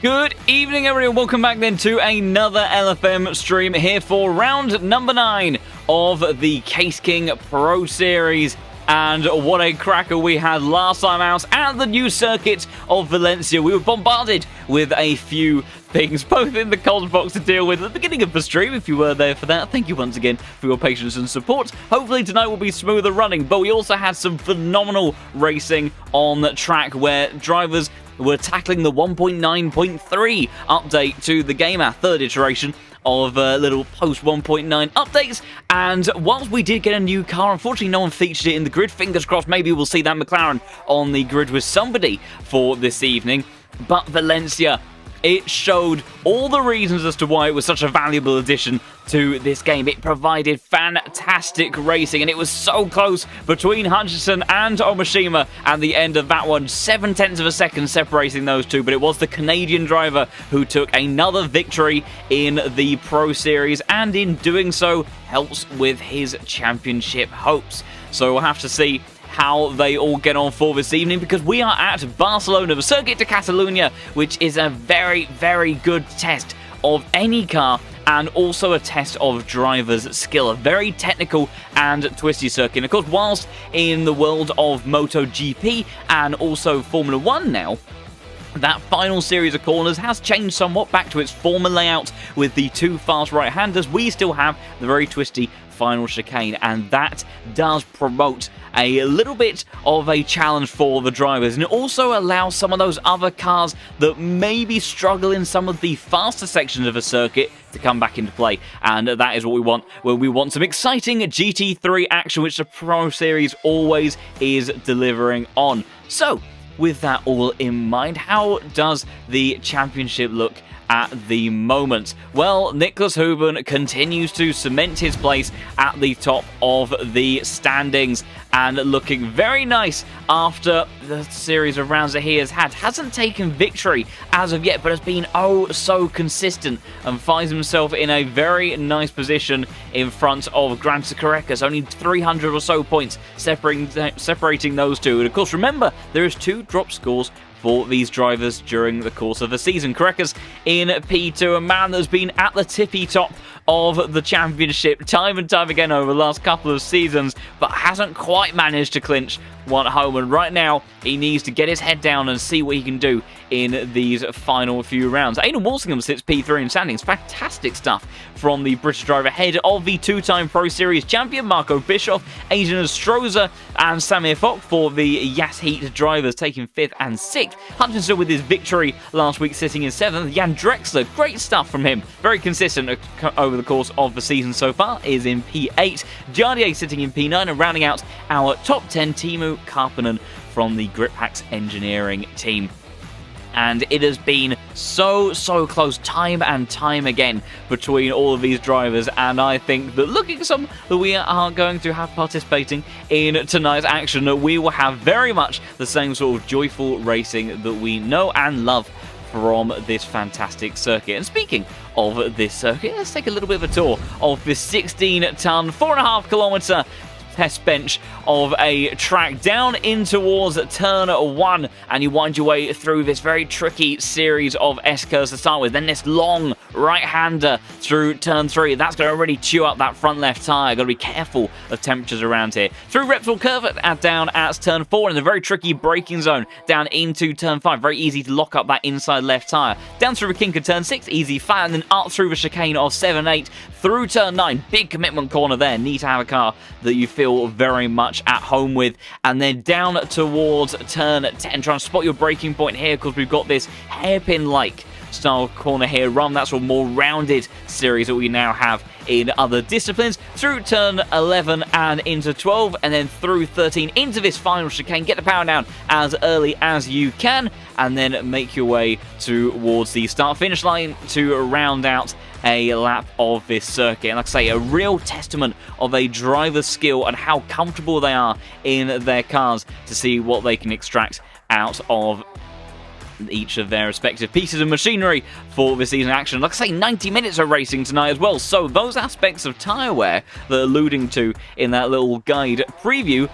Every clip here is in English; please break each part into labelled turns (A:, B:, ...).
A: Good evening, everyone. Welcome back then to another LFM stream here for round number 9 of the Case King Pro Series. And what a cracker we had last time out at the new circuit of Valencia. We were bombarded with a few things, both in the comms box to deal with at the beginning of the stream. If you were there for that, thank you once again for your patience and support. Hopefully tonight will be smoother running, but we also had some phenomenal racing on the track where drivers were tackling the 1.9.3 update to the game, our third iteration of little post 1.9 updates. And whilst we did get a new car, unfortunately no one featured it in the grid. Fingers crossed maybe we'll see that McLaren on the grid with somebody for this evening. But Valencia, it showed all the reasons as to why it was such a valuable addition to this game. It provided fantastic racing, and it was so close between Hutchinson and Omashima at the end of that one. 0.7 of a second separating those two, but it was the Canadian driver who took another victory in the Pro Series, and in doing so helps with his championship hopes. So we'll have to see how they all get on for this evening, because we are at Barcelona, the Circuit de Catalunya, which is a very, very good test of any car and also a test of drivers' skill. A very technical and twisty circuit. And of course, whilst in the world of MotoGP and also Formula 1 now, that final series of corners has changed somewhat back to its former layout with the two fast right-handers. We still have the very twisty final chicane, and that does promote a little bit of a challenge for the drivers, and it also allows some of those other cars that maybe struggle in some of the faster sections of a circuit to come back into play. And that is what we want, when we want some exciting GT3 action, which the Pro Series always is delivering on. So with that all in mind, how does the championship look at the moment? Well, Nicholas Huben continues to cement his place at the top of the standings and looking very nice after the series of rounds that he has had. Hasn't taken victory as of yet, but has been oh so consistent and finds himself in a very nice position in front of Gran Carecas. Only 300 or so points separating those two. And of course, remember, there is 2 drop scores for these drivers during the course of the season. Carecas in P2, a man that's been at the tippy top of the championship time and time again over the last couple of seasons, but hasn't quite managed to clinch one home. And right now, he needs to get his head down and see what he can do in these final few rounds. Aidan Walsingham sits P3 in standings. Fantastic stuff from the British driver ahead of the 2-time Pro Series champion Marco Bischoff, Adrian Stroza and Samir Fock for the Yas Heat drivers taking 5th and 6th. Hutchinson with his victory last week sitting in 7th. Jan Drexler, great stuff from him. Very consistent over the course of the season so far, is in P8. Jardier sitting in P9, and rounding out our top 10, Timo Karppinen from the Griphacks engineering team. And it has been so close time and time again between all of these drivers, and I think that looking at some that we are going to have participating in tonight's action, that we will have very much the same sort of joyful racing that we know and love from this fantastic circuit. And speaking of this circuit, let's take a little bit of a tour of this 16-ton, 4.5-kilometer test bench of a track down in towards turn 1, and you wind your way through this very tricky series of S-curves to start with, then this long right-hander through turn 3. That's going to really chew up that front left tyre. Got to be careful of temperatures around here. Through Repsol Curve down at turn 4 in the very tricky braking zone down into turn 5. Very easy to lock up that inside left tyre. Down through Rekinka turn 6, easy flat, and then up through the chicane of 7-8 through turn 9. Big commitment corner there. Need to have a car that you feel very much at home with. And then down towards turn 10, trying to spot your braking point here, because we've got this hairpin-like style corner here, that's a more rounded series that we now have in other disciplines. Through turn 11 and into 12, and then through 13 into this final chicane. Get the power down as early as you can, and then make your way towards the start-finish line to round out a lap of this circuit. And like I say, a real testament of a driver's skill and how comfortable they are in their cars to see what they can extract out of each of their respective pieces of machinery for this season action. Like I say, 90 minutes of racing tonight as well, so those aspects of tyre wear that are alluding to in that little guide preview,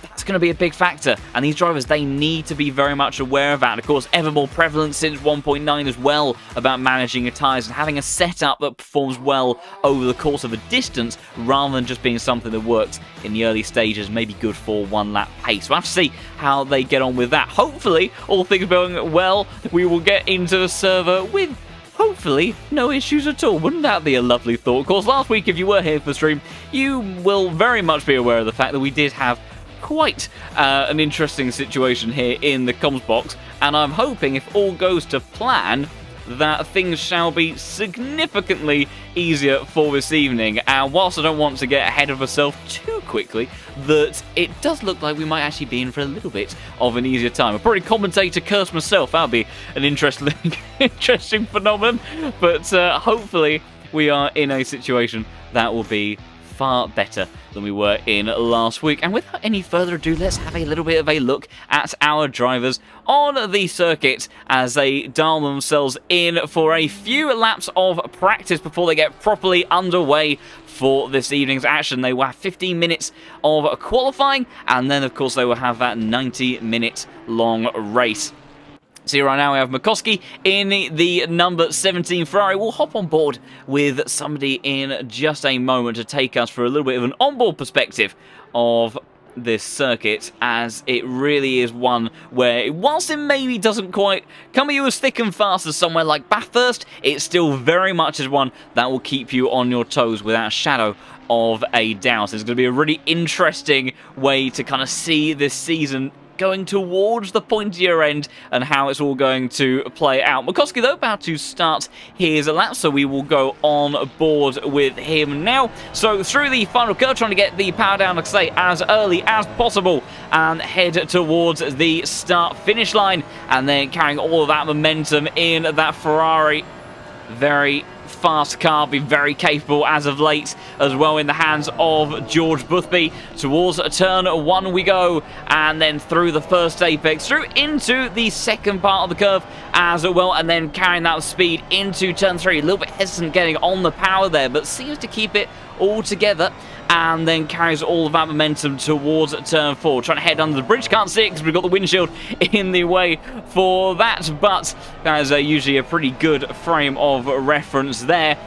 A: that's going to be a big factor, and these drivers, they need to be very much aware of that. And of course, ever more prevalent since 1.9 as well, about managing your tyres and having a setup that performs well over the course of a distance, rather than just being something that works in the early stages, maybe good for one lap pace. We'll have to see how they get on with that. Hopefully, all things going well, we will get into the server with hopefully no issues at all. Wouldn't that be a lovely thought? Of course, last week, if you were here for the stream, you will very much be aware of the fact that we did have quite an interesting situation here in the comms box, and I'm hoping, if all goes to plan, that things shall be significantly easier for this evening. And whilst I don't want to get ahead of myself too quickly, that it does look like we might actually be in for a little bit of an easier time. I'll probably commentate to curse myself. That'll be an interesting phenomenon. But hopefully we are in a situation that will be far better than we were in last week. And without any further ado, let's have a little bit of a look at our drivers on the circuit as they dial themselves in for a few laps of practice before they get properly underway for this evening's action. They will have 15 minutes of qualifying, and then of course they will have that 90-minute long race. See, right now we have McCoskey in the number 17 Ferrari. We'll hop on board with somebody in just a moment to take us for a little bit of an onboard perspective of this circuit, as it really is one where, whilst it maybe doesn't quite come at you as thick and fast as somewhere like Bathurst, it still very much is one that will keep you on your toes without a shadow of a doubt. It's going to be a really interesting way to kind of see this season going towards the pointier end and how it's all going to play out. McCoskey, though, about to start his lap, so we will go on board with him now. So through the final curve, trying to get the power down, like I say, as early as possible and head towards the start-finish line, and then carrying all of that momentum in that Ferrari. Very fast car, been very capable as of late as well in the hands of George Boothby. Towards turn 1 we go, and then through the first apex, through into the second part of the curve as well, and then carrying that speed into turn 3. A little bit hesitant getting on the power there, but seems to keep it all together, and then carries all of that momentum towards turn 4. Trying to head under the bridge, can't see it because we've got the windshield in the way for that, but that is usually a pretty good frame of reference there.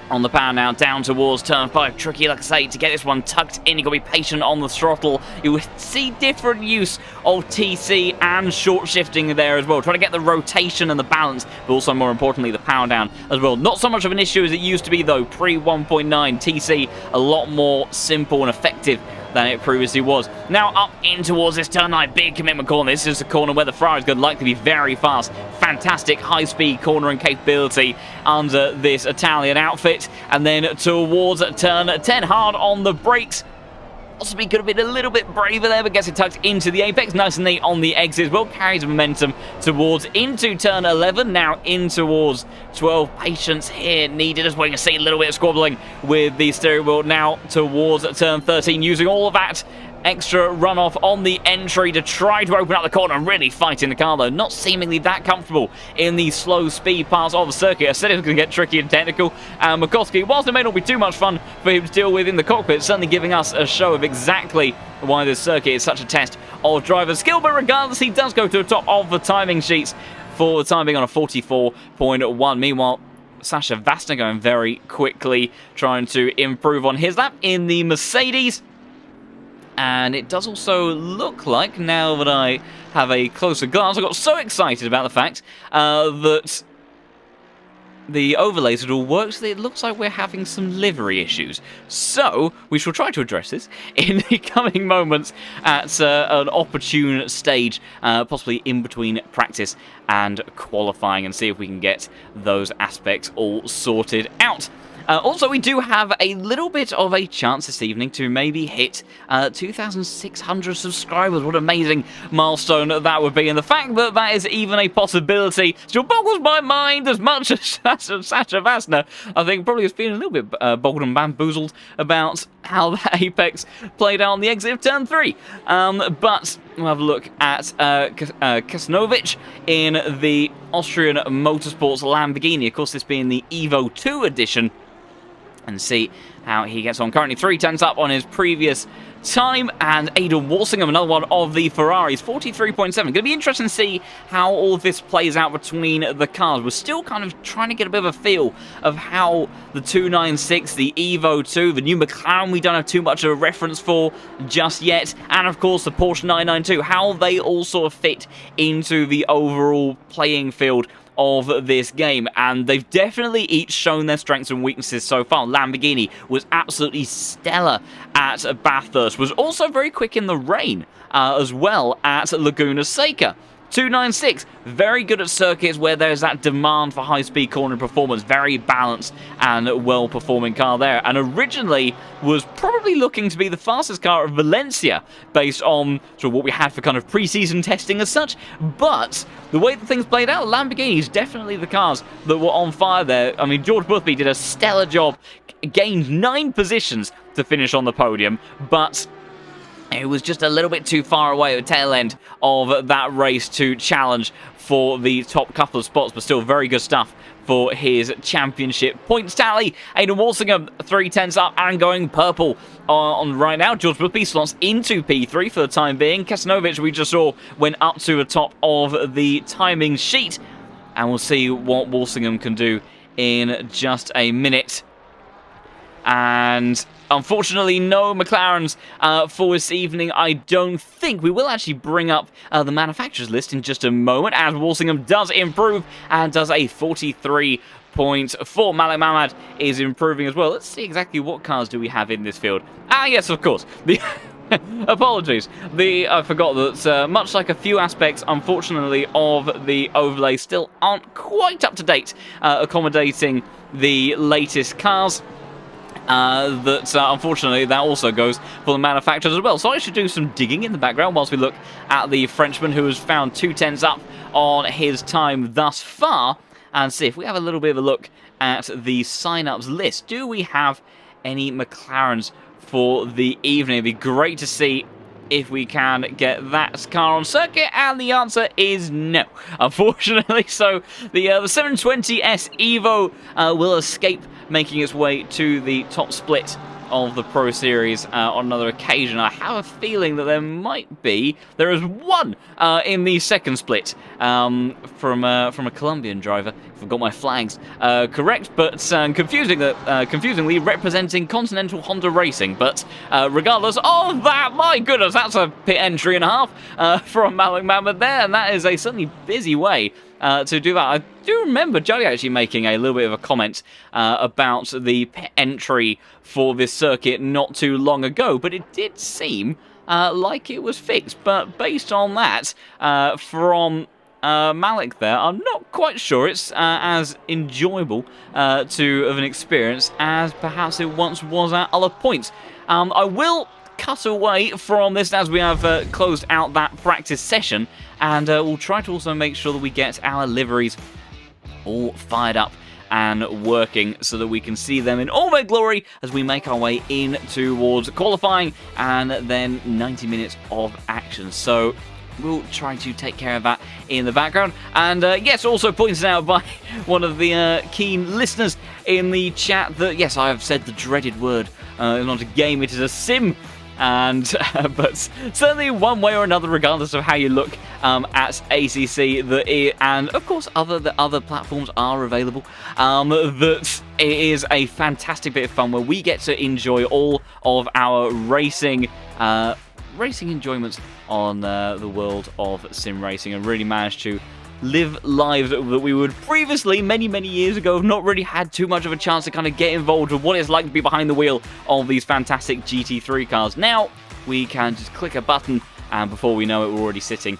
A: On the power now, down towards turn 5. Tricky, like I say, to get this one tucked in. You've got to be patient on the throttle. You will see different use of TC and short shifting there as well. Trying to get the rotation and the balance, but also, more importantly, the power down as well. Not so much of an issue as it used to be, though. Pre-1.9, TC a lot more simple and effective than it previously was. Now up in towards this turn 9, big commitment corner. This is a corner where the Ferrari is going to likely be very fast. Fantastic high-speed cornering capability under this Italian outfit. And then towards turn 10, hard on the brakes. Possibly could have been a little bit braver there, but gets it tucked into the apex. Nice and neat on the exit as well. Carries momentum towards into turn 11. Now in towards 12. Patience here needed as well. You can see a little bit of squabbling with the steering wheel. Now towards turn 13. Using all of that extra runoff on the entry to try to open up the corner and really fighting the car, though. Not seemingly that comfortable in the slow speed parts of the circuit. I said it was going to get tricky and technical. And McCoskey, whilst it may not be too much fun for him to deal with in the cockpit, certainly giving us a show of exactly why this circuit is such a test of driver skill. But regardless, he does go to the top of the timing sheets for the time being on a 44.1. Meanwhile, Sasha Vastner going very quickly, trying to improve on his lap in the Mercedes. And it does also look like, now that I have a closer glance, I got so excited about the fact that the overlays had all worked, that it looks like we're having some livery issues. So we shall try to address this in the coming moments at an opportune stage, possibly in between practice and qualifying, and see if we can get those aspects all sorted out. Also, we do have a little bit of a chance this evening to maybe hit 2,600 subscribers. What an amazing milestone that would be. And the fact that that is even a possibility still boggles my mind as much as Sasha Vastner, I think, probably has been a little bit boggled and bamboozled about how that apex played out on the exit of turn 3. But we'll have a look at Kasnovic in the Austrian Motorsports Lamborghini. Of course, this being the Evo 2 edition. And see how he gets on. Currently 3 tenths up on his previous time, and Aidan Walsingham, another one of the Ferraris, 43.7. Going to be interesting to see how all of this plays out between the cars. We're still kind of trying to get a bit of a feel of how the 296, the Evo 2, the new McLaren we don't have too much of a reference for just yet, and of course the Porsche 992, how they all sort of fit into the overall playing field of this game. And they've definitely each shown their strengths and weaknesses so far. Lamborghini was absolutely stellar at Bathurst, was also very quick in the rain as well at Laguna Seca. 296, very good at circuits where there's that demand for high-speed cornering performance. Very balanced and well-performing car there. And originally was probably looking to be the fastest car at Valencia based on sort of what we had for kind of pre-season testing as such. But the way that things played out, Lamborghini is definitely the cars that were on fire there. I mean, George Boothby did a stellar job, gained 9 positions to finish on the podium, but it was just a little bit too far away at the tail end of that race to challenge for the top couple of spots, but still very good stuff for his championship points tally. Aidan Walsingham 3/10 up and going purple on right now. George Boothby slots into P3 for the time being. Kasanovic, we just saw, went up to the top of the timing sheet, and we'll see what Walsingham can do in just a minute. And unfortunately, no McLarens for this evening, I don't think. We will actually bring up the manufacturers list in just a moment, as Walsingham does improve and does a 43.4. Malik Mamad is improving as well. Let's see exactly what cars do we have in this field. Ah, yes, of course. Apologies. I forgot that much like a few aspects, unfortunately, of the overlay still aren't quite up to date, accommodating the latest cars. Unfortunately, that also goes for the manufacturers as well. So I should do some digging in the background whilst we look at the Frenchman who has found 2/10 up on his time thus far, and see if we have a little bit of a look at the sign-ups list. Do we have any McLarens for the evening? It'd be great to see if we can get that car on circuit, and the answer is no, unfortunately. So the 720S Evo will escape making its way to the top split of the Pro Series on another occasion. I have a feeling that there is one in the second split from a Colombian driver. I've got my flags correct, but confusingly representing Continental Honda Racing. But regardless of that, my goodness, that's a pit entry and a half from Malik Mamad there, and that is a certainly busy way to do that. I do remember Jolly actually making a little bit of a comment about the pit entry for this circuit not too long ago, but it did seem like it was fixed. But based on that, from Malik there, I'm not quite sure it's as enjoyable of an experience as perhaps it once was at other points. I will cut away from this as we have closed out that practice session, and we'll try to also make sure that we get our liveries all fired up and working so that we can see them in all their glory as we make our way in towards qualifying and then 90 minutes of action. So we'll try to take care of that in the background. And yes, also pointed out by one of the keen listeners in the chat that yes, I have said the dreaded word. It's not a game, it is a sim. And but certainly one way or another, regardless of how you look at ACC, and of course the other platforms are available, that it is a fantastic bit of fun where we get to enjoy all of our racing enjoyments on the world of sim racing, and really manage to live lives that we would previously, many years ago, have not really had too much of a chance to kind of get involved with what it's like to be behind the wheel of these fantastic GT3 cars. Now we can just click a button, and before we know it, we're already sitting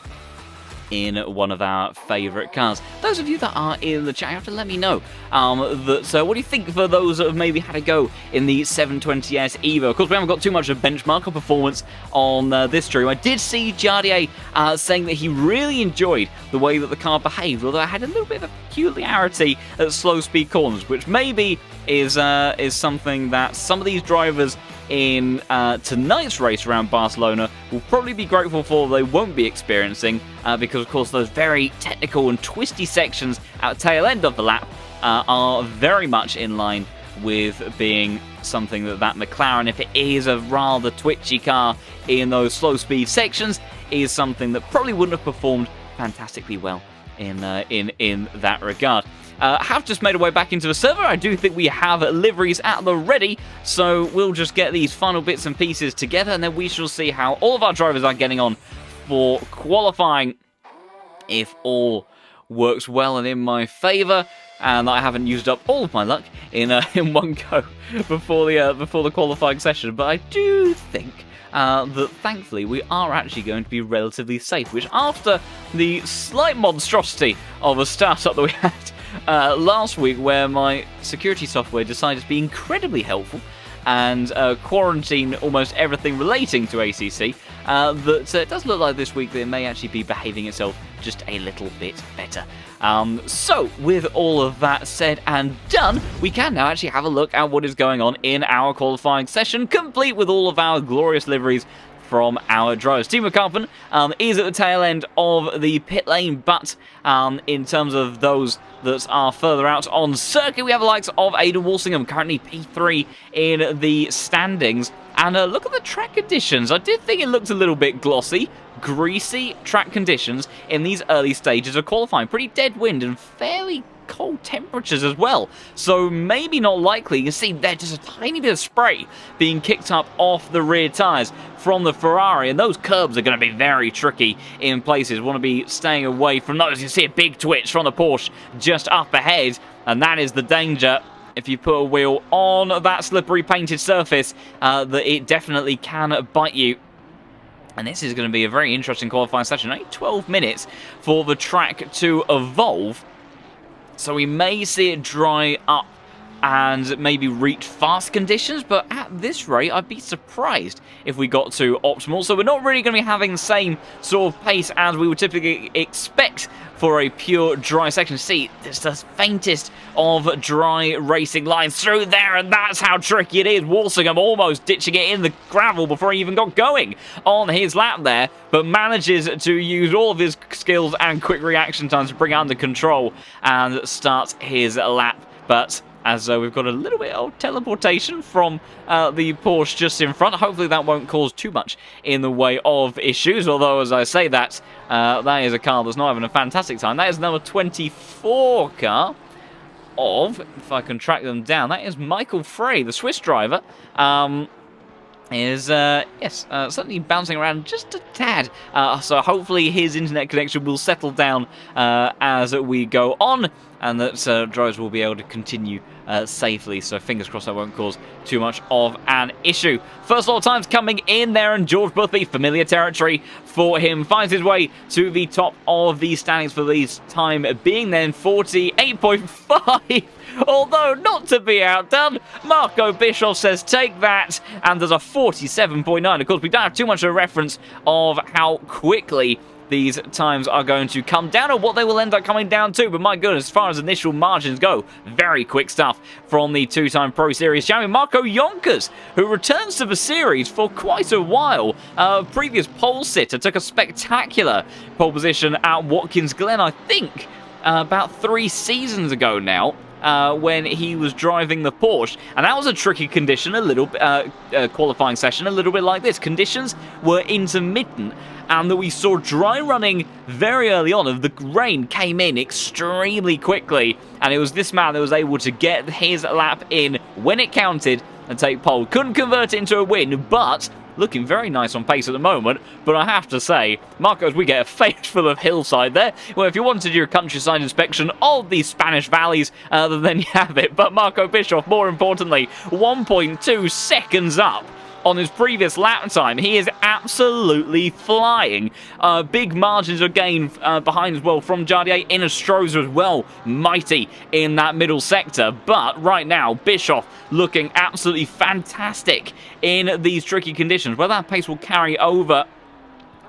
A: in one of our favourite cars. Those of you that are in the chat, you have to let me know what do you think for those that have maybe had a go in the 720S Evo. Of course, we haven't got too much of benchmark or performance on this stream. I did see Jardier saying that he really enjoyed the way that the car behaved, although it had a little bit of a peculiarity at slow speed corners, which maybe is something that some of these drivers in tonight's race around Barcelona will probably be grateful for, they won't be experiencing, because of course those very technical and twisty sections at the tail end of the lap are very much in line with being something that McLaren, if it is a rather twitchy car in those slow speed sections, is something that probably wouldn't have performed fantastically well in that regard. Have just made our way back into the server. I do think we have liveries at the ready, so we'll just get these final bits and pieces together, and then we shall see how all of our drivers are getting on for qualifying. If all works well and in my favour, and I haven't used up all of my luck in one go before the qualifying session, but I do think that thankfully we are actually going to be relatively safe, which after the slight monstrosity of a startup that we had last week, where my security software decided to be incredibly helpful and quarantine almost everything relating to ACC, that it does look like this week that it may actually be behaving itself just a little bit better. So, with all of that said and done, we can now actually have a look at what is going on in our qualifying session, complete with all of our glorious liveries from our drivers. Timo Karpen is at the tail end of the pit lane, but in terms of those that are further out on circuit, we have the likes of Aidan Walsingham, currently P3 in the standings. And look at the track conditions. I did think it looked a little bit glossy, greasy track conditions in these early stages of qualifying. Pretty dead wind and fairly cold temperatures as well, so maybe not likely. You can see there just a tiny bit of spray being kicked up off the rear tyres from the Ferrari, and those curbs are going to be very tricky in places. Want to be staying away from those. You see a big twitch from the Porsche just up ahead, and that is the danger. If you put a wheel on that slippery painted surface, that it definitely can bite you. And this is going to be a very interesting qualifying session. Only 12 minutes for the track to evolve. So we may see it dry up and maybe reach fast conditions, but at this rate, I'd be surprised if we got to optimal. So we're not really going to be having the same sort of pace as we would typically expect for a pure dry section. See, there's the faintest of dry racing lines through there, and that's how tricky it is. Walsingham almost ditching it in the gravel before he even got going on his lap there, but manages to use all of his skills and quick reaction times to bring it under control and start his lap. But as we've got a little bit of teleportation from the Porsche just in front. Hopefully that won't cause too much in the way of issues, although as I say that, that is a car that's not having a fantastic time. That is number 24 car of, if I can track them down, that is Michael Frey, the Swiss driver. Is certainly bouncing around just a tad, so hopefully his internet connection will settle down as we go on, and that drivers will be able to continue safely, so fingers crossed that won't cause too much of an issue. First lot of times coming in there, and George Boothby, familiar territory for him, finds his way to the top of the standings for this time being then 48.5. Although, not to be outdone, Marco Bischoff says take that, and there's a 47.9. Of course, we don't have too much of a reference of how quickly these times are going to come down, or what they will end up coming down to, but my goodness, as far as initial margins go, very quick stuff from the two-time Pro Series champion Marco Yonkers, who returns to the series for quite a while. Previous pole sitter took a spectacular pole position at Watkins Glen, I think, about 3 seasons ago now. When he was driving the Porsche, and that was a tricky condition, a little qualifying session, a little bit like this. Conditions were intermittent, and that we saw dry running very early on. The rain came in extremely quickly, and it was this man that was able to get his lap in when it counted and take pole. Couldn't convert it into a win, but looking very nice on pace at the moment. But I have to say, Marcos, we get a face full of hillside there. Well, if you wanted your countryside inspection of the Spanish valleys, then you have it. But Marco Bischoff, more importantly, 1.2 seconds up on his previous lap time. He is absolutely flying. Big margins of gain behind as well from Jardier. Innestrosa as well, mighty in that middle sector. But right now, Bischoff looking absolutely fantastic in these tricky conditions. Whether that pace will carry over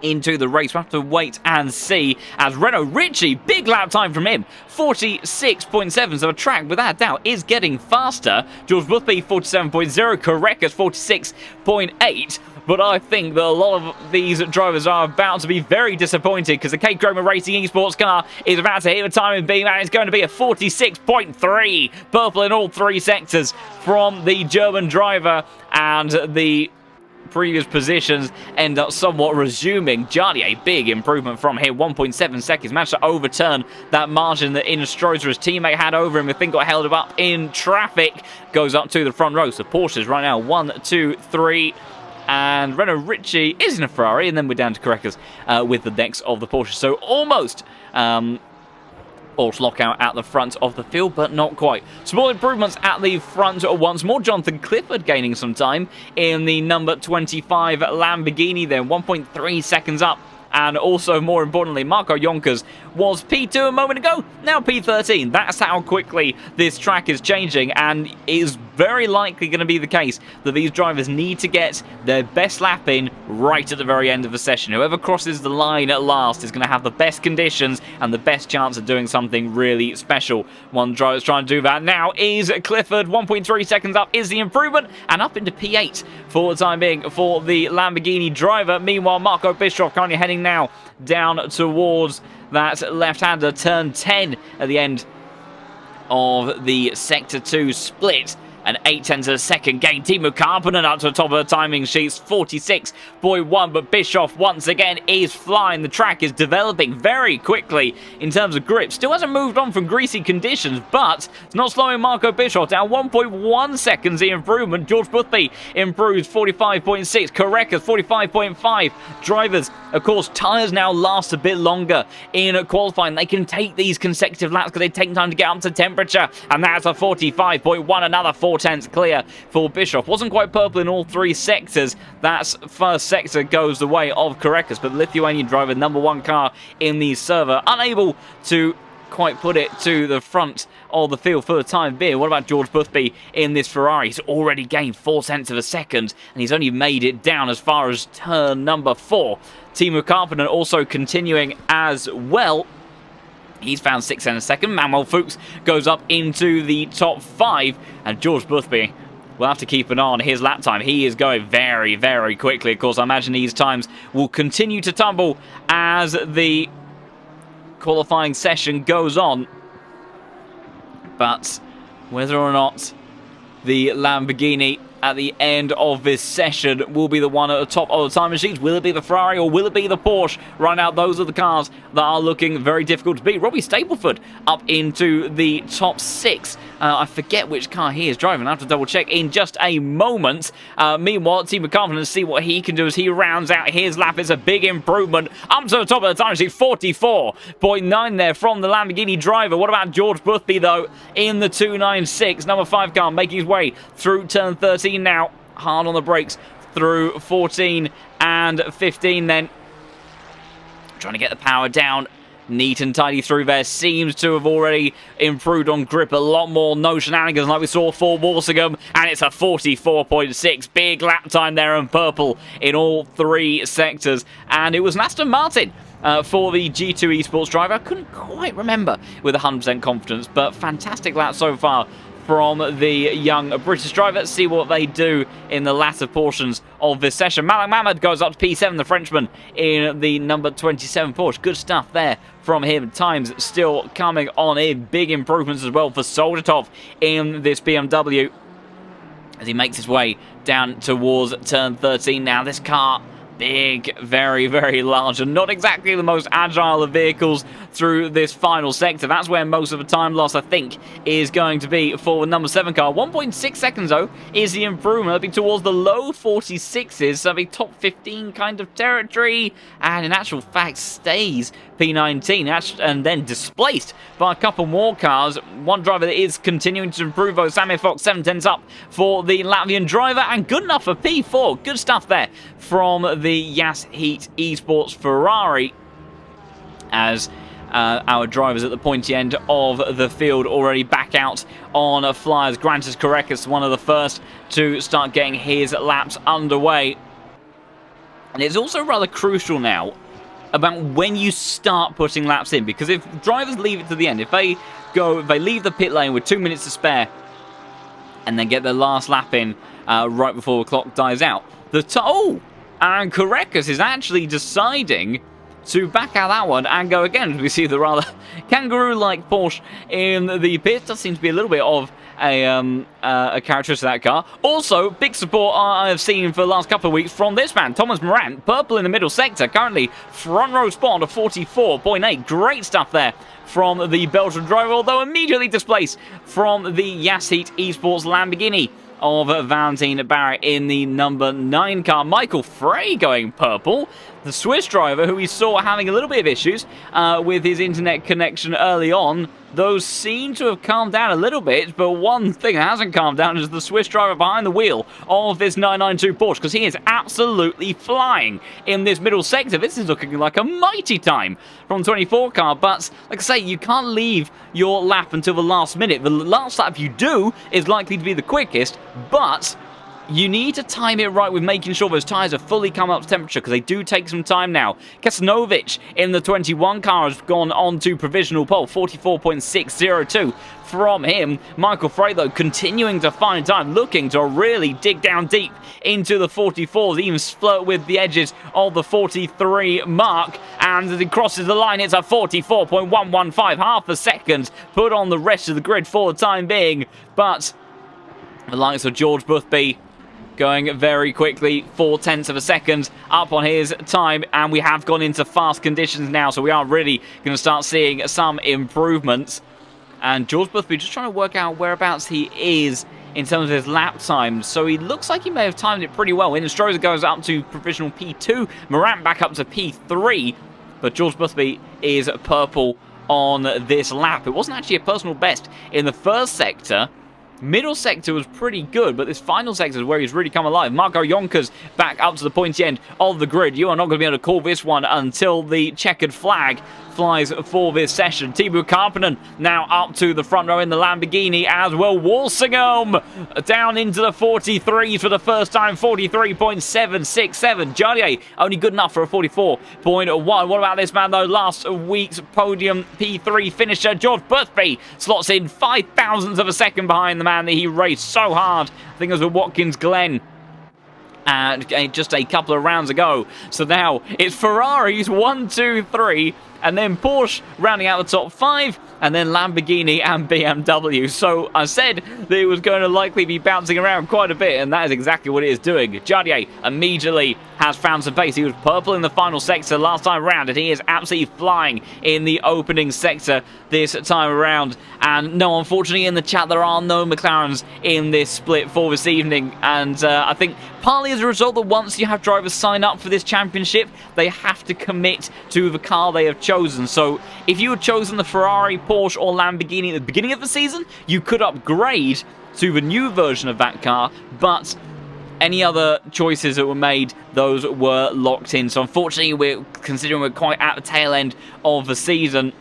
A: into the race, we'll have to wait and see, as Renault Ritchie, big lap time from him, 46.7, so a track without doubt is getting faster. George Boothby 47.0, Korekas 46.8, but I think that a lot of these drivers are about to be very disappointed because the Kate Chroma Racing Esports car is about to hit the timing beam, and it's going to be a 46.3. Purple in all 3 sectors from the German driver, and the previous positions end up somewhat resuming. Jardy, a big improvement from here, 1.7 seconds, managed to overturn that margin that Ines Stroeser's teammate had over him. I think got held up in traffic, goes up to the front row. So Porsches right now 1, 2, 3, and Renault Ricci is in a Ferrari, and then we're down to Correcas with the next of the Porsche. So almost Porsche lockout at the front of the field, but not quite. Small improvements at the front once more. Jonathan Clifford gaining some time in the number 25 Lamborghini there, 1.3 seconds up. And also, more importantly, Marco Jonkers was P2 a moment ago, now P13. That's how quickly this track is changing, and is very likely going to be the case that these drivers need to get their best lap in right at the very end of the session. Whoever crosses the line at last is going to have the best conditions and the best chance of doing something really special. One driver's trying to do that now is Clifford. 1.3 seconds up is the improvement, and up into P8 for the time being for the Lamborghini driver. Meanwhile, Marco Bischoff currently heading now down towards that left-hander turn 10 at the end of the Sector 2 split. And 8/10 of a second gain. Timo Karppinen up to the top of the timing sheets, 46.1. But Bischoff once again is flying. The track is developing very quickly in terms of grip. Still hasn't moved on from greasy conditions, but it's not slowing Marco Bischoff down. 1.1 seconds the improvement. George Boothby improves 45.6. Correcas 45.5. Drivers, of course, tyres now last a bit longer in qualifying. They can take these consecutive laps because they take time to get up to temperature. And that's a 45.1. Another 4/10 clear for Bischoff. Wasn't quite purple in all 3 sectors. That first sector goes the way of Correcas, but the Lithuanian driver, number 1 car in the server, unable to quite put it to the front of the field for the time being. What about George Boothby in this Ferrari? He's already gained 0.4 of a second, and he's only made it down as far as turn number 4. Timo Karppinen also continuing as well. He's found 6 in a second. Manuel Fuchs goes up into the top 5. And George Boothby will have to keep an eye on his lap time. He is going very, very quickly. Of course, I imagine these times will continue to tumble as the qualifying session goes on. But whether or not the Lamborghini at the end of this session will be the one at the top of the time machines, will it be the Ferrari or will it be the Porsche? Right now, those are the cars that are looking very difficult to beat. Robbie Stapleford up into the top 6. I forget which car he is driving. I have to double check in just a moment. Meanwhile, Timo Karppinen, see what he can do as he rounds out his lap. It's a big improvement up to the top of the time machine. 44.9 there from the Lamborghini driver. What about George Boothby though in the 296 number 5 car, making his way through turn 13 now, hard on the brakes through 14 and 15 then, trying to get the power down. Neat and tidy through there. Seems to have already improved on grip a lot more. No shenanigans like we saw for Walsingham. And it's a 44.6. Big lap time there in purple in all 3 sectors. And it was an Aston Martin for the G2 Esports driver. I couldn't quite remember with 100% confidence. But fantastic lap so far from the young British driver. Let's see what they do in the latter portions of this session. Malak Mahmoud goes up to P7, the Frenchman, in the number 27 Porsche. Good stuff there from him. Times still coming on in. Big improvements as well for Soldatov in this BMW as he makes his way down towards turn 13. Now this car, big, very, very large, and not exactly the most agile of vehicles through this final sector. That's where most of the time loss, I think, is going to be for the number 7 car. 1.6 seconds, though, is the improvement. It'll be towards the low 46s, so the top 15 kind of territory, and in actual fact stays P19, and then displaced by a couple more cars. One driver that is continuing to improve, though, Samir Fox, 7/10 up for the Latvian driver, and good enough for P4. Good stuff there from the Yas Heat Esports Ferrari, as our drivers at the pointy end of the field already back out on flyers. Grantis Correcas, one of the first to start getting his laps underway. And it's also rather crucial now about when you start putting laps in, because if drivers leave it to the end, if they leave the pit lane with 2 minutes to spare and then get their last lap in right before the clock dies out, And Korekis is actually deciding to back out that one and go again. We see the rather kangaroo-like Porsche in the pit. Does seem to be a little bit of a characteristic of that car. Also, big support I have seen for the last couple of weeks from this man, Thomas Morant, purple in the middle sector, currently front row spot of 44.8. Great stuff there from the Belgian driver, although immediately displaced from the Yasheet Esports Lamborghini of Valentine Barrett in the number 9 car. Michael Frey going purple. The Swiss driver, who we saw having a little bit of issues with his internet connection early on. Those seem to have calmed down a little bit, but one thing that hasn't calmed down is the Swiss driver behind the wheel of this 992 Porsche, because he is absolutely flying in this middle sector. This is looking like a mighty time from 24 car, but like I say, you can't leave your lap until the last minute. The last lap you do is likely to be the quickest, but you need to time it right with making sure those tyres have fully come up to temperature, because they do take some time now. Kesanovic in the 21 car has gone on to provisional pole, 44.602 from him. Michael Frey, though, continuing to find time, looking to really dig down deep into the 44s, even flirt with the edges of the 43 mark, and as he crosses the line, it's a 44.115, half a second put on the rest of the grid for the time being. But the likes of George Boothby going very quickly, 0.4 of a second up on his time, and we have gone into fast conditions now, so we are really going to start seeing some improvements. And George Boothby just trying to work out whereabouts he is in terms of his lap time. So he looks like he may have timed it pretty well. Inestrosa goes up to provisional P2, Morant back up to P3, but George Boothby is purple on this lap. It wasn't actually a personal best in the first sector. Middle sector was pretty good, but this final sector is where he's really come alive. Marco Yonkers back up to the pointy end of the grid. You are not going to be able to call this one until the checkered flag flies for this session. Tibu Karppinen now up to the front row in the Lamborghini as well. Walsingham down into the 43s for the first time, 43.767. Jardier only good enough for a 44.1. What about this man, though? Last week's podium P3 finisher, George Boothby, slots in 0.005 of a second behind the man that he raced so hard. I think it was with Watkins Glen just a couple of rounds ago. So now it's Ferraris 1, 2, 3, and then Porsche rounding out the top 5, and then Lamborghini and BMW. So I said that it was going to likely be bouncing around quite a bit, and that is exactly what it is doing. Jardier immediately has found some pace. He was purple in the final sector last time around, and he is absolutely flying in the opening sector this time around. And no, unfortunately in the chat there are no McLarens in this split for this evening, and I think partly as a result that once you have drivers sign up for this championship, they have to commit to the car they have chosen. So if you had chosen the Ferrari, Porsche or Lamborghini at the beginning of the season, you could upgrade to the new version of that car, but any other choices that were made, those were locked in. So unfortunately, we're considering we're quite at the tail end of the season.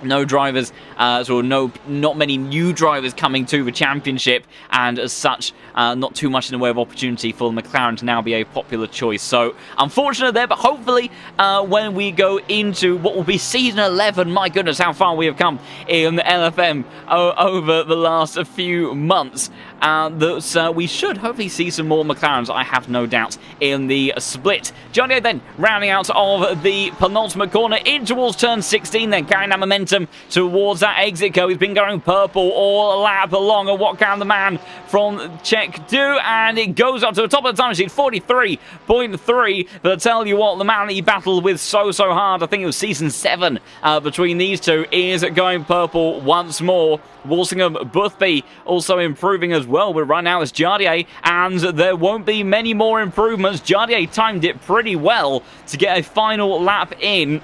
A: No drivers, not many new drivers coming to the championship, and as such, not too much in the way of opportunity for the McLaren to now be a popular choice. So, unfortunate there, but hopefully, when we go into what will be season 11, my goodness, how far we have come in the LFM over the last few months. That we should hopefully see some more McLarens, I have no doubt, in the split. Johnny then rounding out of the penultimate corner in towards turn 16, then carrying that momentum towards that exit curve. He's been going purple all lap along, and what can the man from Czech do? And it goes up to the top of the time sheet, 43.3. But I tell you what, the man that he battled with so hard, I think it was season 7 between these two, is going purple once more. Walsingham, Boothby also improving as well. But right now it's Jardier, and there won't be many more improvements. Jardier timed it pretty well to get a final lap in.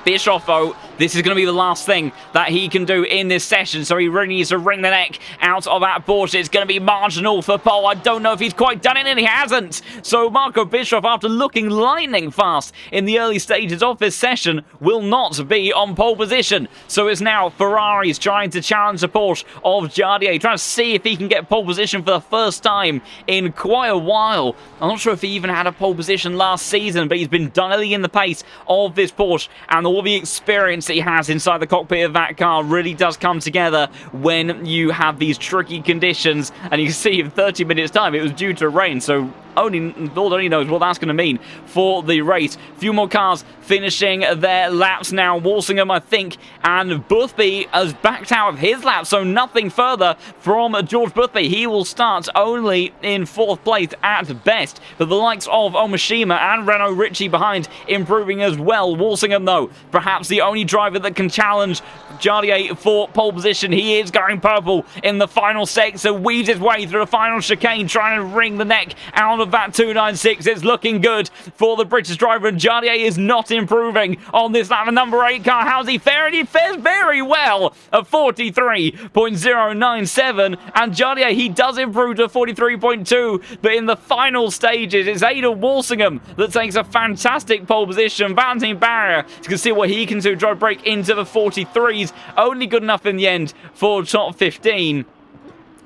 A: Bischoff, though, this is going to be the last thing that he can do in this session, so he really needs to wring the neck out of that Porsche. It's going to be marginal for pole. I don't know if he's quite done it, and he hasn't. So Marco Bischoff, after looking lightning fast in the early stages of this session, will not be on pole position. So it's now Ferraris trying to challenge the Porsche of Jardier, trying to see if he can get pole position for the first time in quite a while. I'm not sure if he even had a pole position last season, but he's been dialing in the pace of this Porsche, and all the experience that he has inside the cockpit of that car really does come together when you have these tricky conditions. And you can see in 30 minutes time it was due to rain, so Lord only knows what that's going to mean for the race. Few more cars finishing their laps now. Walsingham, I think, and Boothby has backed out of his lap, so nothing further from George Boothby. He will start only in 4th place at best, but the likes of Omashima and Renault Ritchie behind improving as well. Walsingham, though, perhaps the only driver that can challenge Jardier for pole position. He is going purple in the final sector, weaves his way through the final chicane, trying to wring the neck out of that 296. It's looking good for the British driver, and Jardier is not improving on this lap. The number 8 car, how's he faring? He fares very well at 43.097, and Jardier, he does improve to 43.2, but in the final stages, it's Aidan Walsingham that takes a fantastic pole position. Valentine Barrier can see what he can do, try to break into the 43s, only good enough in the end for top 15.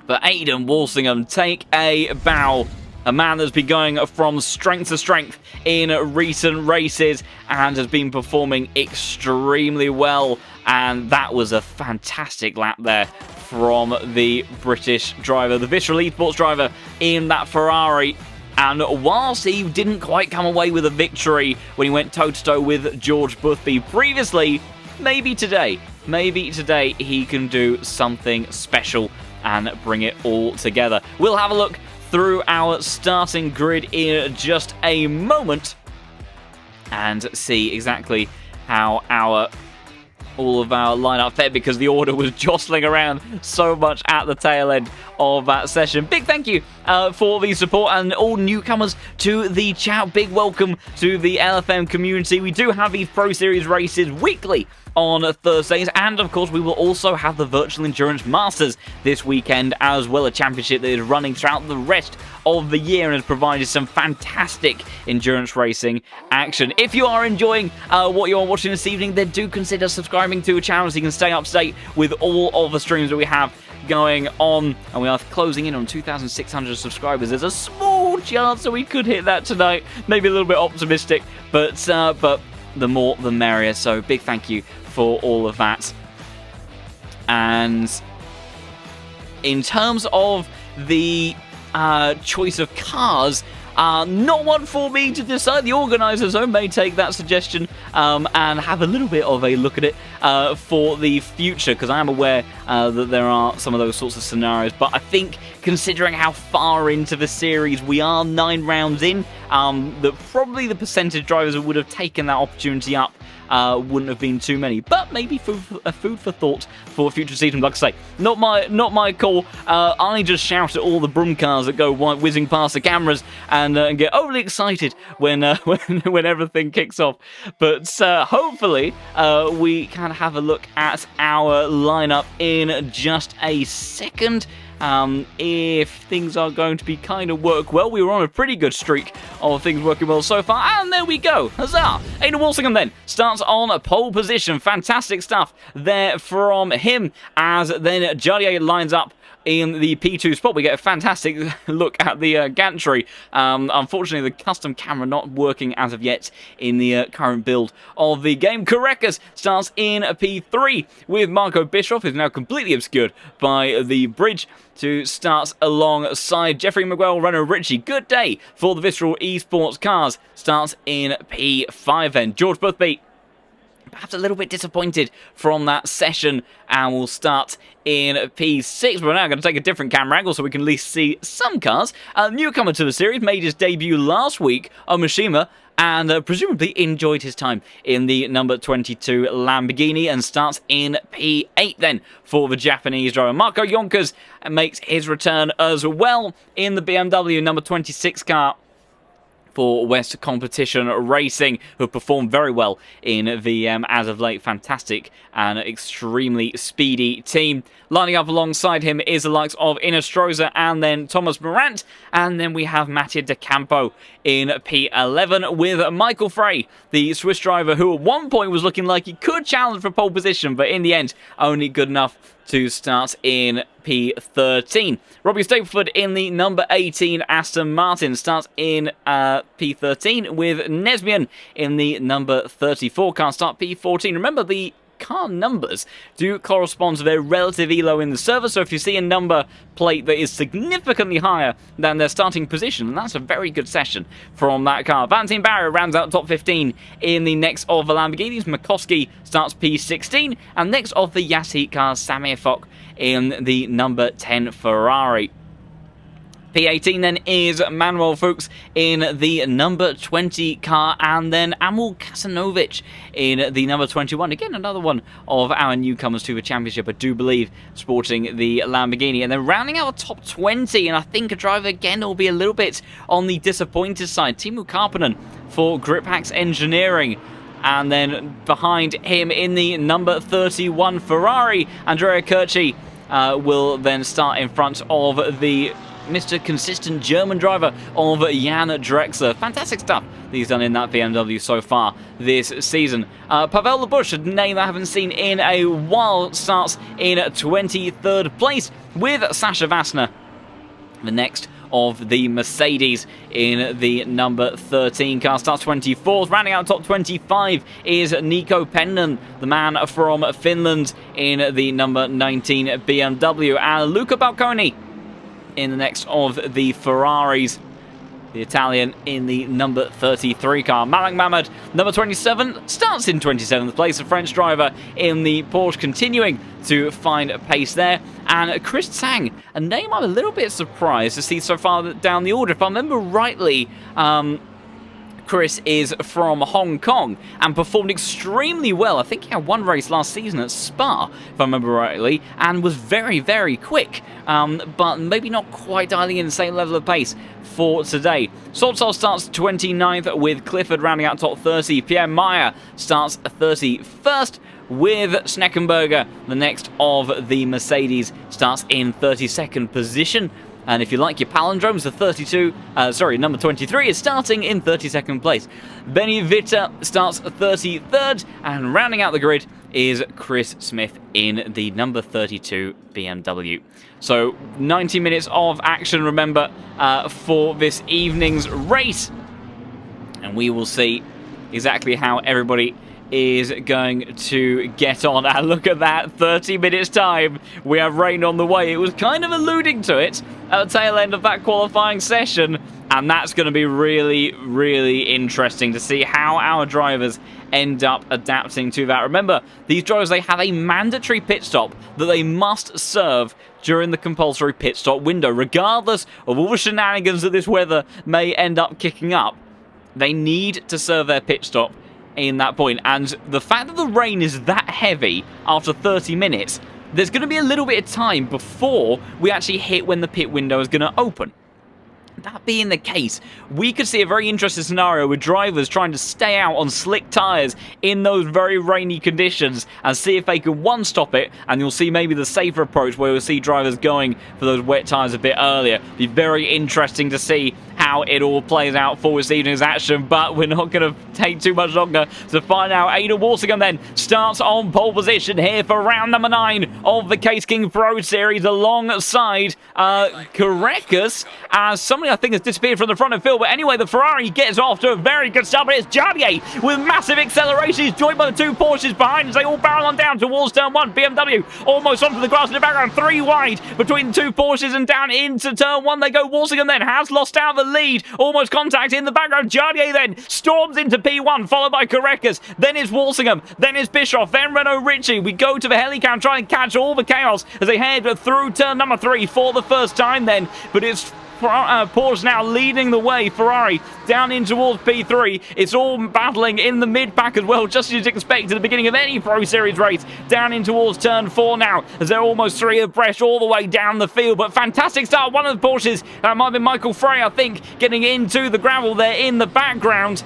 A: But Aidan Walsingham take a bow. A man that's been going from strength to strength in recent races and has been performing extremely well. And that was a fantastic lap there from the British driver, the Visceral Esports driver in that Ferrari. And whilst he didn't quite come away with a victory when he went toe-to-toe with George Boothby previously, maybe today he can do something special and bring it all together. We'll have a look through our starting grid in just a moment and see exactly how all of our lineup fared, because the order was jostling around so much at the tail end of that session. Big thank you for the support, and all newcomers to the chat. Big welcome to the LFM community. We do have these Pro Series races weekly on Thursdays, and of course we will also have the Virtual Endurance Masters this weekend as well, a championship that is running throughout the rest of the year and has provided some fantastic endurance racing action. If you are enjoying what you are watching this evening, then do consider subscribing to the channel so you can stay up to date with all of the streams that we have going on, and we are closing in on 2,600 subscribers. There's a small chance that we could hit that tonight, maybe a little bit optimistic, but the more the merrier, so big thank you for all of that. And in terms of the choice of cars, not one for me to decide. The organisers may take that suggestion and have a little bit of a look at it for the future, because I am aware that there are some of those sorts of scenarios. But I think, considering how far into the series we are, 9 rounds in, that probably the percentage drivers that would have taken that opportunity up wouldn't have been too many, but maybe food for thought for future seasons. Like I say, not my call. I just shout at all the broom cars that go whizzing past the cameras and get overly excited when everything kicks off. But hopefully we can have a look at our lineup in just a second. If things are going to be kind of work well. We were on a pretty good streak of things working well so far, and there we go. Huzzah! Aidan Walsingham then starts on a pole position. Fantastic stuff there from him, as then Jardier lines up in the P2 spot. We get a fantastic look at the gantry. Unfortunately, the custom camera not working as of yet in the current build of the game. Korekas starts in P3 with Marco Bischoff, who's now completely obscured by the bridge, to start alongside Jeffrey Miguel, Renault Ritchie. Good day for the Visceral Esports cars. Starts in P5 then. George Boothby, perhaps a little bit disappointed from that session, and we'll start in P6. We're now going to take a different camera angle so we can at least see some cars. Newcomer to the series, made his debut last week, Omashima, and presumably enjoyed his time in the number 22 Lamborghini, and starts in P8 then for the Japanese driver. Marco Yonkers makes his return as well in the BMW number 26 car for West Competition Racing, who have performed very well in VM as of late. Fantastic and extremely speedy team. Lining up alongside him is the likes of Inestrosa and then Thomas Morant. And then we have Mattia De Campo in P11 with Michael Frey, the Swiss driver, who at one point was looking like he could challenge for pole position, but in the end, only good enough to start in P13. Robbie Stapleford in the number 18 Aston Martin starts in P13 with Nesbian in the number 34 car. Start P14. Remember, the car numbers do correspond to their relative elo in the server. So if you see a number plate that is significantly higher than their starting position, then that's a very good session from that car. Valentine Barrier rounds out top 15 in the next of the Lamborghinis. Makoski starts P16, and next of the Yassi cars, Samir Fock in the number 10 Ferrari. P18 then is Manuel Fuchs in the number 20 car, and then Amul Kasanovic in the number 21. Again, another one of our newcomers to the championship, I do believe, sporting the Lamborghini. And then rounding out the top 20, and I think a driver again will be a little bit on the disappointed side, Timu Karppinen for Griphacks Engineering. And then behind him in the number 31 Ferrari, Andrea Kirchi will then start in front of the Mr. Consistent German driver of Jan Drexler. Fantastic stuff that he's done in that BMW so far this season. Pavel Lebush, a name I haven't seen in a while, starts in 23rd place with Sasha Vassner, the next of the Mercedes in the number 13 car. Starts 24th. Rounding out top 25 is Nico Pennon, the man from Finland, in the number 19 BMW. And Luca Balconi in the next of the Ferraris, the Italian in the number 33 car. Malak Mahmoud, number 27, starts in 27th place. The French driver in the Porsche continuing to find a pace there. And Chris Tsang, a name I'm a little bit surprised to see so far down the order. If I remember rightly, Chris is from Hong Kong and performed extremely well. I think he had one race last season at Spa, if I remember rightly, and was very, very quick, but maybe not quite dialing in the same level of pace for today. Soltau starts 29th with Clifford rounding out top 30. Pierre Meyer starts 31st with Schneckenberger. The next of the Mercedes starts in 32nd position. And if you like your palindromes, the number 23 is starting in 32nd place. Benny Vitter starts 33rd, and rounding out the grid is Chris Smith in the number 32 BMW. So 90 minutes of action, remember, for this evening's race. And we will see exactly how everybody is going to get on. And look at that, 30 minutes time. We have rain on the way. It was kind of alluding to it at the tail end of that qualifying session. And that's going to be really, really interesting to see how our drivers end up adapting to that. Remember, these drivers, they have a mandatory pit stop that they must serve during the compulsory pit stop window. Regardless of all the shenanigans that this weather may end up kicking up, they need to serve their pit stop in that point. And the fact that the rain is that heavy after 30 minutes, there's going to be a little bit of time before we actually hit when the pit window is going to open. That being the case, we could see a very interesting scenario with drivers trying to stay out on slick tyres in those very rainy conditions and see if they can one-stop it, and you'll see maybe the safer approach where we'll see drivers going for those wet tyres a bit earlier. Be very interesting to see how it all plays out for this evening's action, but we're not going to take too much longer to find out. Ada Walsingham then starts on pole position here for round number 9 of the Case King Pro Series alongside Carreras, as somebody I think has disappeared from the front of the field. But anyway, the Ferrari gets off to a very good start, but it's Jardier with massive acceleration. He's joined by the two Porsches behind as they all barrel on down towards turn 1. BMW almost onto the grass in the background, 3 wide between the two Porsches, and down into turn 1 they go. Walsingham then has lost out the lead, almost contact in the background. Jardier then storms into P1, followed by Carreras. Then is Walsingham, then is Bischoff, then Renault Ritchie. We go to the helicam, try and catch all the chaos as they head through turn number 3 for the first time then, but it's Porsche now leading the way. Ferrari down in towards P3. It's all battling in the mid-pack as well, just as you'd expect at the beginning of any Pro Series race. Down in towards turn 4 now, as they're almost 3 abreast all the way down the field. But fantastic start. One of the Porsches, that might have been Michael Frey, I think, getting into the gravel there in the background,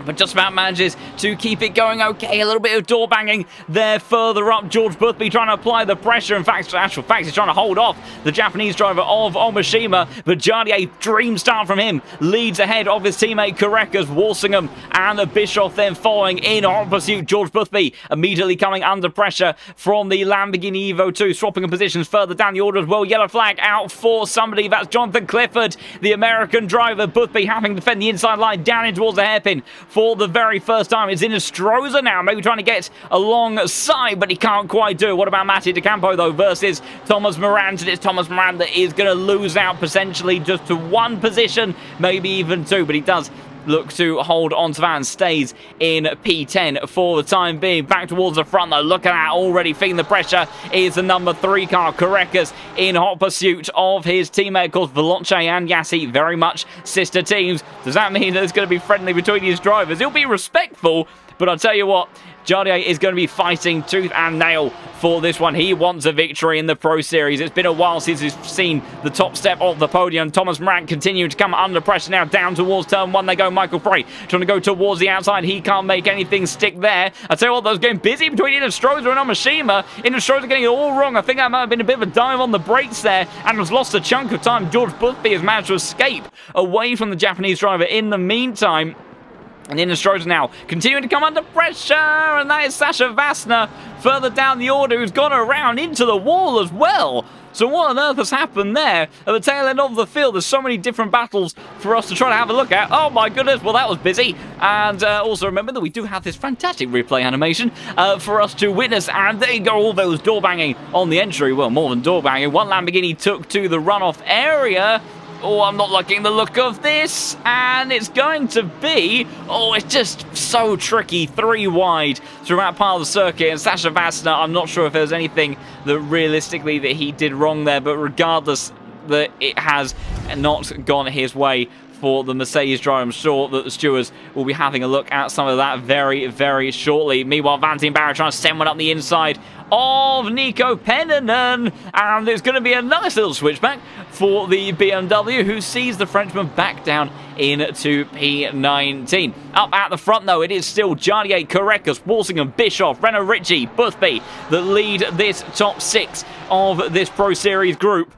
A: but just about manages to keep it going okay. A little bit of door banging there further up. George Boothby trying to apply the pressure. In fact, actual fact, he's trying to hold off the Japanese driver of Omashima. But Jardier, dream start from him, leads ahead of his teammate Carreras, Walsingham and Bischoff then following in hot pursuit. George Boothby immediately coming under pressure from the Lamborghini Evo 2, swapping in positions further down the order as well. Yellow flag out for somebody. That's Jonathan Clifford, the American driver. Boothby having to defend the inside line down in towards the hairpin for the very first time. It's Inestrosa now, maybe trying to get alongside, but he can't quite do it. What about Matty DeCampo, though, versus Thomas Morant? And it's Thomas Morant that is going to lose out potentially just to one position, maybe even two, but he does look to hold on to that and stays in P10 for the time being. Back towards the front, though. Look at that, already feeling the pressure is the number 3 car, Correcas, in hot pursuit of his teammate. Of course, Veloce and Yassi, very much sister teams. Does that mean that it's going to be friendly between these drivers? He'll be respectful, but I'll tell you what, Jardier is going to be fighting tooth and nail for this one. He wants a victory in the Pro Series. It's been a while since he's seen the top step of the podium. Thomas Morant continuing to come under pressure now. Down towards turn 1 they go. Michael Frey trying to go towards the outside. He can't make anything stick there. I tell you what, those getting busy between Inestrosa and Omashima. Inestrosa getting it all wrong. I think that might have been a bit of a dive on the brakes there and has lost a chunk of time. George Boothby has managed to escape away from the Japanese driver in the meantime. And Inestrosa now continuing to come under pressure, and that is Sasha Vassner further down the order, who's gone around into the wall as well. So what on earth has happened there at the tail end of the field? There's so many different battles for us to try to have a look at. Oh my goodness, well that was busy. And also remember that we do have this fantastic replay animation for us to witness. And there you go, all those door banging on the entry. Well, more than door banging. One Lamborghini took to the runoff area. Oh, I'm not liking the look of this, and it's going to be, oh, it's just so tricky, 3 wide throughout part of the circuit, and Sasha Vassner, I'm not sure if there's anything that realistically that he did wrong there, but regardless that it has not gone his way for the Mercedes driver, I'm sure that the stewards will be having a look at some of that very, very shortly. Meanwhile, Valentin Barrett trying to send one up the inside of Nico Pennanen, and there's going to be a nice little switchback for the BMW, who sees the Frenchman back down into P19. Up at the front, though, it is still Jardier, Correcas, Walsingham, Bischoff, Renault Ritchie, Boothby that lead this top 6 of this Pro Series group.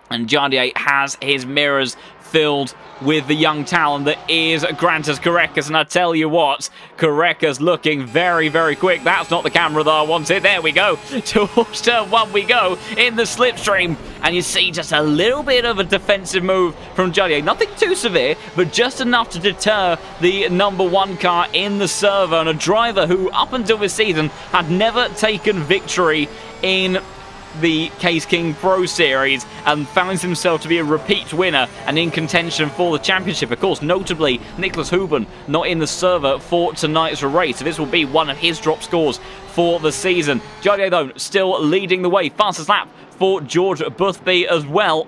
A: And Jardier has his mirrors filled with the young talent that is Grantas Correcas. And I tell you what, Correcas looking very, very quick. That's not the camera that I wanted. There we go. Towards turn 1 we go in the slipstream. And you see just a little bit of a defensive move from Jardier. Nothing too severe, but just enough to deter the number 1 car in the server. And a driver who, up until this season, had never taken victory in the Case King Pro Series and finds himself to be a repeat winner and in contention for the championship. Of course, notably, Nicholas Huben not in the server for tonight's race. So this will be one of his drop scores for the season. Jardier, though, still leading the way. Fastest lap for George Boothby as well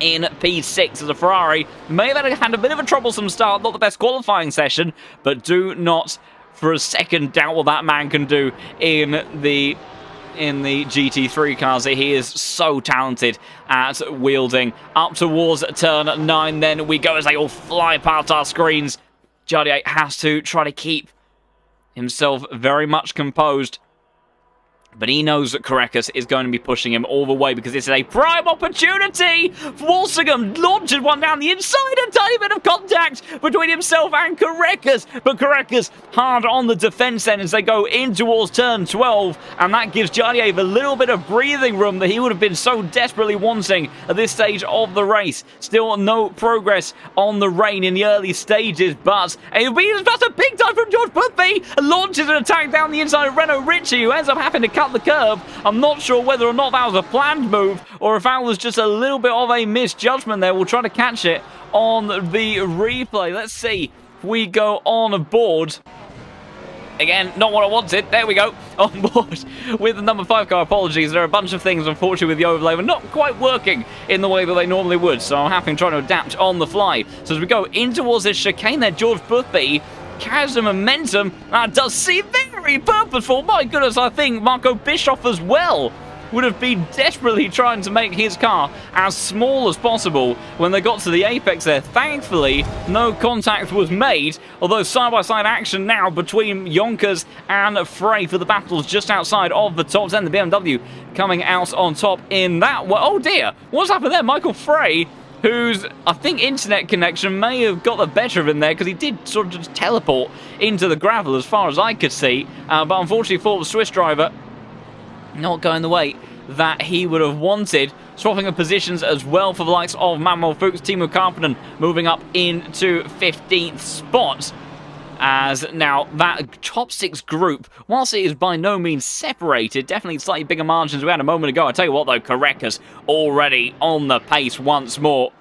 A: in P6 as a Ferrari. May have had a bit of a troublesome start, not the best qualifying session, but do not for a second doubt what that man can do in the GT3 cars. He is so talented at wielding. Up towards turn 9 then we go as they all fly past our screens. Jardier has to try to keep himself very much composed, but he knows that Correcas is going to be pushing him all the way because this is a prime opportunity. Walsingham launches one down the inside, a tiny bit of contact between himself and Correcas, but Correcas hard on the defense then as they go in towards turn 12, and that gives Jardier a little bit of breathing room that he would have been so desperately wanting at this stage of the race. Still no progress on the rain in the early stages, but that's a big time from George Boothby. Launches an attack down the inside of Renault Ritchie, who ends up having to cut the curb. I'm not sure whether or not that was a planned move or if that was just a little bit of a misjudgment there. We'll try to catch it on the replay. Let's see if we go on board. Again, not what I wanted. There we go. On board with the number 5 car. Apologies. There are a bunch of things, unfortunately, with the overlay were not quite working in the way that they normally would. So I'm having to try to adapt on the fly. So as we go in towards this chicane there, George Boothby carries the momentum. That does seem very purposeful. My goodness, I think Marco Bischoff as well would have been desperately trying to make his car as small as possible when they got to the apex there. Thankfully, no contact was made, although side-by-side action now between Yonkers and Frey for the battles just outside of the top 10. The BMW coming out on top in that. Well, oh dear, what's happened there? Michael Frey, whose, I think, internet connection may have got the better of him there, because he did sort of just teleport into the gravel as far as I could see. But unfortunately for the Swiss driver, not going the way that he would have wanted. Swapping of positions as well for the likes of Manuel Fuchs. Timo Karppinen moving up into 15th spot. As now, that top 6 group, whilst it is by no means separated, definitely slightly bigger margins we had a moment ago. I tell you what, though, Correcas already on the pace once more.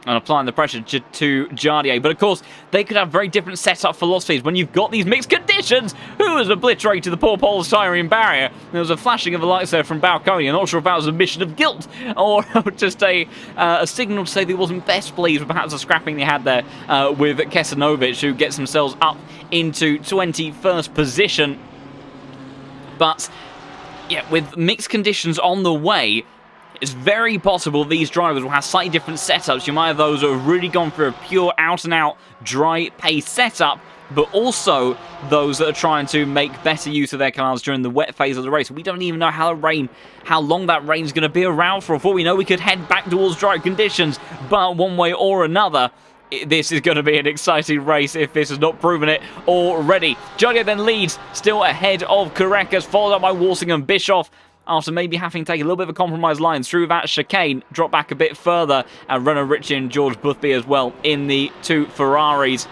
A: And applying the pressure to Jardier. But of course, they could have very different setup philosophies when you've got these mixed conditions. Who has obliterated the poor polystyrene barrier? There was a flashing of the lights there from Balcony. I'm not sure if that was a mission of guilt or just a signal to say that he wasn't best pleased with perhaps the scrapping they had there with Kesanovic, who gets themselves up into 21st position. But yeah, with mixed conditions on the way, it's very possible these drivers will have slightly different setups. You might have those that have really gone for a pure out-and-out dry pace setup, but also those that are trying to make better use of their cars during the wet phase of the race. We don't even know how long that rain's going to be around for. For all we know, we could head back towards dry conditions, but one way or another, this is going to be an exciting race if this has not proven it already. Jardier then leads, still ahead of Correcas, followed up by Walsingham. Bischoff, after maybe having to take a little bit of a compromise line through that chicane, drop back a bit further, and Renault Ritchie and George Boothby as well in the 2 Ferraris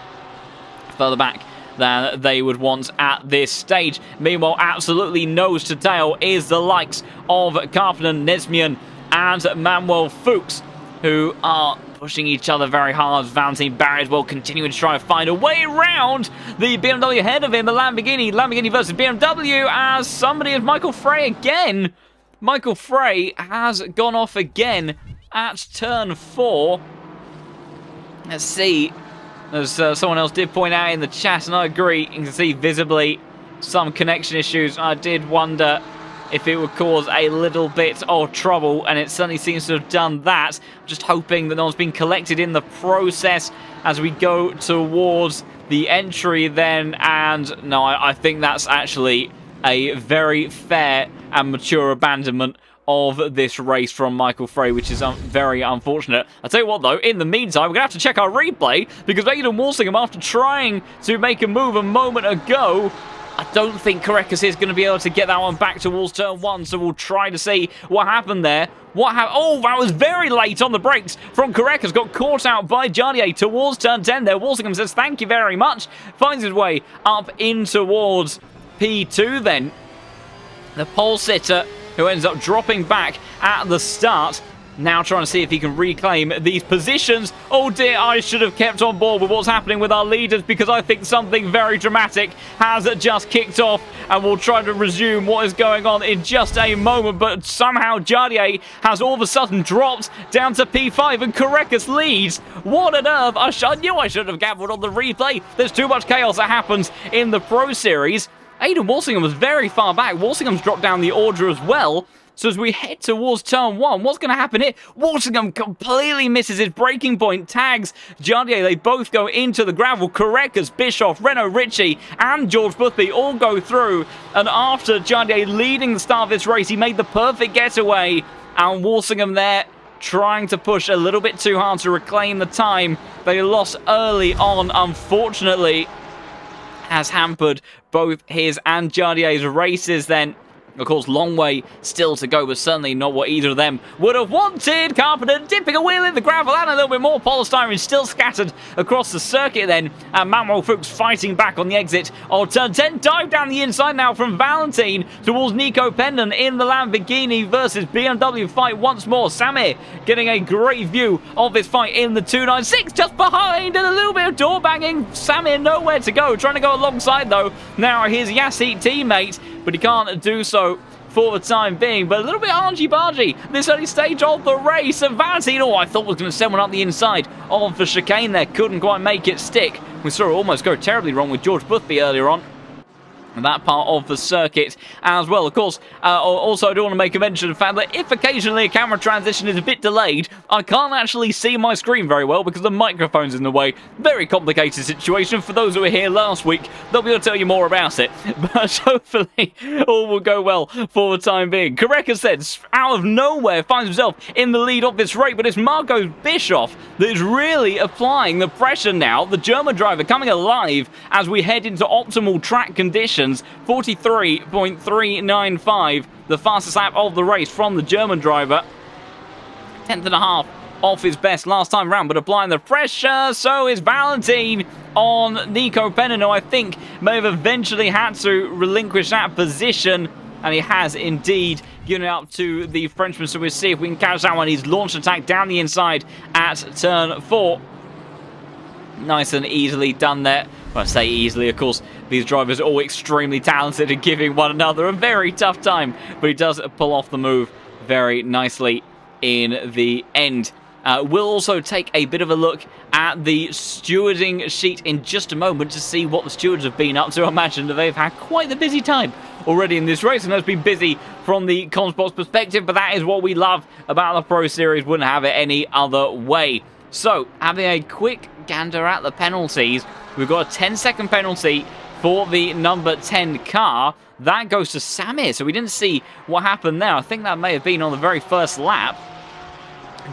A: further back than they would want at this stage. Meanwhile, absolutely nose to tail is the likes of Karpinen, Nesmian and Manuel Fuchs, who are pushing each other very hard. Valentine Barry as well, continuing to try and find a way around the BMW ahead of him, the Lamborghini versus BMW, as somebody is Michael Frey again. Michael Frey has gone off again at turn 4. Let's see, as someone else did point out in the chat, and I agree, you can see visibly some connection issues. I did wonder if it would cause a little bit of trouble, and it certainly seems to have done that. Just hoping that no one's been collected in the process as we go towards the entry then. And no, I think that's actually a very fair and mature abandonment of this race from Michael Frey, which is very unfortunate. I'll tell you what, though, in the meantime, we're going to have to check our replay, because Aidan Walsingham, after trying to make a move a moment ago, I don't think Correcas is going to be able to get that one back towards turn 1, so we'll try to see what happened there. Oh, that was very late on the brakes from Correcas. Got caught out by Jardier towards turn 10 there. Walsingham says, thank you very much. Finds his way up in towards P2 then. The pole sitter, who ends up dropping back at the start, now trying to see if he can reclaim these positions. Oh dear, I should have kept on board with what's happening with our leaders, because I think something very dramatic has just kicked off, and we'll try to resume what is going on in just a moment. But somehow Jardier has all of a sudden dropped down to P5 and Correcas leads. What on earth? I knew I should have gambled on the replay. There's too much chaos that happens in the Pro Series. Aidan Walsingham was very far back. Walsingham's dropped down the order as well. So as we head towards turn 1, what's going to happen here? Walsingham completely misses his braking point, tags Jardier. They both go into the gravel. Correcas, Bischoff, Renault Ritchie, and George Boothby all go through. And after Jardier leading the start of this race, he made the perfect getaway. And Walsingham there trying to push a little bit too hard to reclaim the time they lost early on, unfortunately, has hampered both his and Jardier's races then. Of course, long way still to go, but certainly not what either of them would have wanted. Carpenter dipping a wheel in the gravel, and a little bit more polystyrene still scattered across the circuit then. And Manuel Fuchs fighting back on the exit of turn 10. Dive down the inside now from Valentine towards Nico Pendon in the Lamborghini versus BMW fight once more. Samir getting a great view of this fight in the 296, just behind, and a little bit of door banging. Samir nowhere to go, trying to go alongside though. Now his Yassi teammate, but he can't do so for the time being. But a little bit argy-bargy this early stage of the race. And Valentine, I thought was going to send one up the inside of the chicane there. Couldn't quite make it stick. We saw it almost go terribly wrong with George Boothby earlier on. And that part of the circuit as well. Of course, also I do want to make a mention of the fact that if occasionally a camera transition is a bit delayed, I can't actually see my screen very well because the microphone's in the way. Very complicated situation. For those who were here last week, they'll be able to tell you more about it. But hopefully all will go well for the time being. Correcas said, out of nowhere, finds himself in the lead of this race, but it's Marco Bischoff that is really applying the pressure now. The German driver coming alive as we head into optimal track conditions. 43.395, the fastest lap of the race from the German driver. 10th and a half off his best last time round, but applying the pressure, so is Valentine on Nico Pena, who I think may have eventually had to relinquish that position, and he has indeed given it up to the Frenchman, so we'll see if we can catch that one. He's launched attack down the inside at turn 4. Nice and easily done there. Well, I say easily, of course, these drivers are all extremely talented and giving one another a very tough time, but he does pull off the move very nicely in the end. We'll also take a bit of a look at the stewarding sheet in just a moment to see what the stewards have been up to. I imagine that they've had quite the busy time already in this race, and has been busy from the Comsport's perspective, but that is what we love about the Pro Series. Wouldn't have it any other way. So, having a quick gander at the penalties, we've got a 10-second penalty for the number 10 car. That goes to Samir, so we didn't see what happened there. I think that may have been on the very first lap.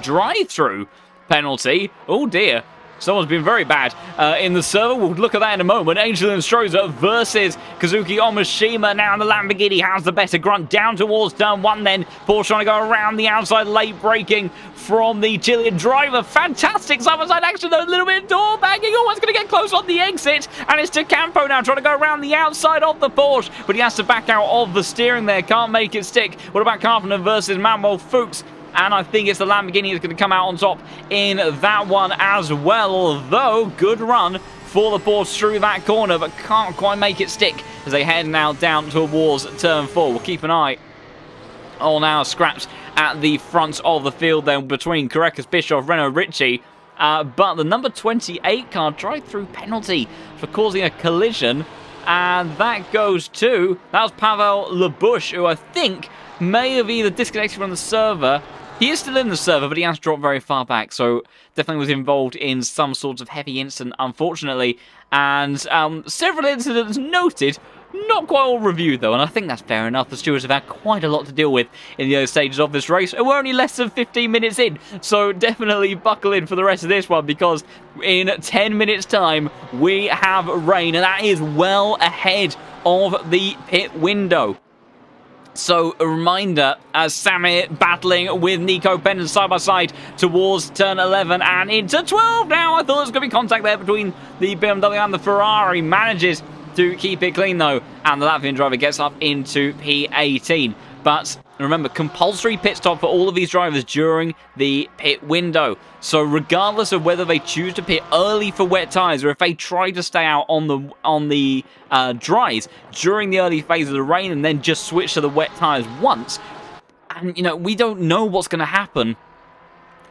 A: Drive-through penalty. Oh dear. Someone's been very bad in the server. We'll look at that in a moment. Angel and Stroza versus Kazuki Omashima. Now the Lamborghini has the better grunt down towards turn 1 then. Porsche trying to go around the outside, late braking from the Chilean driver. Fantastic side-by-side action though. A little bit of door banging. Oh, it's going to get close on the exit. And it's to Campo now trying to go around the outside of the Porsche. But he has to back out of the steering there. Can't make it stick. What about Carpenter versus Manuel Fuchs? And I think it's the Lamborghini that's going to come out on top in that one as well. Although, good run for the Porsche through that corner, but can't quite make it stick as they head now down towards turn 4. We'll keep an eye on our scraps at the front of the field then between Carreras, Bischoff, Renault, Ricci. But the number 28 car drive-through penalty for causing a collision. And that goes to, that was Pavel Labouche, who I think may have either disconnected from the server. He is still in the server, but he has dropped very far back, so definitely was involved in some sort of heavy incident, unfortunately. And several incidents noted, not quite all reviewed, though, and I think that's fair enough. The stewards have had quite a lot to deal with in the early stages of this race, and we're only less than 15 minutes in, so definitely buckle in for the rest of this one, because in 10 minutes' time, we have rain, and that is well ahead of the pit window. So, a reminder, as Samir battling with Nico Pena side by side towards turn 11 and into 12 now. I thought there was going to be contact there between the BMW and the Ferrari. Manages to keep it clean, though, and the Latvian driver gets up into P18. But remember, compulsory pit stop for all of these drivers during the pit window. So regardless of whether they choose to pit early for wet tyres or if they try to stay out on the dries during the early phase of the rain and then just switch to the wet tyres once, and, you know, we don't know what's going to happen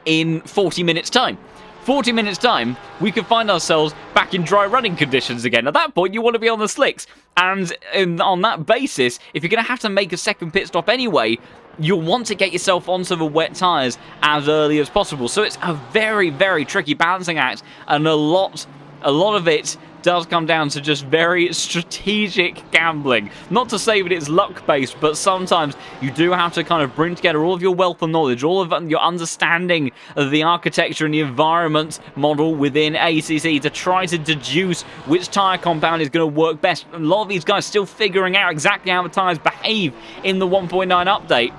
A: in 40 minutes' time. 40 minutes time, we could find ourselves back in dry running conditions again. At that point, you want to be on the slicks. And on that basis, if you're going to have to make a second pit stop anyway, you'll want to get yourself onto the wet tyres as early as possible. So it's a very, very tricky balancing act. And a lot of it does come down to just very strategic gambling. Not to say that it's luck-based, but sometimes you do have to kind of bring together all of your wealth of knowledge, all of your understanding of the architecture and the environment model within ACC to try to deduce which tyre compound is going to work best. A lot of these guys still figuring out exactly how the tyres behave in the 1.9 update.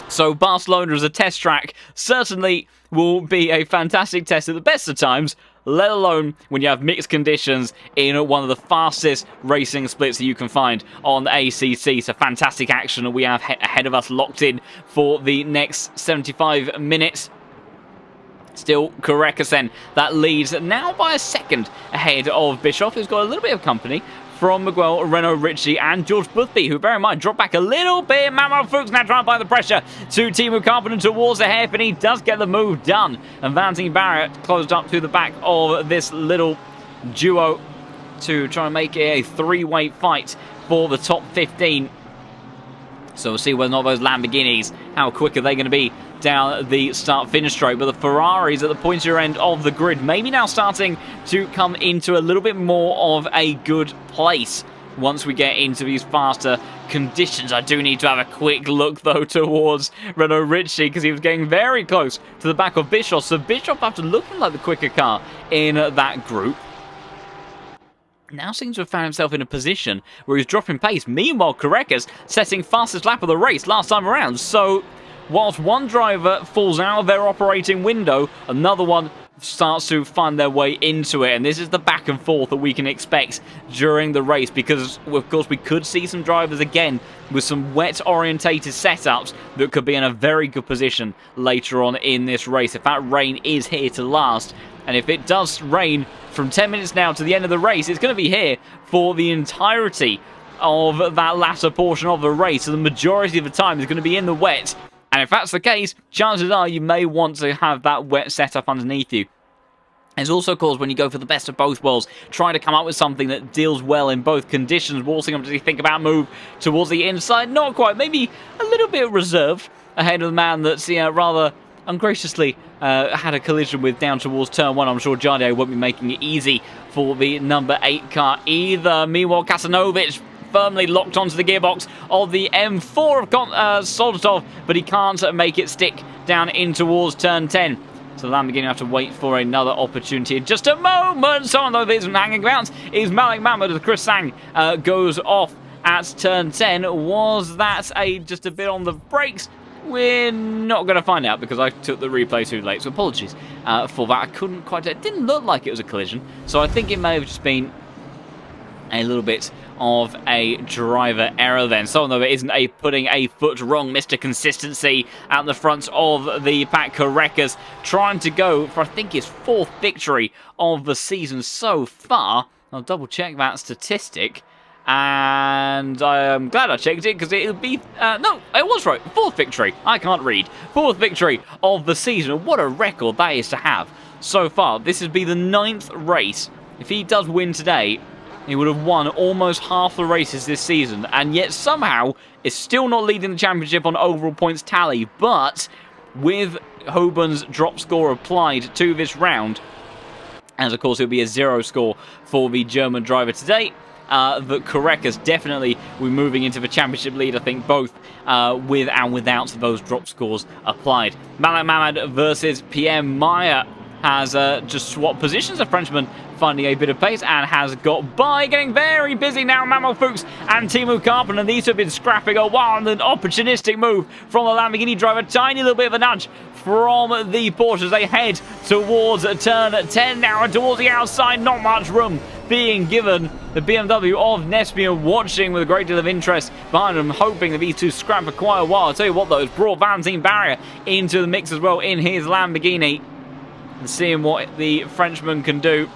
A: So Barcelona as a test track certainly will be a fantastic test at the best of times, let alone when you have mixed conditions in one of the fastest racing splits that you can find on the ACC. So fantastic action that we have ahead of us, locked in for the next 75 minutes. Still Carreras that leads now by a second ahead of Bischoff, who's got a little bit of company from Miguel, Renault, Ricci, and George Boothby, who, bear in mind, dropped back a little bit. Manuel Fuchs now trying to apply the pressure to Timo Carpenter towards the hairpin. He does get the move done. And Valentine Barrett closed up to the back of this little duo to try and make it a three-way fight for the top 15. So we'll see whether or not those Lamborghinis, how quick are they going to be down the start-finish straight. But the Ferraris at the pointier end of the grid maybe now starting to come into a little bit more of a good place once we get into these faster conditions. I do need to have a quick look, though, towards Renault Ricci, because he was getting very close to the back of Bischoff. So Bischoff, after looking like the quicker car in that group, now seems to have found himself in a position where he's dropping pace. Meanwhile, Carreras setting fastest lap of the race last time around. So whilst one driver falls out of their operating window, another one starts to find their way into it, and this is the back and forth that we can expect during the race, because of course we could see some drivers again with some wet orientated setups that could be in a very good position later on in this race if that rain is here to last. And if it does rain from 10 minutes now to the end of the race, it's going to be here for the entirety of that latter portion of the race, so the majority of the time is going to be in the wet. And if that's the case, chances are you may want to have that wet setup underneath you. It's also, of course, when you go for the best of both worlds, trying to come up with something that deals well in both conditions. Walsingham, does he think about move towards the inside? Not quite. Maybe a little bit reserved ahead of the man that's rather ungraciously had a collision with down towards turn 1. I'm sure Jardio won't be making it easy for the number 8 car either. Meanwhile, Kasanovic firmly locked onto the gearbox of the M4 of Soldatov, but he can't make it stick down in towards turn 10. So Lamborghini have to wait for another opportunity in just a moment. Someone though that isn't hanging about is Malik Mahmoud as Chris Sang goes off at turn 10. Was that just a bit on the brakes? We're not going to find out because I took the replay too late, so apologies for that. I couldn't quite... It didn't look like it was a collision, so I think it may have just been a little bit of a driver error then. Someone though isn't putting a foot wrong. Mr. Consistency at the front of the pack. Korekas trying to go for I think his 4th victory of the season so far. I'll double check that statistic. And I'm glad I checked it because it would be... no, it was right. 4th victory. I can't read. 4th victory of the season. What a record that is to have so far. This would be the 9th race. If he does win today, he would have won almost half the races this season, and yet somehow is still not leading the championship on overall points tally. But with Hoburn's drop score applied to this round, as of course it will be a 0 score for the German driver today, that Korekas definitely will be moving into the championship lead, I think, both with and without those drop scores applied. Malik Mahmoud versus PM Meyer has just swapped positions. The Frenchman finding a bit of pace and has got by, getting very busy now. Mamo Fuchs and Timu Carpenter, these two have been scrapping a while, and an opportunistic move from the Lamborghini driver. Tiny little bit of a nudge from the Porsche as they head towards turn 10 now, and towards the outside, not much room being given. The BMW of Nespian watching with a great deal of interest behind them, hoping that these two scrap for quite a while. I'll tell you what though, it's brought Valentin Barrier into the mix as well in his Lamborghini, and seeing what the Frenchman can do.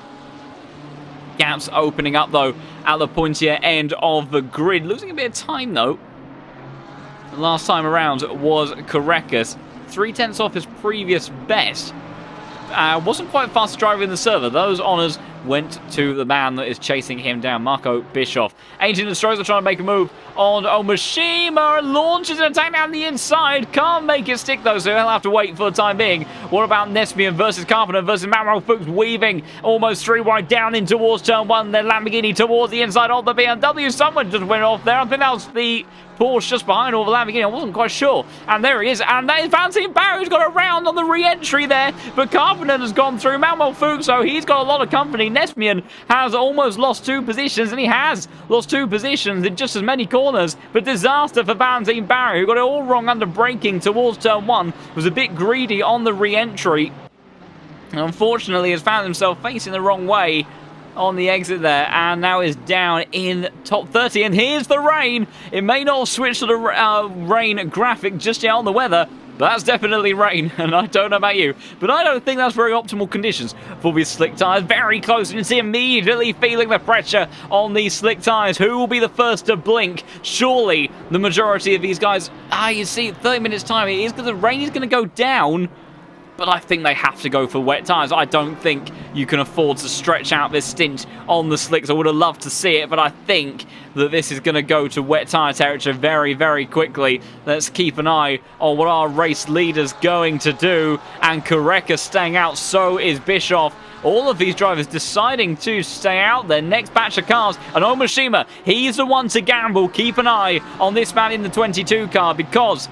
A: Gaps opening up though at the pointier end of the grid. Losing a bit of time though. The last time around was Korekas. 0.3 off his previous best. Wasn't quite fast driver in the server. Those honours went to the man that is chasing him down, Marco Bischoff. 18 and Strokes are trying to make a move on Omashima. Launches an attack down the inside. Can't make it stick though, so he'll have to wait for the time being. What about Nespian versus Carpenter versus Manuel Fuchs, weaving almost 3 wide down in towards turn 1. Then Lamborghini towards the inside of the BMW. Someone just went off there. I think that was the Porsche just behind all the Lamborghini. I wasn't quite sure. And there he is. And that is Valentin Barrier, who's got a round on the re-entry there. But Carpenter has gone through. Manuel Fuchs, so he's got a lot of company. Nespian has almost lost 2 positions, and he has lost 2 positions in just as many corners. But disaster for Valentin Barrier, who got it all wrong under braking towards turn 1. Was a bit greedy on the re-entry. And unfortunately has found himself facing the wrong way on the exit there, and now is down in top 30. And here's the rain. It may not have switched to the rain graphic just yet on the weather, but that's definitely rain, and I don't know about you, but I don't think that's very optimal conditions for these slick tyres. Very close, and you see immediately feeling the pressure on these slick tyres. Who will be the first to blink? Surely the majority of these guys. You see, 30 minutes time, it is because the rain is going to go down, but I think they have to go for wet tyres. I don't think you can afford to stretch out this stint on the slicks. I would have loved to see it, but I think that this is going to go to wet tyre territory very, very quickly. Let's keep an eye on what our race leader's going to do. And Koreka staying out, so is Bischoff. All of these drivers deciding to stay out. Their next batch of cars. And Omashima, he's the one to gamble. Keep an eye on this man in the 22 car, because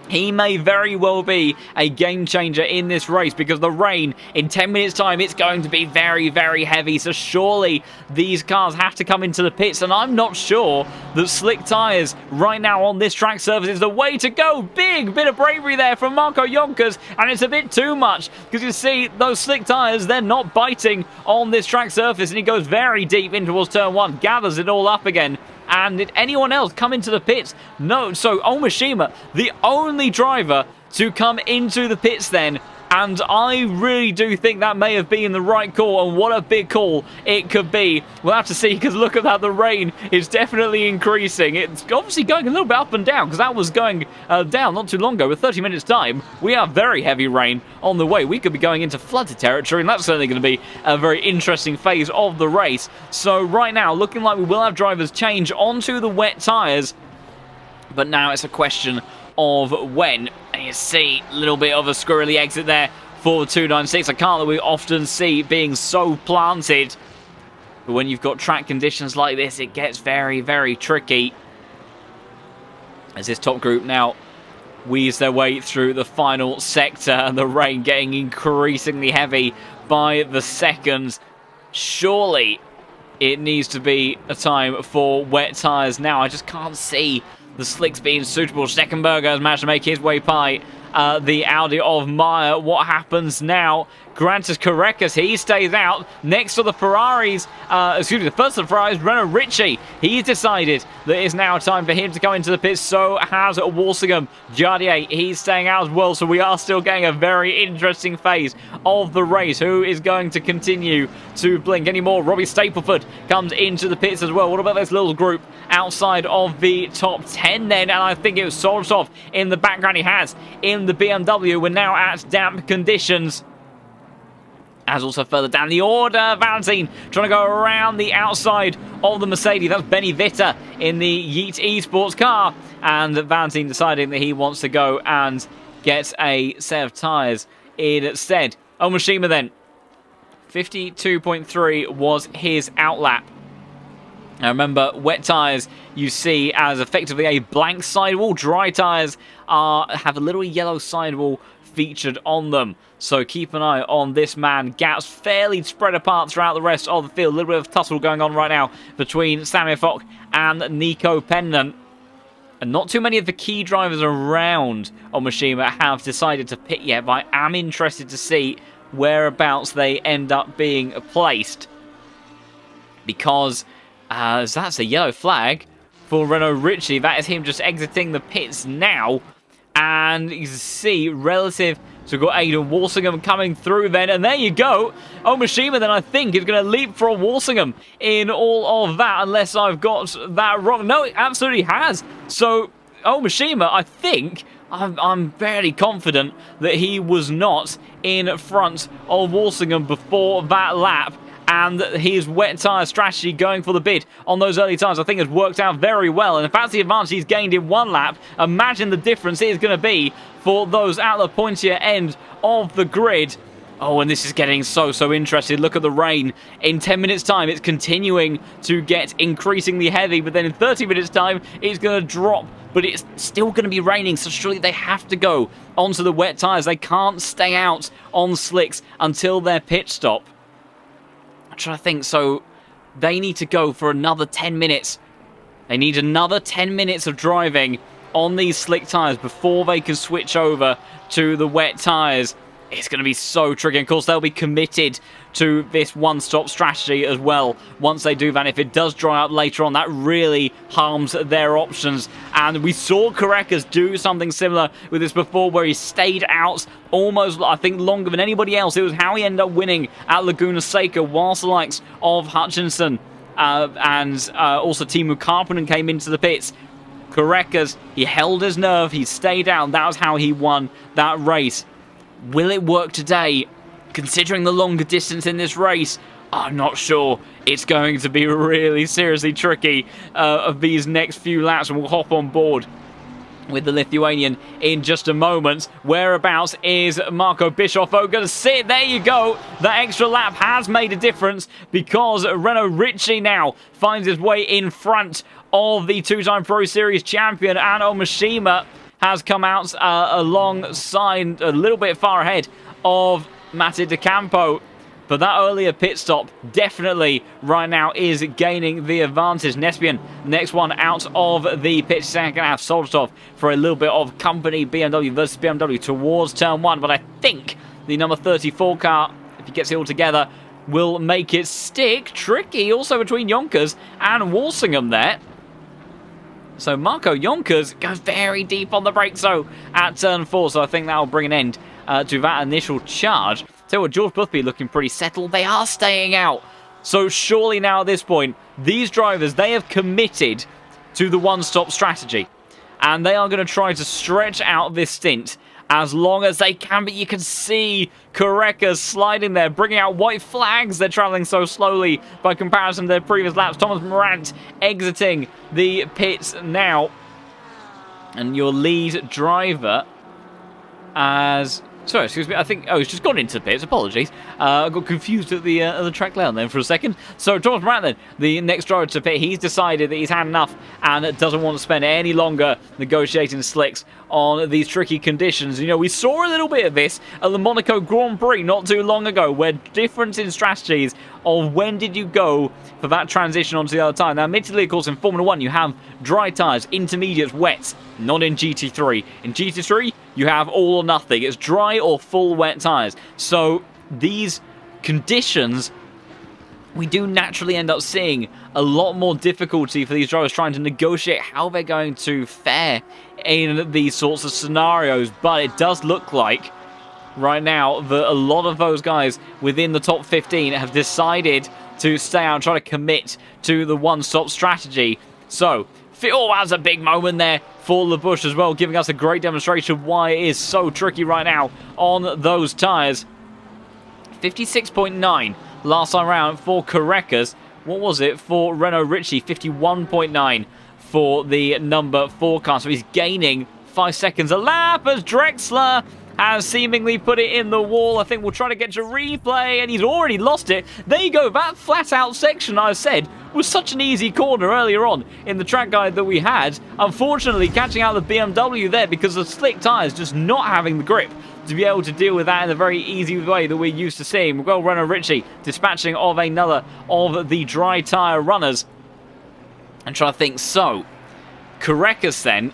A: He may very well be a game changer in this race because the rain, in 10 minutes time, it's going to be very, very heavy. So surely these cars have to come into the pits, and I'm not sure that slick tyres right now on this track surface is the way to go. Big bit of bravery there from Marco Yonkers, and it's a bit too much because you see those slick tyres, they're not biting on this track surface, and he goes very deep in towards turn 1, gathers it all up again. And did anyone else come into the pits? No. So Omashima, the only driver to come into the pits then. And I really do think that may have been the right call, and what a big call it could be. We'll have to see, because look at that, the rain is definitely increasing. It's obviously going a little bit up and down, because that was going down not too long ago. With 30 minutes time, we have very heavy rain on the way. We could be going into flooded territory, and that's certainly going to be a very interesting phase of the race. So right now, looking like we will have drivers change onto the wet tyres, but now it's a question of when. And you see a little bit of a squirrely exit there for the 296, a car that we often see being so planted. But when you've got track conditions like this, it gets very, very tricky. As this top group now weaves their way through the final sector, and the rain getting increasingly heavy by the seconds. Surely it needs to be a time for wet tyres now. I just can't see the slicks being suitable. Steckenberger has managed to make his way by the Audi of Meyer. What happens now? Grantas Correcas, he stays out next to the Ferraris. The first of the Ferraris, Renault Ricci. He's decided that it's now time for him to come into the pits. So has Walsingham. Jardier, he's staying out as well. So we are still getting a very interesting phase of the race. Who is going to continue to blink anymore? Robbie Stapleford comes into the pits as well. What about this little group outside of the top 10 then? And I think it was Soltov in the background he has in the BMW. We're now at damp conditions. As also further down the order, Valentine trying to go around the outside of the Mercedes. That's Benny Vitter in the Yeet Esports car. And Valentine deciding that he wants to go and get a set of tyres instead. Omashima then. 52.3 was his outlap. Now remember, wet tyres you see as effectively a blank sidewall. Dry tyres have a little yellow sidewall featured on them. So keep an eye on this man. Gaps fairly spread apart throughout the rest of the field. A little bit of tussle going on right now between Samir Fock and Nico Pendant. And not too many of the key drivers around Omashima have decided to pit yet, but I am interested to see whereabouts they end up being placed. Because that's a yellow flag for Renault Ricci. That is him just exiting the pits now. And you see, relative to got Aidan Walsingham coming through then. And there you go. Omashima then, I think, is going to leapfrog Walsingham in all of that, unless I've got that wrong. No, it absolutely has. So, Omashima, I think, I'm fairly confident that he was not in front of Walsingham before that lap. And his wet tyre strategy going for the bid on those early tyres, I think, has worked out very well. And if that's the advantage he's gained in one lap, imagine the difference it is going to be for those at the pointier end of the grid. Oh, and this is getting so interesting. Look at the rain. In 10 minutes' time, it's continuing to get increasingly heavy. But then in 30 minutes' time, it's going to drop. But it's still going to be raining, so surely they have to go onto the wet tyres. They can't stay out on slicks until their pit stop. I'm trying to think, so they need to go for another 10 minutes. They need another 10 minutes of driving on these slick tyres before they can switch over to the wet tyres. It's going to be so tricky. Of course, they'll be committed to this one-stop strategy as well once they do that. If it does dry up later on, that really harms their options. And we saw Caracas do something similar with this before, where he stayed out almost, I think, longer than anybody else. It was how he ended up winning at Laguna Seca, whilst the likes of Hutchinson and also Timu Karppinen came into the pits. Caracas, he held his nerve, he stayed out. That was how he won that race. Will it work today? Considering the longer distance in this race, I'm not sure. It's going to be really seriously tricky of these next few laps, and we'll hop on board with the Lithuanian in just a moment. Whereabouts is Marco Bischoff? Oh, going to sit. There you go. That extra lap has made a difference, because Renault Ricci now finds his way in front of the two-time Pro Series champion, and Omashima has come out alongside, a little bit far ahead of Mattia De Campo. But that earlier pit stop definitely right now is gaining the advantage. Nespian, next one out of the pit. He's going to have Soldatov for a little bit of company. BMW versus BMW towards turn 1. But I think the number 34 car, if he gets it all together, will make it stick. Tricky also between Yonkers and Walsingham there. So Marco Yonkers goes very deep on the brakes though at turn 4. So I think that will bring an end to that initial charge. Tell you what, George Boothby looking pretty settled. They are staying out. So surely now at this point, these drivers, they have committed to the one-stop strategy. And they are going to try to stretch out this stint as long as they can. But you can see Correca sliding there, bringing out white flags. They're traveling so slowly by comparison to their previous laps. Thomas Morant exiting the pits now. And your lead driver as... Sorry, excuse me, I think... Oh, he's just gone into the pits. Apologies. I got confused at the track layout then for a second. So, Thomas Morant then, the next driver to pit, he's decided that he's had enough and doesn't want to spend any longer negotiating slicks on these tricky conditions. You know, we saw a little bit of this at the Monaco Grand Prix not too long ago, where difference in strategies of when did you go for that transition onto the other tire. Now, admittedly, of course, in Formula 1, you have dry tyres, intermediates, wets, not in GT3. In GT3, you have all or nothing. It's dry or full wet tyres. So these conditions, we do naturally end up seeing a lot more difficulty for these drivers trying to negotiate how they're going to fare in these sorts of scenarios. But it does look like right now that a lot of those guys within the top 15 have decided to stay out and try to commit to the one-stop strategy. So Phil has a big moment there for LaBouche as well, giving us a great demonstration why it is so tricky right now on those tyres. 56.9 last time round for Correcas. What was it for Renault Ritchie? 51.9 for the number 4 car. So he's gaining 5 seconds a lap as Drexler has seemingly put it in the wall. I think we'll try to get to replay, and he's already lost it. There you go. That flat-out section I said was such an easy corner earlier on in the track guide that we had. Unfortunately, catching out the BMW there because of slick tyres just not having the grip to be able to deal with that in a very easy way that we're used to seeing. Well, Renault Ritchie dispatching of another of the dry tyre runners. And try to think, so, Correcas then,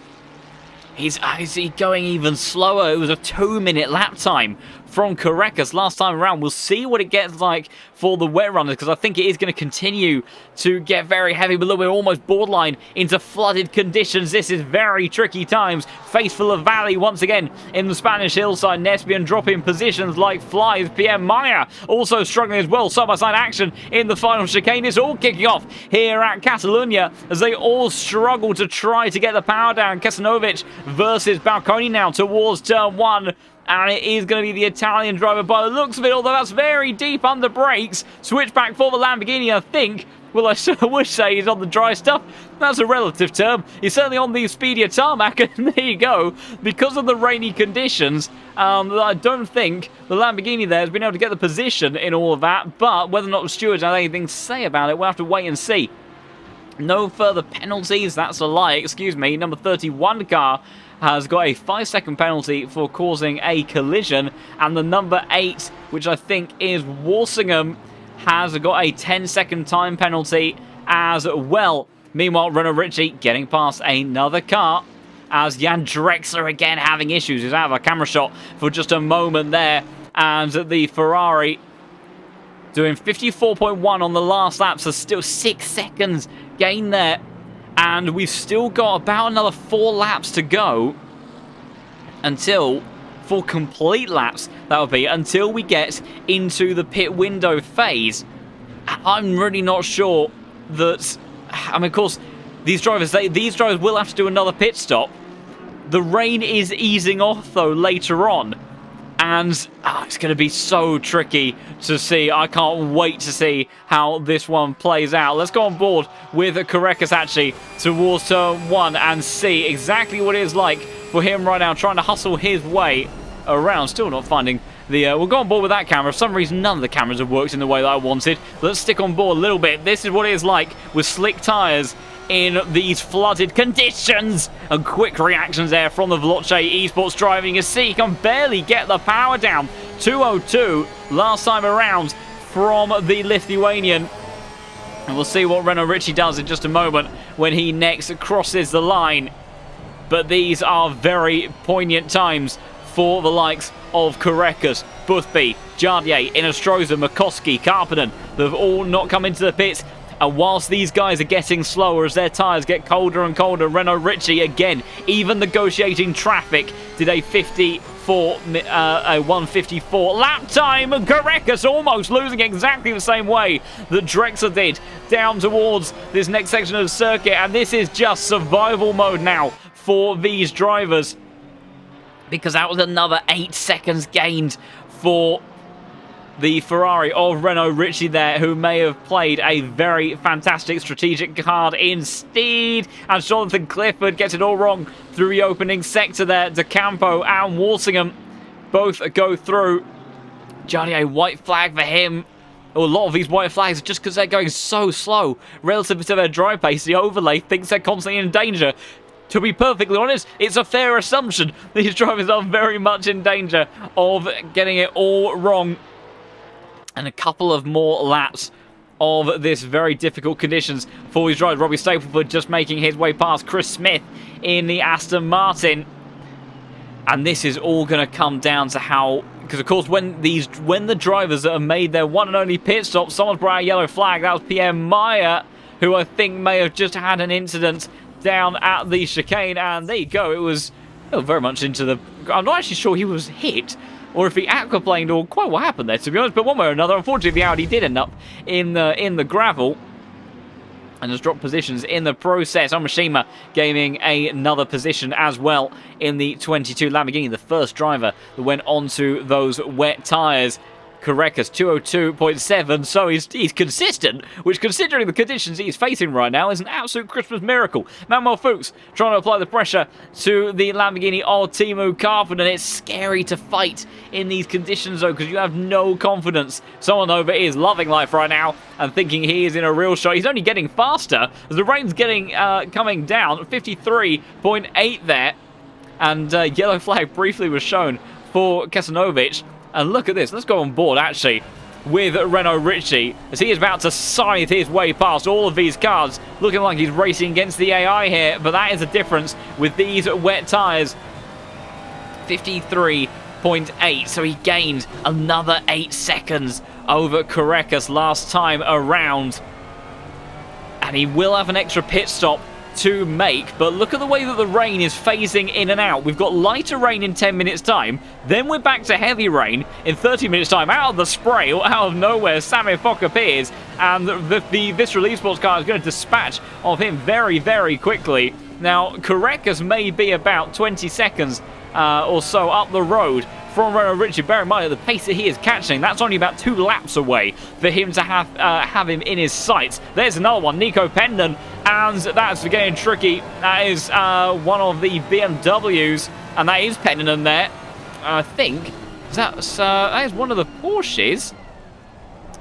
A: is he going even slower? It was a 2-minute lap time from Correcas last time around. We'll see what it gets like for the wet runners, because I think it is going to continue to get very heavy. But look, we're almost borderline into flooded conditions. This is very tricky times. Faithful of Valley once again in the Spanish hillside. Nespian dropping positions like flies. PM Maya also struggling as well. Side-by-side action in the final chicane. It's all kicking off here at Catalunya as they all struggle to try to get the power down. Kesanovic versus Balconi now towards turn 1. And it is going to be the Italian driver by the looks of it, although that's very deep under brakes. Switchback for the Lamborghini, I think. Well, I would say he's on the dry stuff. That's a relative term. He's certainly on the speedier tarmac, and there you go. Because of the rainy conditions, I don't think the Lamborghini there has been able to get the position in all of that. But whether or not the stewards have anything to say about it, we'll have to wait and see. No further penalties. That's a lie. Excuse me. Number 31 car has got a 5-second penalty for causing a collision. And the number 8, which I think is Walsingham, has got a 10-second time penalty as well. Meanwhile, Renault Ritchie getting past another car as Jan Drexler again having issues. He's out of a camera shot for just a moment there. And the Ferrari doing 54.1 on the last lap, so still 6 seconds gain there. And we've still got about another 4 laps to go until, for complete laps, that would be, until we get into the pit window phase. I'm really not sure that, I mean, of course, these drivers will have to do another pit stop. The rain is easing off, though, later on. And it's going to be so tricky to see. I can't wait to see how this one plays out. Let's go on board with Correcas actually towards turn 1 and see exactly what it is like for him right now, trying to hustle his way around. Still not finding the... we'll go on board with that camera. For some reason, none of the cameras have worked in the way that I wanted. Let's stick on board a little bit. This is what it is like with slick tyres in these flooded conditions. And quick reactions there from the Veloce Esports driving. You see, he can barely get the power down. 202 last time around from the Lithuanian. And we'll see what Renault Ritchie does in just a moment when he next crosses the line. But these are very poignant times for the likes of Kurekas, Boothby, Jardier, Inostroza, McCoskey, Karppinen. They've all not come into the pits. And whilst these guys are getting slower as their tyres get colder and colder, Renault Ritchie, again, even negotiating traffic, did a 154 lap time. And Kurekas almost losing exactly the same way that Drexler did down towards this next section of the circuit. And this is just survival mode now for these drivers, because that was another 8 seconds gained for the Ferrari of Renault Ritchie there, who may have played a very fantastic strategic card instead. And Jonathan Clifford gets it all wrong through the opening sector there. De Campo and Walsingham both go through. Jardier, white flag for him. A lot of these white flags are just because they're going so slow relative to their drive pace. The overlay thinks they're constantly in danger. To be perfectly honest, it's a fair assumption these drivers are very much in danger of getting it all wrong. And a couple of more laps of this very difficult conditions for these drivers. Robbie Stapleford just making his way past Chris Smith in the Aston Martin. And this is all going to come down to how... Because, of course, when the drivers that have made their one and only pit stop, someone's brought out a yellow flag. That was Pierre Meyer, who I think may have just had an incident down at the chicane. And there you go. It was very much into the... I'm not actually sure he was hit, or if he aquaplaned, or quite what happened there, to be honest. But one way or another, unfortunately, the Audi did end up in the gravel and has dropped positions in the process. Omashima gaining another position as well in the 22 Lamborghini, the first driver that went onto those wet tyres. Kurekas 202.7, so he's consistent, which, considering the conditions he's facing right now, is an absolute Christmas miracle. Manuel Fuchs trying to apply the pressure to the Lamborghini of Teemu Karppinen. It's scary to fight in these conditions, though, because you have no confidence. Someone over is loving life right now and thinking he is in a real shot. He's only getting faster as the rain's getting coming down. 53.8 there, and yellow flag briefly was shown for Kesanovic. And look at this. Let's go on board, actually, with Renault Ritchie, as he is about to scythe his way past all of these cars, looking like he's racing against the AI here. But that is the difference with these wet tyres. 53.8. So he gained another 8 seconds over Kurekas last time around. And he will have an extra pit stop to make, but look at the way that the rain is phasing in and out. We've got lighter rain in 10 minutes time, then we're back to heavy rain in 30 minutes time. Out of the spray, or out of nowhere, Samir Fock appears, and the Visceral Esports car is going to dispatch of him very, very quickly. Now, Kurekas may be about 20 seconds or so up the road from Renault Ritchie. Bear in mind, at the pace that he is catching, that's only about 2 laps away for him to have him in his sights. There's another one, Nico Pendon, and that's getting tricky. That is one of the BMWs, and that is Pendon there. I think that is one of the Porsches.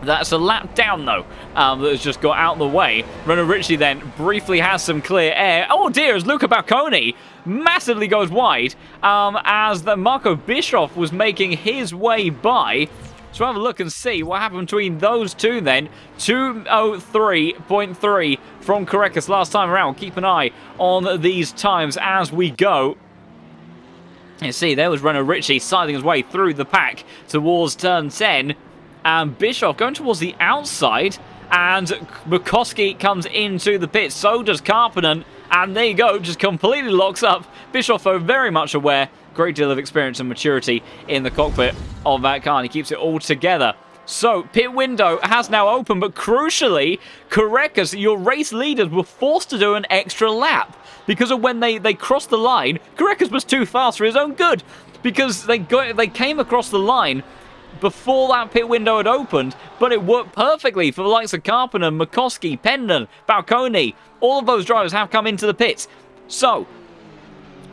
A: That's a lap down, though, that has just got out of the way. Renault Ritchie then briefly has some clear air. Oh dear, as Luca Balconi massively goes wide, as the Marco Bischoff was making his way by. So have a look and see what happened between those two then. 203.3 from Kurekas last time around. Keep an eye on these times as we go. You see, there was Renault Ritchie sidling his way through the pack towards turn 10. And Bischoff going towards the outside. And Bukowski comes into the pit. So does Karppinen. And there you go, just completely locks up. Bischoff, though, very much aware. Great deal of experience and maturity in the cockpit of that car. And he keeps it all together. So, pit window has now opened. But crucially, Kurekas, your race leaders, were forced to do an extra lap. Because of when they crossed the line, Kurekas was too fast for his own good. Because they came across the line before that pit window had opened, but it worked perfectly for the likes of Karppinen, McCoskey, Pendon, Balconi. All of those drivers have come into the pits. So,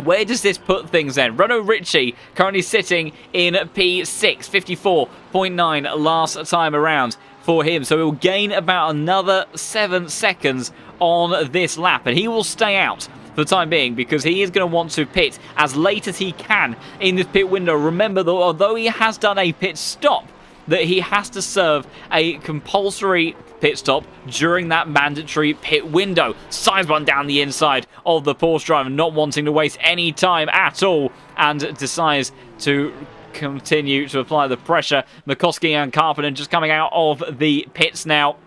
A: where does this put things then? Renault Ritchie currently sitting in P6, 54.9 last time around for him. So he'll gain about another 7 seconds on this lap, and he will stay out for the time being because he is going to want to pit as late as he can in this pit window. Remember, that although he has done a pit stop, that he has to serve a compulsory pit stop during that mandatory pit window. Sides one down the inside of the Porsche driver, not wanting to waste any time at all, and decides to continue to apply the pressure. Mikoski and Karppinen just coming out of the pits now,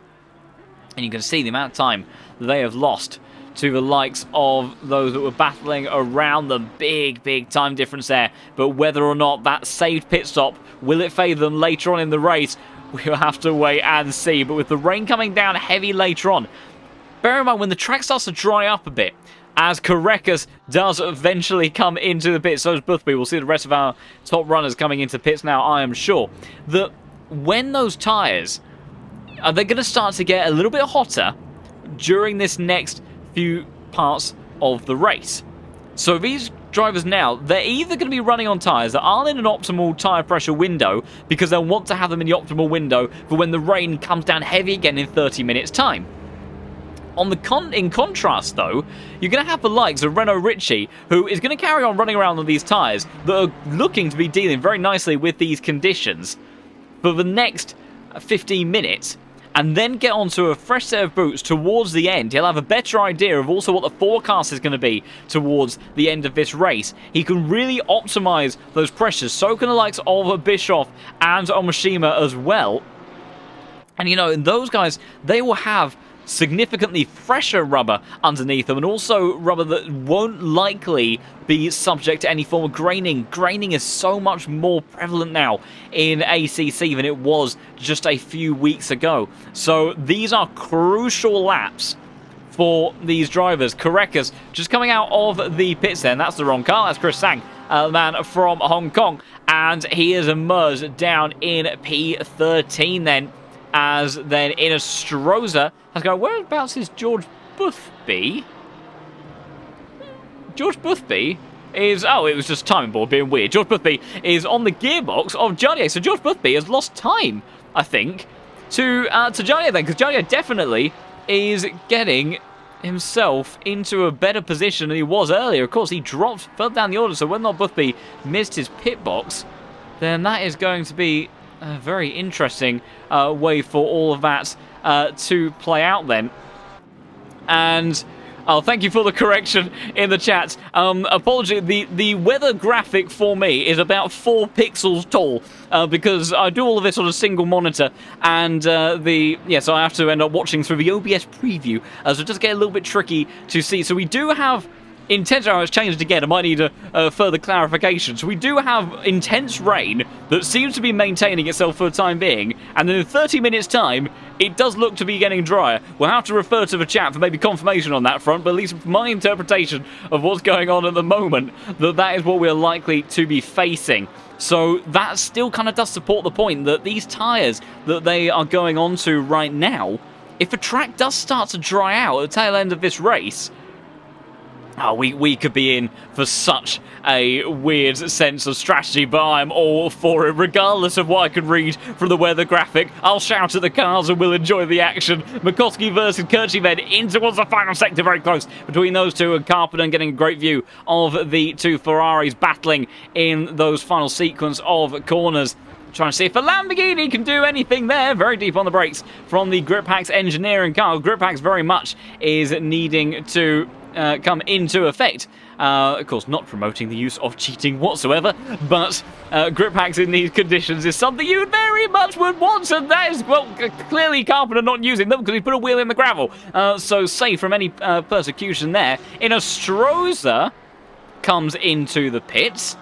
A: and you can see the amount of time they have lost to the likes of those that were battling around them. Big time difference there. But whether or not that saved pit stop, will it favour them later on in the race? We'll have to wait and see. But with the rain coming down heavy later on, bear in mind when the track starts to dry up a bit, as Korekas does eventually come into the pits, so does Boothby. We'll see the rest of our top runners coming into pits now, I am sure. That when those tyres, are they going to start to get a little bit hotter during this next few parts of the race? So these drivers now, they're either going to be running on tyres that aren't in an optimal tyre pressure window because they'll want to have them in the optimal window for when the rain comes down heavy again in 30 minutes time. In contrast though, you're going to have the likes of Renault Ritchie, who is going to carry on running around on these tyres that are looking to be dealing very nicely with these conditions for the next 15 minutes, and then get onto a fresh set of boots towards the end. He'll have a better idea of also what the forecast is going to be towards the end of this race. He can really optimise those pressures. So can the likes of Bischoff and Omashima as well. And, you know, those guys, they will have significantly fresher rubber underneath them, and also rubber that won't likely be subject to any form of graining. Graining is so much more prevalent now in ACC than it was just a few weeks ago. So these are crucial laps for these drivers. Korekas just coming out of the pits there, and that's the wrong car. That's Chris Sang, the man from Hong Kong, and he has emerged down in P13 then, as then in a Stroza has gone, whereabouts is George Boothby? George Boothby is, oh, it was just timing board being weird. George Boothby is on the gearbox of Jardier, so George Boothby has lost time, I think, to Jardier then, because Jardier definitely is getting himself into a better position than he was earlier. Of course, he dropped further down the order, so whether or not Boothby missed his pit box, then that is going to be a very interesting way for all of that to play out then. And thank you for the correction in the chat. Apology, the weather graphic for me is about 4 pixels tall because I do all of this on a single monitor, and so I have to end up watching through the OBS preview, so it does get a little bit tricky to see. So we do have intense, it's changed again, I might need a further clarification. So we do have intense rain that seems to be maintaining itself for the time being, and then in 30 minutes time, it does look to be getting drier. We'll have to refer to the chat for maybe confirmation on that front, but at least from my interpretation of what's going on at the moment, that is what we're likely to be facing. So that still kind of does support the point that these tyres that they are going on to right now, if the track does start to dry out at the tail end of this race, we could be in for such a weird sense of strategy, but I'm all for it. Regardless of what I can read from the weather graphic, I'll shout at the cars and we'll enjoy the action. Mikoski versus Kirchived in towards the final sector, very close between those two, and Karppinen getting a great view of the two Ferraris battling in those final sequence of corners. Trying to see if a Lamborghini can do anything there. Very deep on the brakes from the Griphacks engineering car. Griphacks very much is needing to come into effect. Of course, not promoting the use of cheating whatsoever, but Griphacks in these conditions is something you very much would want, and that is, well, clearly Karppinen not using them because he put a wheel in the gravel. So safe from any persecution there. Stroza comes into the pits.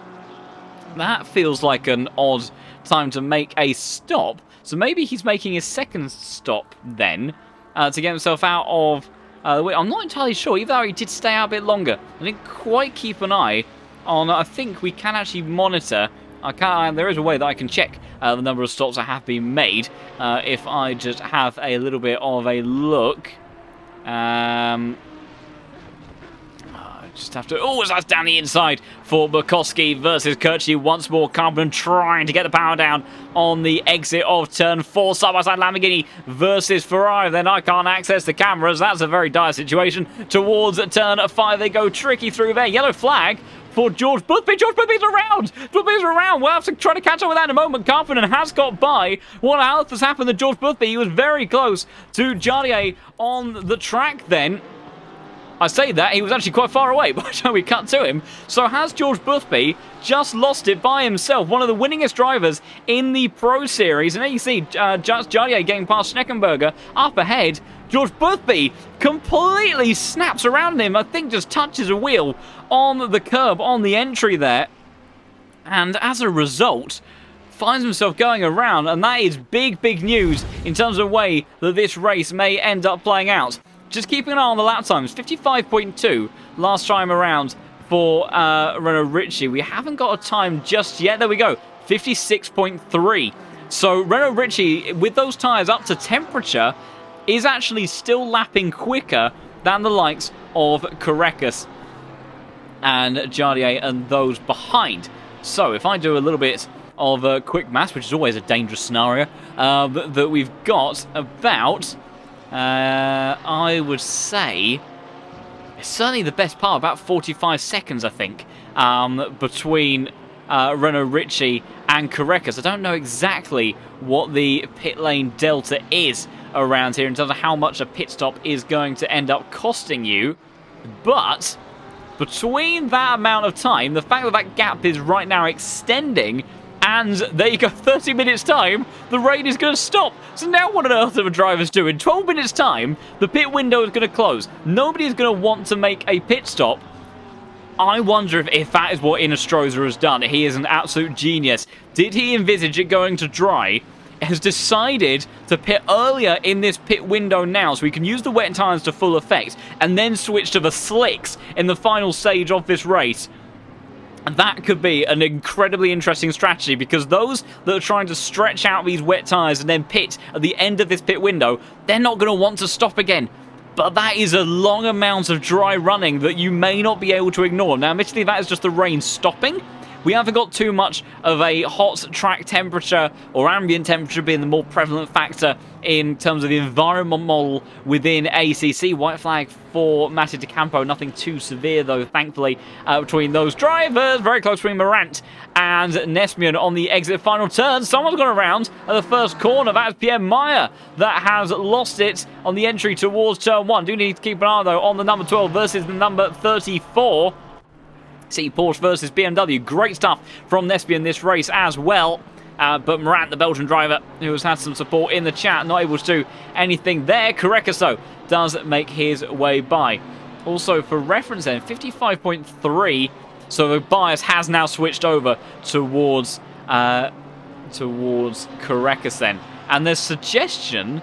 A: That feels like an odd time to make a stop. So maybe he's making his second stop then to get himself out of the way. I'm not entirely sure, even though he did stay out a bit longer. I didn't quite keep an eye on, I think we can actually monitor. There is a way that I can check the number of stops that have been made if I just have a little bit of a look. Just have to... Oh, that's down the inside for Bukowski versus Kirchie once more. Carbon trying to get the power down on the exit of turn 4. Side-by-side Lamborghini versus Ferrari. Then I can't access the cameras. That's a very dire situation. Towards turn 5, they go tricky through there. Yellow flag for George Boothby. George Boothby's around! Boothby's around! We'll have to try to catch up with that in a moment. Carpenter has got by. What else has happened to George Boothby? He was very close to Jardier on the track then. I say that, he was actually quite far away by the time we cut to him. So has George Boothby just lost it by himself? One of the winningest drivers in the Pro Series. And there you see Jardier getting past Schneckenberger up ahead. George Boothby completely snaps around him. I think just touches a wheel on the curb on the entry there. And as a result, finds himself going around. And that is big, big news in terms of the way that this race may end up playing out. Just keeping an eye on the lap times. 55.2 last time around for Renault Ritchie. We haven't got a time just yet. There we go. 56.3. So Renault Ritchie, with those tyres up to temperature, is actually still lapping quicker than the likes of Carreras and Jardier and those behind. So if I do a little bit of quick maths, which is always a dangerous scenario, that we've got about... I would say it's certainly the best part, about 45 seconds, I think, between Renault Ritchie and Carreras. I don't know exactly what the pit lane delta is around here in terms of how much a pit stop is going to end up costing you, but between that amount of time, the fact that that gap is right now extending, and there you go, 30 minutes time, the rain is going to stop. So now what on earth are the drivers doing? 12 minutes time, the pit window is going to close. Nobody is going to want to make a pit stop. I wonder if that is what Inestrosa has done. He is an absolute genius. Did he envisage it going to dry? Has decided to pit earlier in this pit window now so we can use the wet tyres to full effect and then switch to the slicks in the final stage of this race. That could be an incredibly interesting strategy, because those that are trying to stretch out these wet tyres and then pit at the end of this pit window, they're not going to want to stop again. But that is a long amount of dry running that you may not be able to ignore. Now, admittedly, that is just the rain stopping. We haven't got too much of a hot track temperature or ambient temperature being the more prevalent factor in terms of the environment model within ACC. White flag for Matty DeCampo. Nothing too severe, though, thankfully, between those drivers. Very close between Morant and Nesmian on the exit final turn. Someone's gone around at the first corner. That's Pierre Meyer that has lost it on the entry towards turn 1. Do need to keep an eye, though, on the number 12 versus the number 34. See Porsche versus BMW. Great stuff from Nesby in this race as well. But Morant, the Belgian driver, who has had some support in the chat, not able to do anything there. Carreras, though, does make his way by. Also, for reference then, 55.3. So the bias has now switched over towards Carreras then. And there's suggestion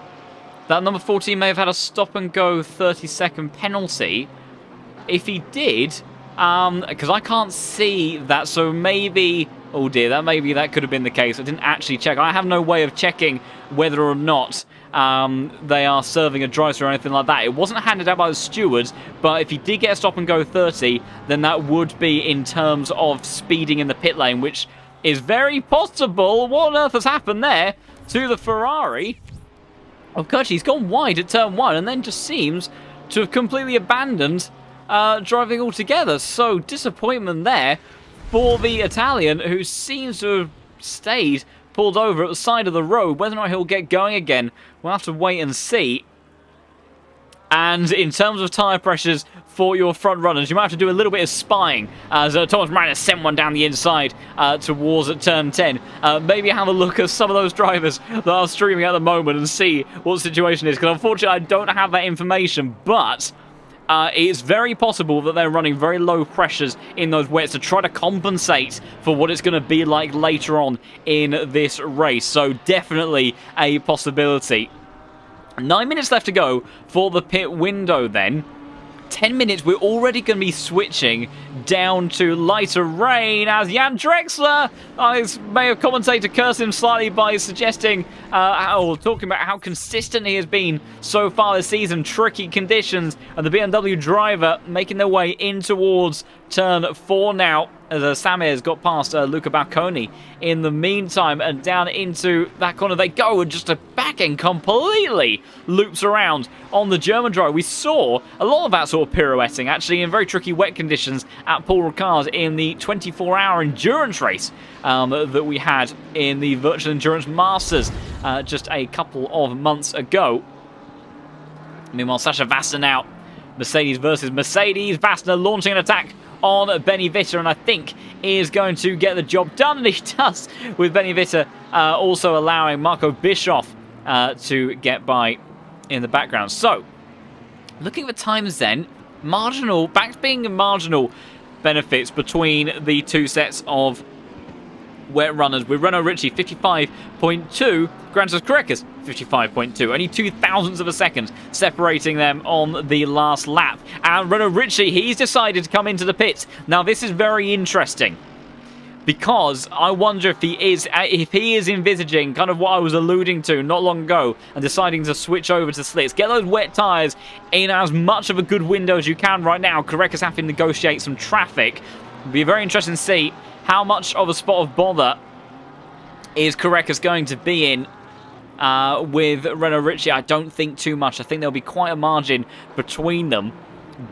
A: that number 14 may have had a stop-and-go 30-second penalty. If he did... because I can't see that, so maybe... Oh dear, that could have been the case. I didn't actually check. I have no way of checking whether or not they are serving a drive through or anything like that. It wasn't handed out by the stewards, but if he did get a stop and go 30, then that would be in terms of speeding in the pit lane, which is very possible. What on earth has happened there to the Ferrari? Oh, gosh, he's gone wide at turn 1 and then just seems to have completely abandoned driving altogether. So disappointment there for the Italian, who seems to have stayed pulled over at the side of the road. Whether or not he'll get going again, we'll have to wait and see. And in terms of tyre pressures for your front runners, you might have to do a little bit of spying, as Thomas Moran has sent one down the inside towards turn 10. Maybe have a look at some of those drivers that are streaming at the moment and see what the situation is, because unfortunately I don't have that information, but it's very possible that they're running very low pressures in those wets to try to compensate for what it's going to be like later on in this race. So definitely a possibility. 9 minutes left to go for the pit window then. 10 minutes, we're already going to be switching down to lighter rain as Jan Drexler, I may have commentator cursed him slightly by suggesting or talking about how consistent he has been so far this season. Tricky conditions, and the BMW driver making their way in towards turn 4 now, as Samir's got past Luca Balconi in the meantime, and down into that corner they go, and just a back end completely loops around on the German driver. We saw a lot of that sort of pirouetting actually in very tricky wet conditions at Paul Ricard in the 24-hour endurance race that we had in the Virtual Endurance Masters just a couple of months ago. Meanwhile, Sasha Vasta now, Mercedes versus Mercedes. Vasta launching an attack on Benny Vitter, and I think is going to get the job done, and he does, with Benny Vitter also allowing Marco Bischoff to get by in the background. So, looking at the times then, marginal, back to being marginal benefits between the two sets of wet runners, with Renault Ritchie 55.2, Grantos Correcas 55.2, only 0.02 of a second separating them on the last lap. And Renault Ritchie, he's decided to come into the pits. Now this is very interesting, because I wonder if he is envisaging kind of what I was alluding to not long ago and deciding to switch over to slicks. Get those wet tyres in as much of a good window as you can right now. Correcas having to negotiate some traffic. It'll be very interesting to see how much of a spot of bother is Correcas going to be in with Renault Ritchie. I don't think too much. I think there'll be quite a margin between them.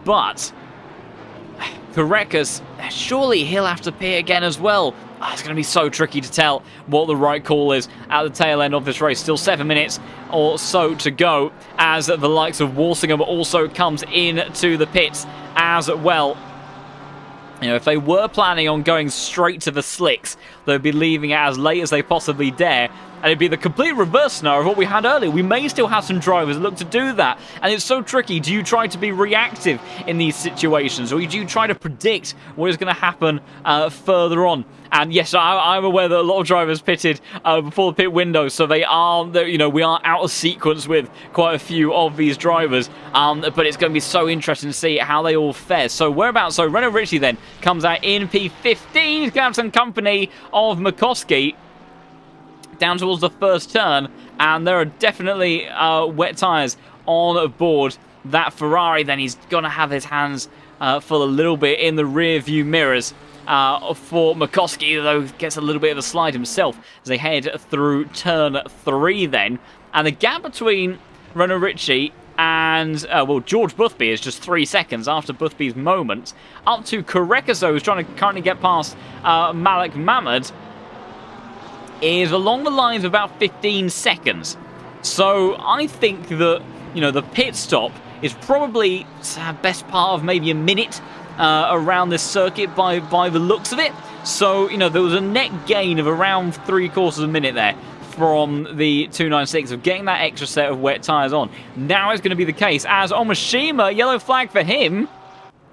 A: But Correcas, surely he'll have to pit again as well. It's going to be so tricky to tell what the right call is at the tail end of this race. Still 7 minutes or so to go, as the likes of Walsingham also comes into the pits as well. You know, if they were planning on going straight to the slicks, they'd be leaving it as late as they possibly dare. And it'd be the complete reverse scenario of what we had earlier. We may still have some drivers that look to do that. And it's so tricky. Do you try to be reactive in these situations? Or do you try to predict what is going to happen further on? And yes, I'm aware that a lot of drivers pitted before the pit window. So we are out of sequence with quite a few of these drivers. But it's going to be so interesting to see how they all fare. So whereabouts? So Renault Ritchie then comes out in P15. He's going to have some company of Makoski down towards the first turn, and there are definitely wet tyres on board that Ferrari. Then he's going to have his hands full a little bit in the rear view mirrors for Makoski, though gets a little bit of a slide himself as they head through turn 3 then. And the gap between Renault Ritchie and, George Boothby is just 3 seconds after Boothby's moment. Up to Correcas, who's trying to currently get past Malik Mahmoud, is along the lines of about 15 seconds. So I think that, the pit stop is probably best part of maybe a minute around this circuit by the looks of it. So, there was a net gain of around 3/4 of a minute there from the 296 of getting that extra set of wet tyres on. Now it's going to be the case as Omashima, yellow flag for him.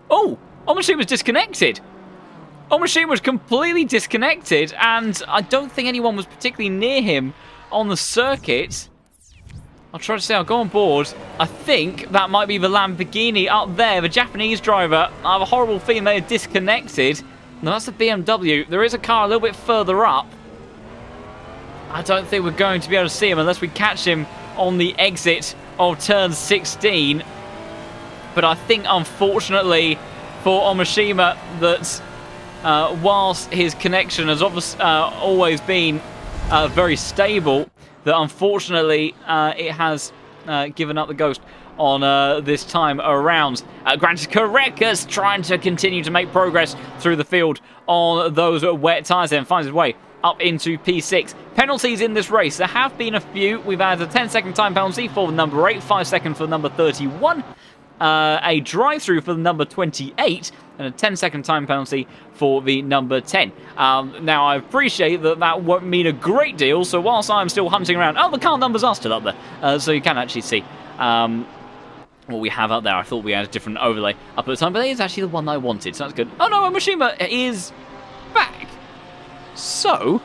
A: Oh, Omashima's disconnected. Omashima was completely disconnected, and I don't think anyone was particularly near him on the circuit. I'll try to say I'll go on board. I think that might be the Lamborghini up there, the Japanese driver. I have a horrible feeling they are disconnected. No, that's the BMW. There is a car a little bit further up. I don't think we're going to be able to see him unless we catch him on the exit of turn 16. But I think, unfortunately, for Omashima, that whilst his connection has obviously always been very stable, that unfortunately it has given up the ghost on this time around. Granted, Correcas trying to continue to make progress through the field on those wet tyres and finds his way up into P6. Penalties in this race. There have been a few. We've had a 10-second time penalty for the number 8, 5 seconds for the number 31. A drive-through for the number 28, and a 10-second time penalty for the number 10. Now, I appreciate that won't mean a great deal, so whilst I'm still hunting around... Oh, the car numbers are still up there, so you can actually see what we have up there. I thought we had a different overlay up at the time, but it is actually the one that I wanted, so that's good. Oh no, Omashima is back. So,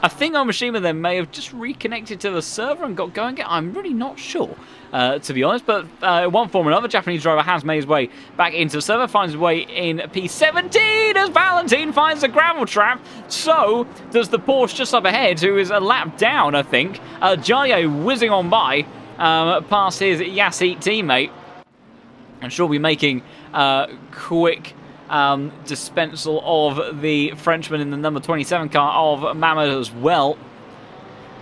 A: I think Omashima then may have just reconnected to the server and got going. I'm really not sure, to be honest. But one form or another, Japanese driver has made his way back into the server, finds his way in P17 as Valentine finds a gravel trap. So does the Porsche just up ahead, who is a lap down, I think. Jaya whizzing on by past his Yassi teammate. And she'll be making quick dispensal of the Frenchman in the number 27 car of Mamad as well.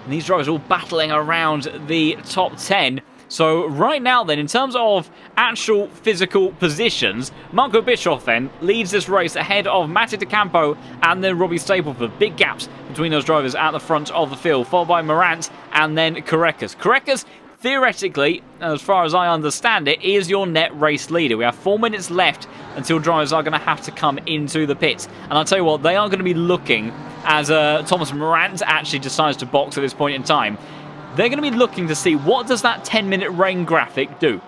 A: And these drivers all battling around the top 10. So right now then, in terms of actual physical positions, Marco Bischoff then leads this race ahead of Matty DeCampo and then Robbie Stapleford. Big gaps between those drivers at the front of the field, followed by Morant and then Correcas. Correcas, theoretically, as far as I understand it, is your net race leader. We have 4 minutes left until drivers are going to have to come into the pits. And I'll tell you what, they are going to be looking, as Thomas Morant actually decides to box at this point in time, they're going to be looking to see what does that 10-minute rain graphic do.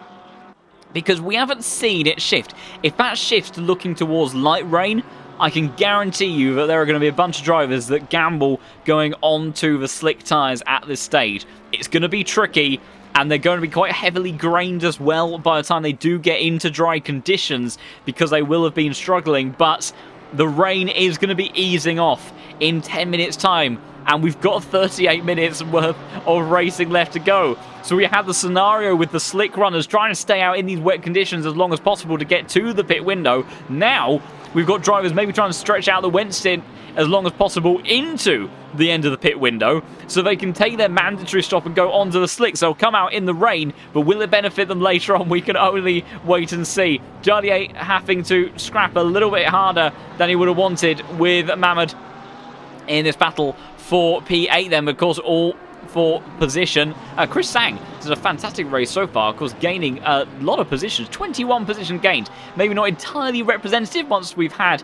A: Because we haven't seen it shift. If that shifts to looking towards light rain, I can guarantee you that there are going to be a bunch of drivers that gamble going onto the slick tyres at this stage. It's going to be tricky, and they're going to be quite heavily grained as well by the time they do get into dry conditions, because they will have been struggling. But the rain is going to be easing off in 10 minutes' time, and we've got 38 minutes worth of racing left to go. So we have the scenario with the slick runners trying to stay out in these wet conditions as long as possible to get to the pit window. Now we've got drivers maybe trying to stretch out the wet stint as long as possible into the end of the pit window so they can take their mandatory stop and go onto the slicks. They'll come out in the rain, but will it benefit them later on? We can only wait and see. Jardier having to scrap a little bit harder than he would have wanted with Mamad in this battle for P8 then, of course, all for position. Chris Sang does a fantastic race so far, of course, gaining a lot of positions, 21 position gained. Maybe not entirely representative once we've had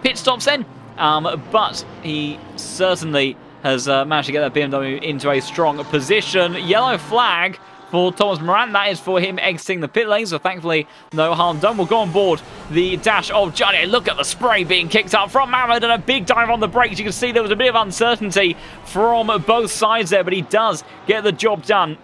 A: pit stops then, but he certainly has managed to get that BMW into a strong position. Yellow flag for Thomas Morant. That is for him exiting the pit lane, so thankfully no harm done. We'll go on board the dash of Johnny. Look at the spray being kicked up from Mamad and a big dive on the brakes. You can see there was a bit of uncertainty from both sides there, but he does get the job done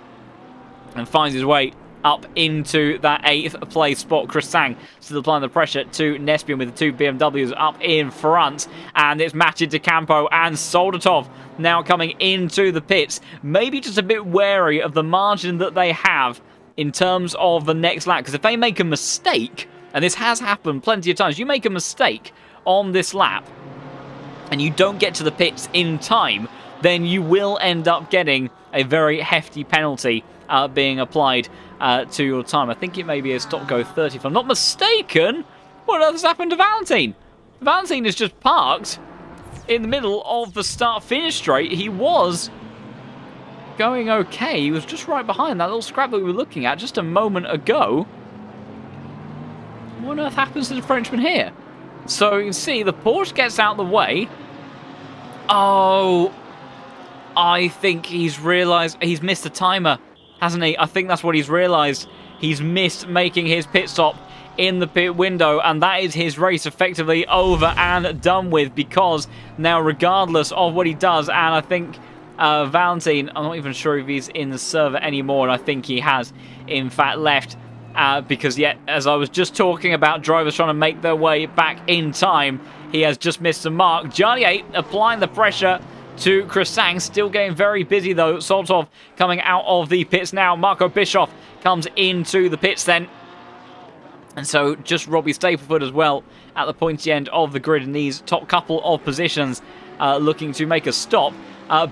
A: and finds his way up into that 8th place spot. Chris Sang still applying the pressure to Nespian with the two BMWs up in front, and it's Matej DeCampo and Soldatov now coming into the pits. Maybe just a bit wary of the margin that they have in terms of the next lap, because if they make a mistake, and this has happened plenty of times, you make a mistake on this lap and you don't get to the pits in time, then you will end up getting a very hefty penalty being applied to your time. I think it may be a stop-go 30 if I'm not mistaken. What else has happened to Valentine? Valentine is just parked in the middle of the start-finish straight. He was going okay. He was just right behind that little scrap that we were looking at just a moment ago. What on earth happens to the Frenchman here? So you can see the Porsche gets out of the way. Oh, I think he's realised he's missed the timer, hasn't he? I think that's what he's realised. He's missed making his pit stop in the pit window, and that is his race effectively over and done with, because now regardless of what he does, and I think Valentine, I'm not even sure if he's in the server anymore, and I think he has in fact left, because yet, as I was just talking about drivers trying to make their way back in time, he has just missed the mark. Jardier applying the pressure to Chris Sang, still getting very busy though. Soltov coming out of the pits now. Marco Bischoff comes into the pits then. And so just Robbie Stapleford as well at the pointy end of the grid in these top couple of positions, looking to make a stop.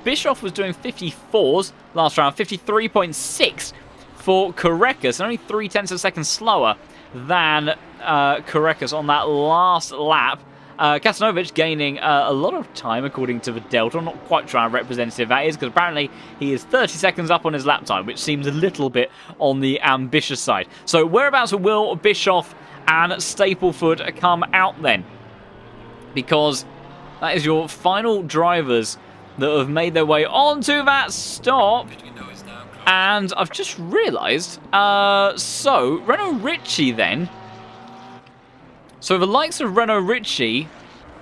A: Bischoff was doing 54s last round, 53.6 for Correcas, and only 0.3 of a second slower than Correcas on that last lap. Kasanovic gaining a lot of time according to the Delta. I'm not quite sure how representative that is, because apparently he is 30 seconds up on his lap time, which seems a little bit on the ambitious side. So whereabouts will Bischoff and Stapleford come out then? Because that is your final drivers that have made their way onto that stop. And I've just realised, so Renault Ritchie then. So the likes of Renault Ritchie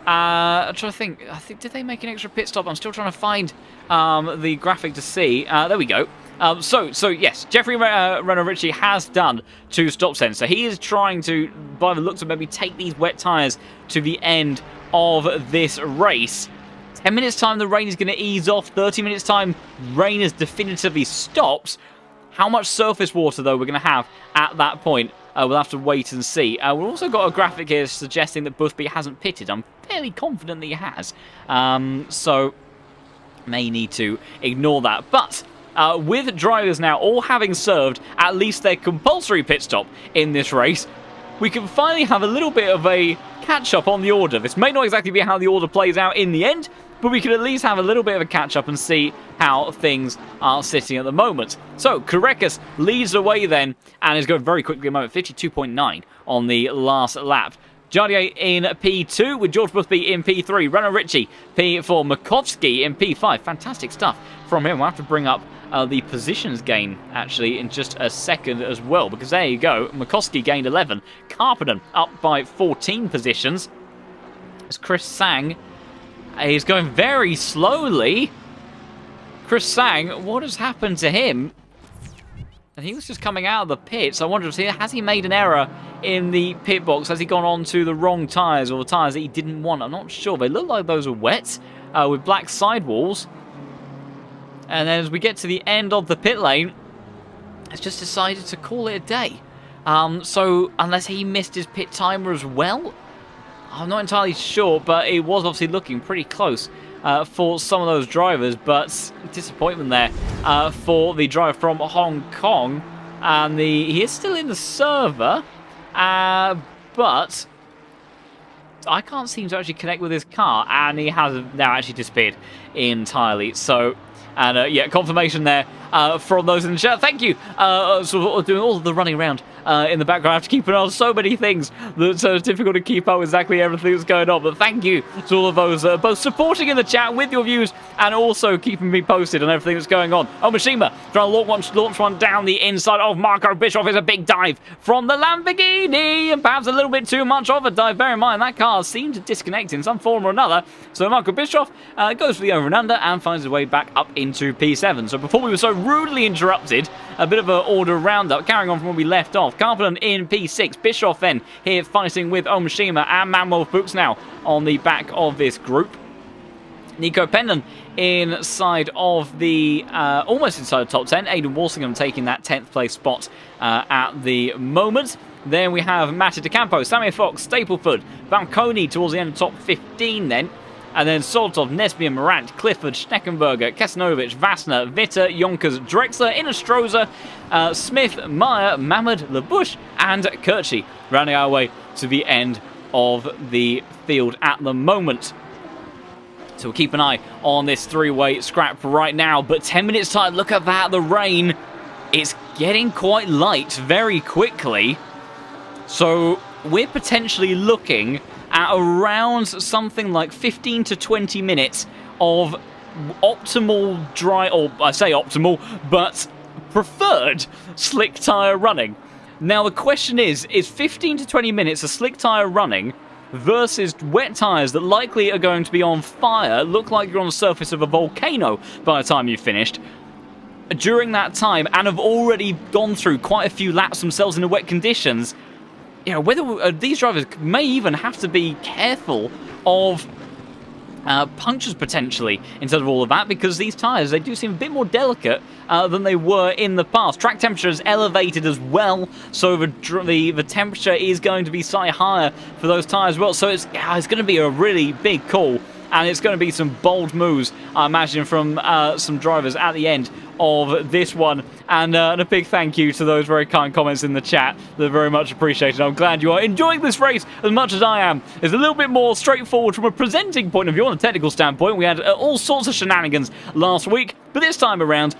A: I'm trying to think. Did they make an extra pit stop? I'm still trying to find the graphic to see. There we go. So yes, Jeffrey Renault Ritchie has done 2 stops then. So he is trying to, by the looks of maybe take these wet tyres to the end of this race. 10 minutes time, the rain is going to ease off. 30 minutes time, rain has definitively stopped. How much surface water, though, we're going to have at that point, we'll have to wait and see. We've also got a graphic here suggesting that Boothby hasn't pitted. I'm fairly confident that he has. So, may need to ignore that. But with drivers now all having served at least their compulsory pit stop in this race, we can finally have a little bit of a catch-up on the order. This may not exactly be how the order plays out in the end, but we can at least have a little bit of a catch-up and see how things are sitting at the moment. So, Kurekis leads the way then, and is going very quickly at the moment, 52.9 on the last lap. Jardier in P2 with George Boothby in P3. Renault Ritchie P4. Makovsky in P5. Fantastic stuff from him. We'll have to bring up the positions gain, actually, in just a second as well, because there you go. Makovsky gained 11. Karppinen up by 14 positions. As Chris Sang is going very slowly. Chris Sang, what has happened to him? And he was just coming out of the pits. I wonder if has he made an error in the pit box? Has he gone on to the wrong tyres or the tyres that he didn't want? I'm not sure. They look like those are wet with black sidewalls. And then as we get to the end of the pit lane, it's just decided to call it a day. So unless he missed his pit timer as well, I'm not entirely sure, but it was obviously looking pretty close for some of those drivers, but disappointment there for the driver from Hong Kong. And he is still in the server, but I can't seem to actually connect with his car, and he has now actually disappeared entirely. So, and yeah, confirmation there from those in the chat. Thank you. Sort of doing all of the running around in the background. I have to keep an eye on so many things that it's difficult to keep up with exactly everything that's going on. But thank you to all of those both supporting in the chat with your views and also keeping me posted on everything that's going on. Oh, Mishima trying to launch one down the inside of Marco Bischoff. Is a big dive from the Lamborghini, and perhaps a little bit too much of a dive. Bear in mind that car seemed to disconnect in some form or another. So Marco Bischoff goes for the over and under and finds his way back up into P7. So before we were so rudely interrupted, a bit of an order roundup, carrying on from where we left off. Karppinen in P6, Bischoff then here fighting with Omashima and Manuel Fuchs now on the back of this group. Nico Pennon inside of the, almost inside the top 10. Aidan Walsingham taking that 10th place spot at the moment. Then we have Matty DeCampo, Samir Fox, Stapleford, Balconi towards the end of top 15 then. And then Soltov, Nesbian, Morant, Clifford, Schneckenberger, Kasanovic, Vassner, Vitter, Yonkers, Drexler, Inostroza, Smith, Meyer, Mahmoud, Labush, and Kirchi, rounding our way to the end of the field at the moment. So we'll keep an eye on this three-way scrap right now. But 10 minutes time, look at that, the rain. It's getting quite light very quickly. So we're potentially looking at around something like 15 to 20 minutes of optimal dry, or I say optimal, but preferred slick tyre running. Now the question is 15 to 20 minutes of slick tyre running versus wet tyres that likely are going to be on fire, look like you're on the surface of a volcano by the time you've finished, during that time, and have already gone through quite a few laps themselves in the wet conditions. You know, whether these drivers may even have to be careful of punctures potentially instead of all of that, because these tyres, they do seem a bit more delicate than they were in the past. Track temperature is elevated as well, so the temperature is going to be slightly higher for those tyres as well. So it's going to be a really big call, and it's going to be some bold moves, I imagine, from some drivers at the end of this one. And a big thank you to those very kind comments in the chat. They're very much appreciated. I'm glad you are enjoying this race as much as I am. It's a little bit more straightforward from a presenting point of view. On a technical standpoint, we had all sorts of shenanigans last week, but this time around,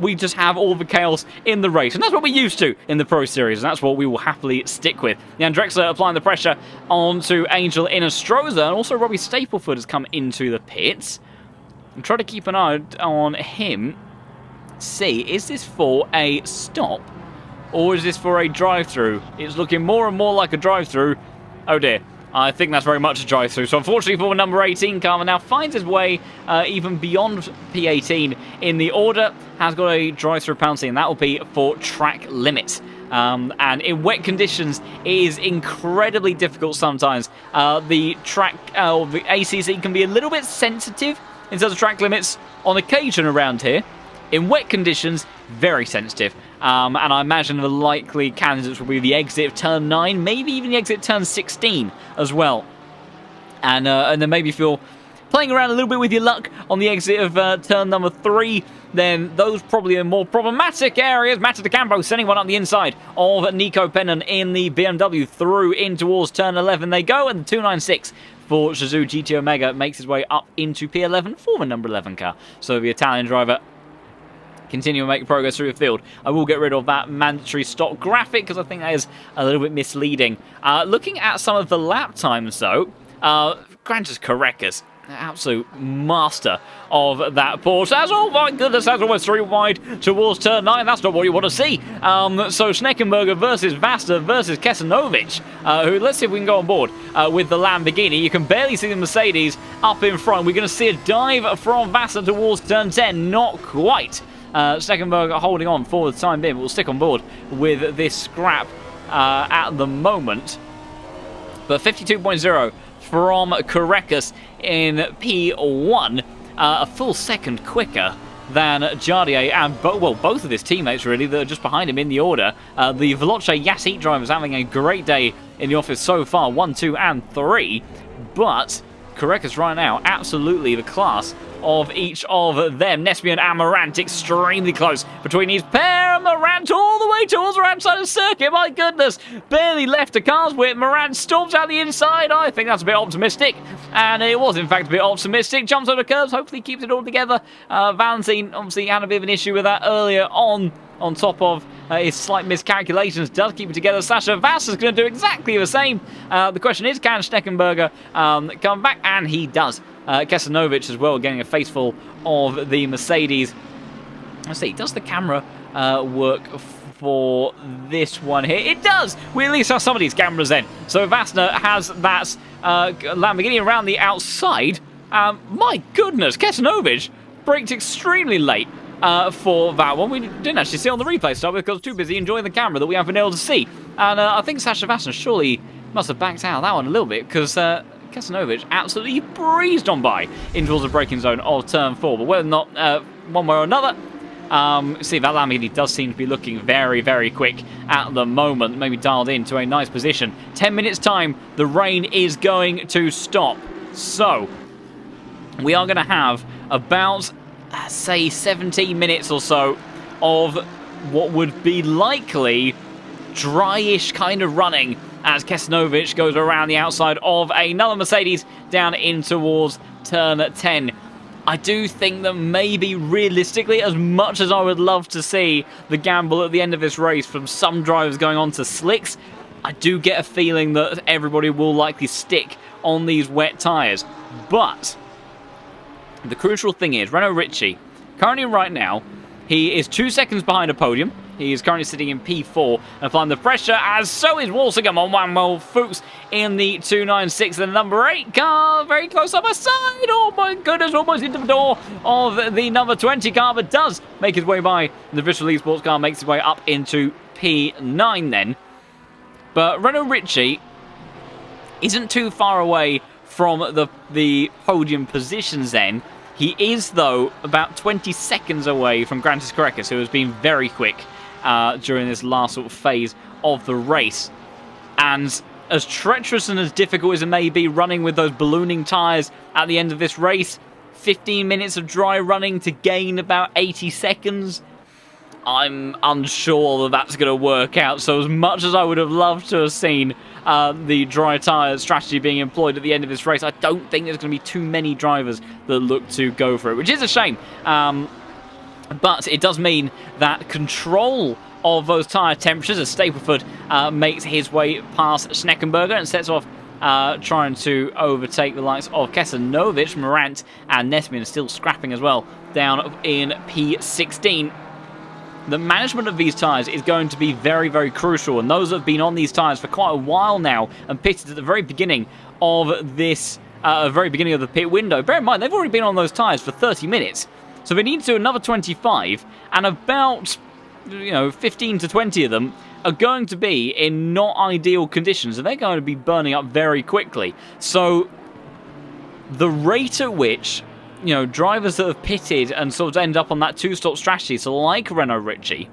A: we just have all the chaos in the race. And that's what we're used to in the Pro Series, and that's what we will happily stick with. Jan Drexler applying the pressure onto Angel Inostroza, and also Robbie Stapleford has come into the pits. I'm trying to keep an eye on him. See, is this for a stop or is this for a drive-through? It's looking more and more like a drive-through. Oh dear. I think that's very much a drive-through. So unfortunately for number 18, Karma now finds his way even beyond P18 in the order. Has got a drive-through penalty, and that will be for track limits. And in wet conditions, it is incredibly difficult sometimes. The ACC can be a little bit sensitive in terms of track limits on occasion around here. In wet conditions, very sensitive. And I imagine the likely candidates will be the exit of turn 9, maybe even the exit of turn 16 as well. And then maybe if you're playing around a little bit with your luck on the exit of turn number 3, then those probably are more problematic areas. Matta De Campo sending one up the inside of Nico Pennon in the BMW through in towards turn 11 they go, and the 296 for Shizou GT Omega makes his way up into P11 for the number 11 car. So the Italian driver continue to make progress through the field. I will get rid of that mandatory stock graphic because I think that is a little bit misleading. Looking at some of the lap times though, Grantas Carreras, absolute master of that Porsche. Oh my goodness, that's almost 3 wide towards turn 9. That's not what you want to see. So Schneckenberger versus Vasta versus Kesanovic, who, let's see if we can go on board with the Lamborghini. You can barely see the Mercedes up in front. We're going to see a dive from Vasta towards turn 10. Not quite. Schneckenberger holding on for the time being, but we'll stick on board with this scrap at the moment. But 52.0 from Carreras in P1, a full second quicker than Jardier and both of his teammates really that are just behind him in the order. The Veloce Yassit drivers having a great day in the office so far, 1, 2 and 3, but Carreras right now absolutely the class of each of them. Nespian and Morant extremely close between his pair. Morant all the way towards the right side of the circuit. My goodness, barely left a car's width. Morant storms out the inside. I think that's a bit optimistic, and it was in fact a bit optimistic. Jumps over the curves, hopefully keeps it all together. Valentine obviously had a bit of an issue with that earlier on top of his slight miscalculations, does keep it together. Sasha Vass is going to do exactly the same. The question is, can Schneckenberger come back? And he does. Kesanovic as well, getting a face full of the Mercedes. Let's see, does the camera work for this one here? It does! We at least have some of these cameras then. So Vassner has that Lamborghini around the outside. My goodness, Kesanovic braked extremely late for that one. We didn't actually see on the replay stuff because I was too busy enjoying the camera that we haven't been able to see. And I think Sasha Vassner surely must have backed out of that one a little bit because Kesanovic absolutely breezed on by in towards the braking zone of turn 4. But whether or not one way or another, see, that Lamborghini does seem to be looking very, very quick at the moment. Maybe dialed into a nice position. 10 minutes time, the rain is going to stop. So, we are going to have about, say, 17 minutes or so of what would be likely dryish kind of running as Kesanovic goes around the outside of another Mercedes down in towards turn 10. I do think that maybe realistically, as much as I would love to see the gamble at the end of this race from some drivers going on to slicks, I do get a feeling that everybody will likely stick on these wet tyres. But the crucial thing is, Renault Ricci, currently right now, he is 2 seconds behind a podium. He is currently sitting in P4 and applying the pressure, as so is Walsingham on Manuel Fuchs in the 296. The number 8 car, very close up side. Oh my goodness, almost into the door of the number 20 car, but does make his way by. The Bristol Esports car makes his way up into P9 then. But Renault Ricci isn't too far away from the podium positions then. He is, though, about 20 seconds away from Grantas Carreras, who has been very quick during this last sort of phase of the race. And as treacherous and as difficult as it may be running with those ballooning tyres at the end of this race, 15 minutes of dry running to gain about 80 seconds, I'm unsure that that's going to work out. So as much as I would have loved to have seen the dry tyre strategy being employed at the end of this race, I don't think there's going to be too many drivers that look to go for it, which is a shame. But it does mean that control of those tyre temperatures as Stapleford makes his way past Schneckenberger and sets off trying to overtake the likes of Kesanovic, Morant and Nesbian still scrapping as well down in P16. the management of these tyres is going to be very, very crucial. And those that have been on these tyres for quite a while now and pitted at the very beginning of this, very beginning of the pit window. Bear in mind, they've already been on those tyres for 30 minutes. So they need to do another 25, and about 15 to 20 of them are going to be in not ideal conditions, and they're going to be burning up very quickly. So the rate at which drivers that have pitted and sort of end up on that two-stop strategy, so like Renault Ritchie,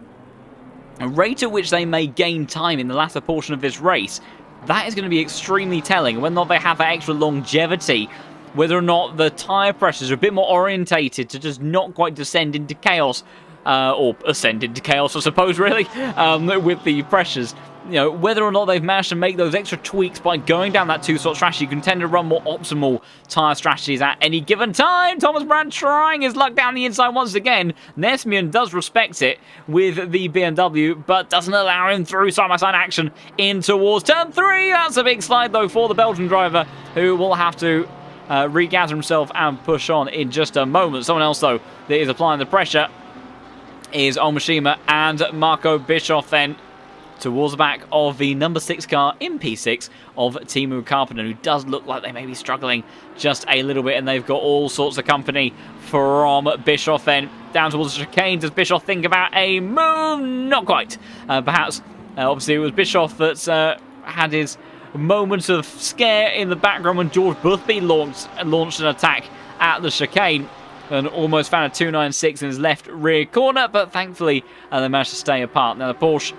A: a rate at which they may gain time in the latter portion of this race, that is going to be extremely telling. Whether or not they have that extra longevity, whether or not the tyre pressures are a bit more orientated to just not quite descend into chaos, or ascend into chaos, I suppose, really, with the pressures. Whether or not they've managed to make those extra tweaks by going down that two-stop strategy, you can tend to run more optimal tyre strategies at any given time. Thomas Brandt trying his luck down the inside once again. Nesbian does respect it with the BMW, but doesn't allow him through side-by-side action in towards turn 3. That's a big slide, though, for the Belgian driver, who will have to regather himself and push on in just a moment. Someone else, though, that is applying the pressure is Onmashima and Marco Bischoff then towards the back of the number 6 car in P6 of Teemu Karppinen, who does look like they may be struggling just a little bit, and they've got all sorts of company from Bischoff then down towards the chicane. Does Bischoff think about a move? Not quite. Perhaps, obviously, it was Bischoff that had his moments of scare in the background when George Boothby launched an attack at the chicane and almost found a 296 in his left rear corner, but thankfully they managed to stay apart. Now the Porsche,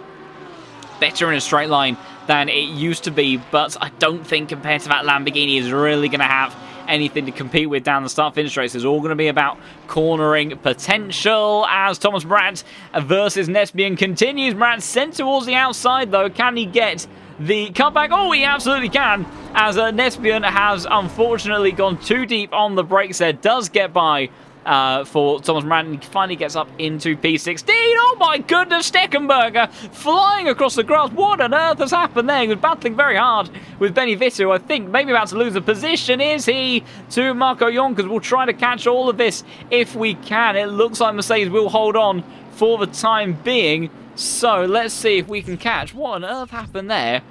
A: better in a straight line than it used to be, but I don't think compared to that Lamborghini is really going to have anything to compete with down the start-finish race. It's all going to be about cornering potential as Thomas Brandt versus Nesbian continues. Brandt sent towards the outside, though. Can he get the comeback? Oh, he absolutely can, as Nesbian has unfortunately gone too deep on the brakes there. Does get by for Thomas Brandt, and he finally gets up into P16. Oh my goodness, Steckenberger flying across the grass. What on earth has happened there? He was battling very hard with Benny Vittu. I think maybe about to lose a position. Is he to Marco Jonkers? We'll try to catch all of this if we can. It looks like Mercedes will hold on for the time being. So let's see if we can catch what on earth happened there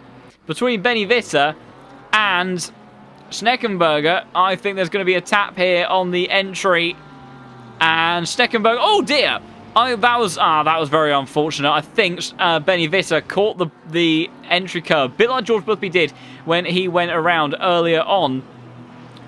A: between Benny Vittu and Steckenberger. I think there's going to be a tap here on the entry. And Steckenberger, oh dear! That was very unfortunate. I think Benny Vittu caught the entry curb, a bit like George Boothby did when he went around earlier on.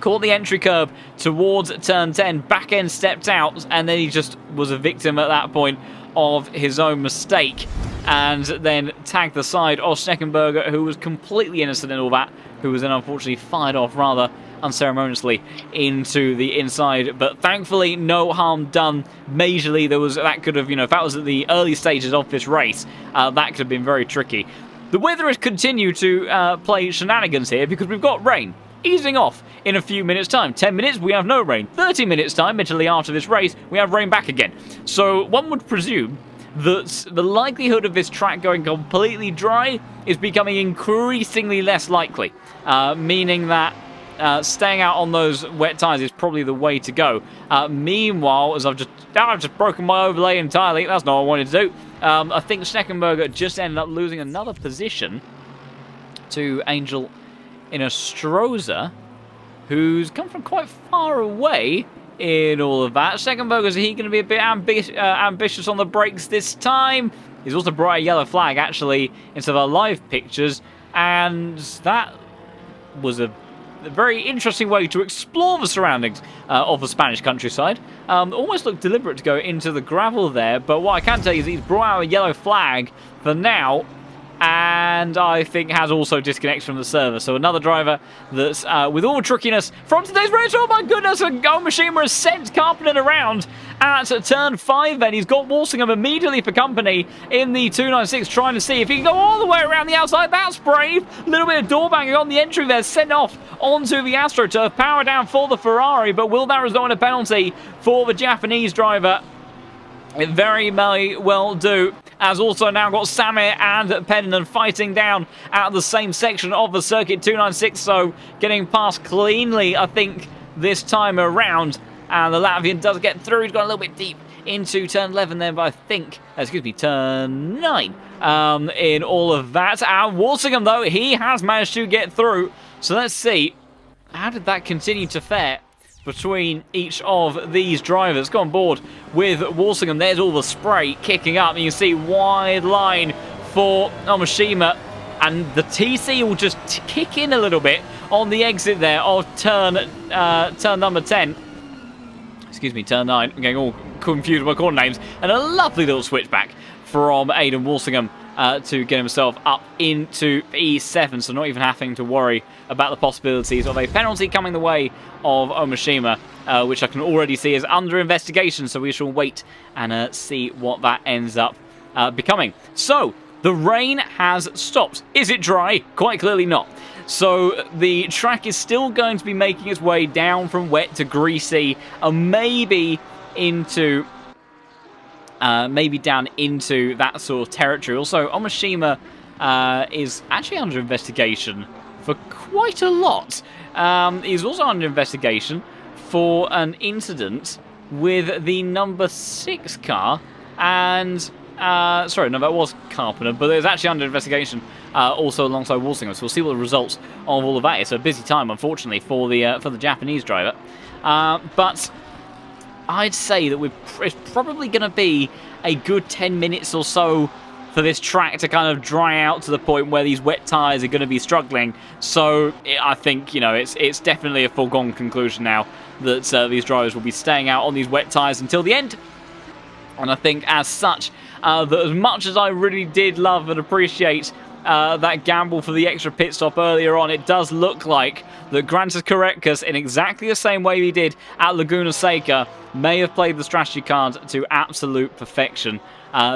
A: Caught the entry curb towards turn 10, back end stepped out, and then he just was a victim at that point of his own mistake, and then tagged the side of Steckenberger, who was completely innocent in all that, who was then unfortunately fired off rather unceremoniously into the inside, but thankfully no harm done majorly. That could have, if that was at the early stages of this race, that could have been very tricky. The weather has continued to play shenanigans here because we've got rain easing off in a few minutes time. 10 minutes we have no rain. 30 minutes time, immediately after this race, we have rain back again. So one would presume that the likelihood of this track going completely dry is becoming increasingly less likely, meaning that staying out on those wet tyres is probably the way to go. Meanwhile, as I've just broken my overlay entirely, that's not what I wanted to do. I think Steckenberger just ended up losing another position to Angel Inostroza, who's come from quite far away in all of that. Steckenberger, is he going to be a bit ambitious on the brakes this time? He's also brought a yellow flag, actually, into the live pictures, and that was a very interesting way to explore the surroundings of the Spanish countryside. Almost looked deliberate to go into the gravel there, but what I can tell you is he's brought out a yellow flag for now, and I think has also disconnected from the server. So another driver that's with all the trickiness from today's race. Oh my goodness, Onmashima has sent Karppinen around at turn 5 then. He's got Walsingham immediately for company in the 296, trying to see if he can go all the way around the outside. That's brave. A little bit of door banging on the entry there, sent off onto the AstroTurf. Power down for the Ferrari, but will that result in a penalty for the Japanese driver? It very may well do, as also now got Samir and Pennon fighting down at the same section of the circuit, 296, so getting past cleanly, I think, this time around. And the Latvian does get through. He's got a little bit deep into turn 11 then, but I think, excuse me, turn 9 in all of that. And Walsingham, though, he has managed to get through. So let's see, how did that continue to fare between each of these drivers? Go on board with Walsingham. There's all the spray kicking up. And you can see wide line for Omashima. And the TC will just kick in a little bit on the exit there of turn number 10. Excuse me, turn 9. I'm getting all confused with my corner names. And a lovely little switchback from Aidan Walsingham to get himself up into E7. So not even having to worry about the possibilities of a penalty coming the way of Omashima, which I can already see is under investigation. So we shall wait and see what that ends up becoming. So the rain has stopped. Is it dry? Quite clearly not. So the track is still going to be making its way down from wet to greasy, and maybe into, maybe down into that sort of territory. Also, Omashima is actually under investigation for quite a lot. He's also under investigation for an incident with the number 6 car, and sorry, no, that was Carpenter, but it was actually under investigation also alongside Walsingham. So we'll see what the results of all of that is. It's a busy time, unfortunately, for the Japanese driver. But I'd say that it's probably going to be a good 10 minutes or so for this track to kind of dry out to the point where these wet tyres are going to be struggling. So I think, you know, it's definitely a foregone conclusion now that these drivers will be staying out on these wet tyres until the end. And I think, as such, that as much as I really did love and appreciate that gamble for the extra pit stop earlier on, it does look like that Grantis Correctus, in exactly the same way he did at Laguna Seca, may have played the strategy card to absolute perfection,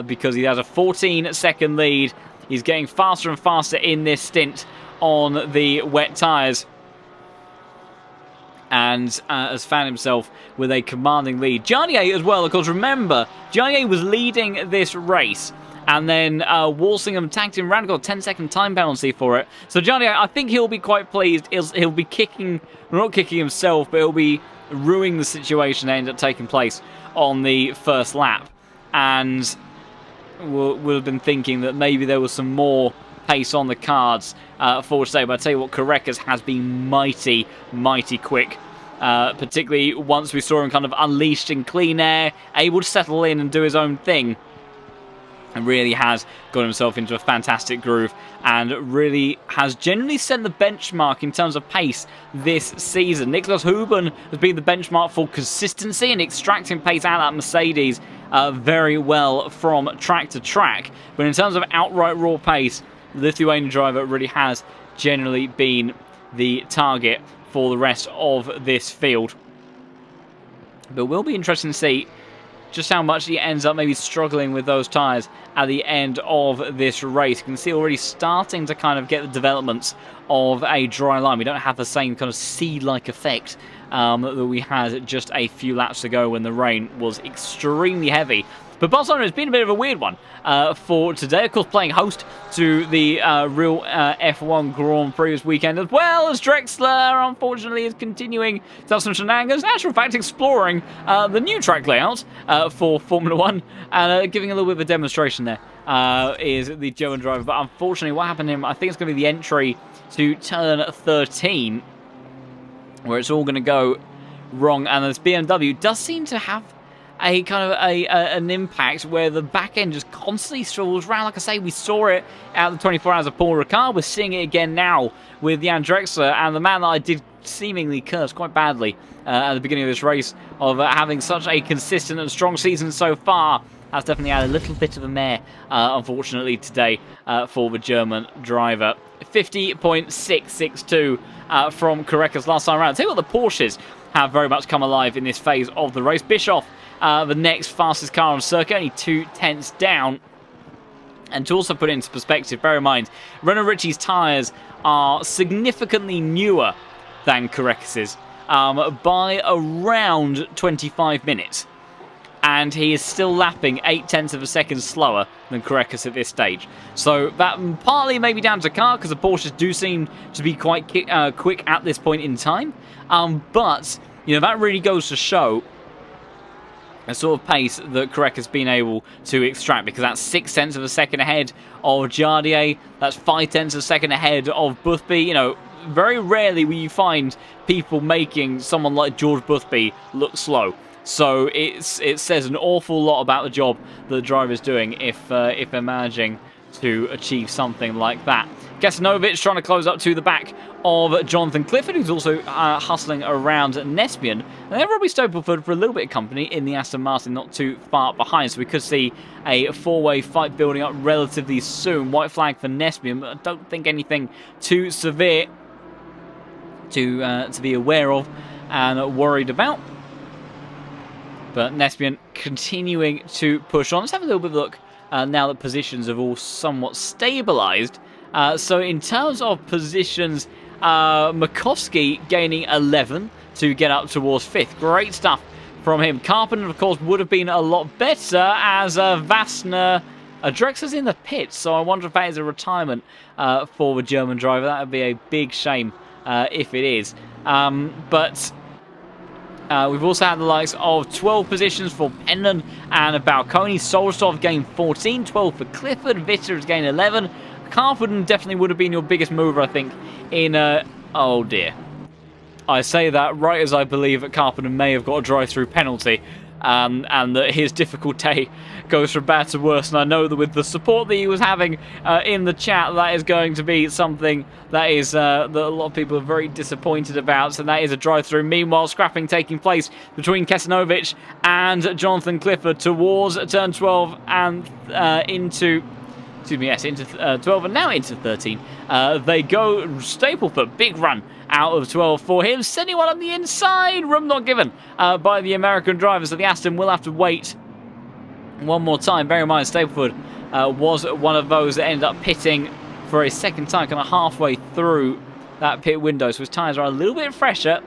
A: because he has a 14-second lead. He's getting faster and faster in this stint on the wet tyres, and has found himself with a commanding lead. Jarnier as well, of course. Remember, Jarnier was leading this race, and then Walsingham tagged him around, got a 10-second time penalty for it. So Jarnier, I think he'll be quite pleased. He'll be kicking, not kicking himself, but he'll be ruining the situation that ended up taking place on the first lap. And we'll have been thinking that maybe there was some more pace on the cards for today. But I tell you what, Correctus has been mighty, mighty quick. Particularly once we saw him kind of unleashed in clean air, able to settle in and do his own thing. And really has got himself into a fantastic groove, and really has generally set the benchmark in terms of pace this season. Niklas Huben has been the benchmark for consistency and extracting pace out of that Mercedes very well from track to track. But in terms of outright raw pace, the Lithuanian driver really has generally been the target for the rest of this field. But will be interesting to see just how much he ends up maybe struggling with those tyres at the end of this race. You can see already starting to kind of get the developments of a dry line. We don't have the same kind of seed-like effect that we had just a few laps ago when the rain was extremely heavy. But Barcelona has been a bit of a weird one for today. Of course, playing host to the real F1 Grand Prix this weekend, as well as Drexler, unfortunately, is continuing to have some shenanigans. Actual fact, exploring the new track layout for Formula 1 and giving a little bit of a demonstration there is the German driver. But unfortunately, what happened to him, I think it's going to be the entry to turn 13, where it's all going to go wrong. And this BMW does seem to have a kind of an impact where the back end just constantly strolls around. Like I say, we saw it at the 24 Hours of Paul Ricard. We're seeing it again now with Jan Drexler, and the man that I did seemingly curse quite badly at the beginning of this race of having such a consistent and strong season so far has definitely had a little bit of a mare, unfortunately, today for the German driver. 50.662 from Correctus last time around. I'll tell you what, the Porsches have very much come alive in this phase of the race. Bischoff, the next fastest car on circuit, only 2/10 down. And to also put it into perspective, bear in mind, Renault Ritchie's tyres are significantly newer than Correctus's by around 25 minutes. And he is still lapping 0.8 of a second slower than Correctus at this stage. So that partly may be down to the car, because the Porsches do seem to be quite quick at this point in time. But, you know, that really goes to show a sort of pace that Krek has been able to extract, because that's 0.6 of a second ahead of Jardier, that's 0.5 of a second ahead of Boothby. You know, very rarely will you find people making someone like George Boothby look slow. So it says an awful lot about the job that the driver is doing if they're managing to achieve something like that. Kesanovic trying to close up to the back of Jonathan Clifford, who's also hustling around Nespian. And then Robbie Stapleford for a little bit of company in the Aston Martin, not too far behind. So we could see a four-way fight building up relatively soon. White flag for Nespian, but I don't think anything too severe to be aware of and worried about. But Nespian continuing to push on. Let's have a little bit of a look now that positions have all somewhat stabilised. So in terms of positions, Makovsky gaining 11 to get up towards 5th. Great stuff from him. Carpenter, of course, would have been a lot better as Vassner... Drexler's in the pits, so I wonder if that is a retirement for the German driver. That would be a big shame if it is. But we've also had the likes of 12 positions for Penman and Balconi. Solstov gained 14, 12 for Clifford. Vitter has gained 11. Carpenter definitely would have been your biggest mover, I think, in... oh, dear. I say that right as I believe that Carpenter may have got a drive-through penalty, and that his difficult day goes from bad to worse. And I know that with the support that he was having in the chat, that is going to be something that is that a lot of people are very disappointed about. So that is a drive-through. Meanwhile, scrapping taking place between Kesanovic and Jonathan Clifford towards turn 12 and into... Excuse me, yes, into 12 and now into 13. They go Stapleford, big run out of 12 for him. Sending one on the inside. Room not given by the American driver, so the Aston will have to wait one more time. Bear in mind, Stapleford was one of those that ended up pitting for a second time, kind of halfway through that pit window. So his tyres are a little bit fresher,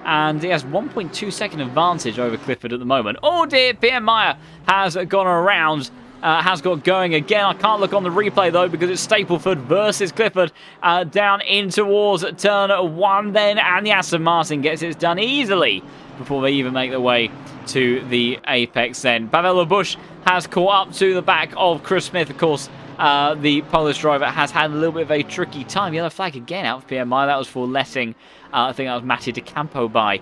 A: and he has 1.2 second advantage over Clifford at the moment. Oh dear, Pierre Meyer has gone around. Has got going again. I can't look on the replay though because it's Stapleford versus Clifford down in towards turn 1 then, and the Aston Martin gets it done easily before they even make their way to the apex then. Pavel Bush has caught up to the back of Chris Smith. Of course, the Polish driver has had a little bit of a tricky time. Yellow flag again out for PMI. That was for letting, I think that was Matty De Campo by.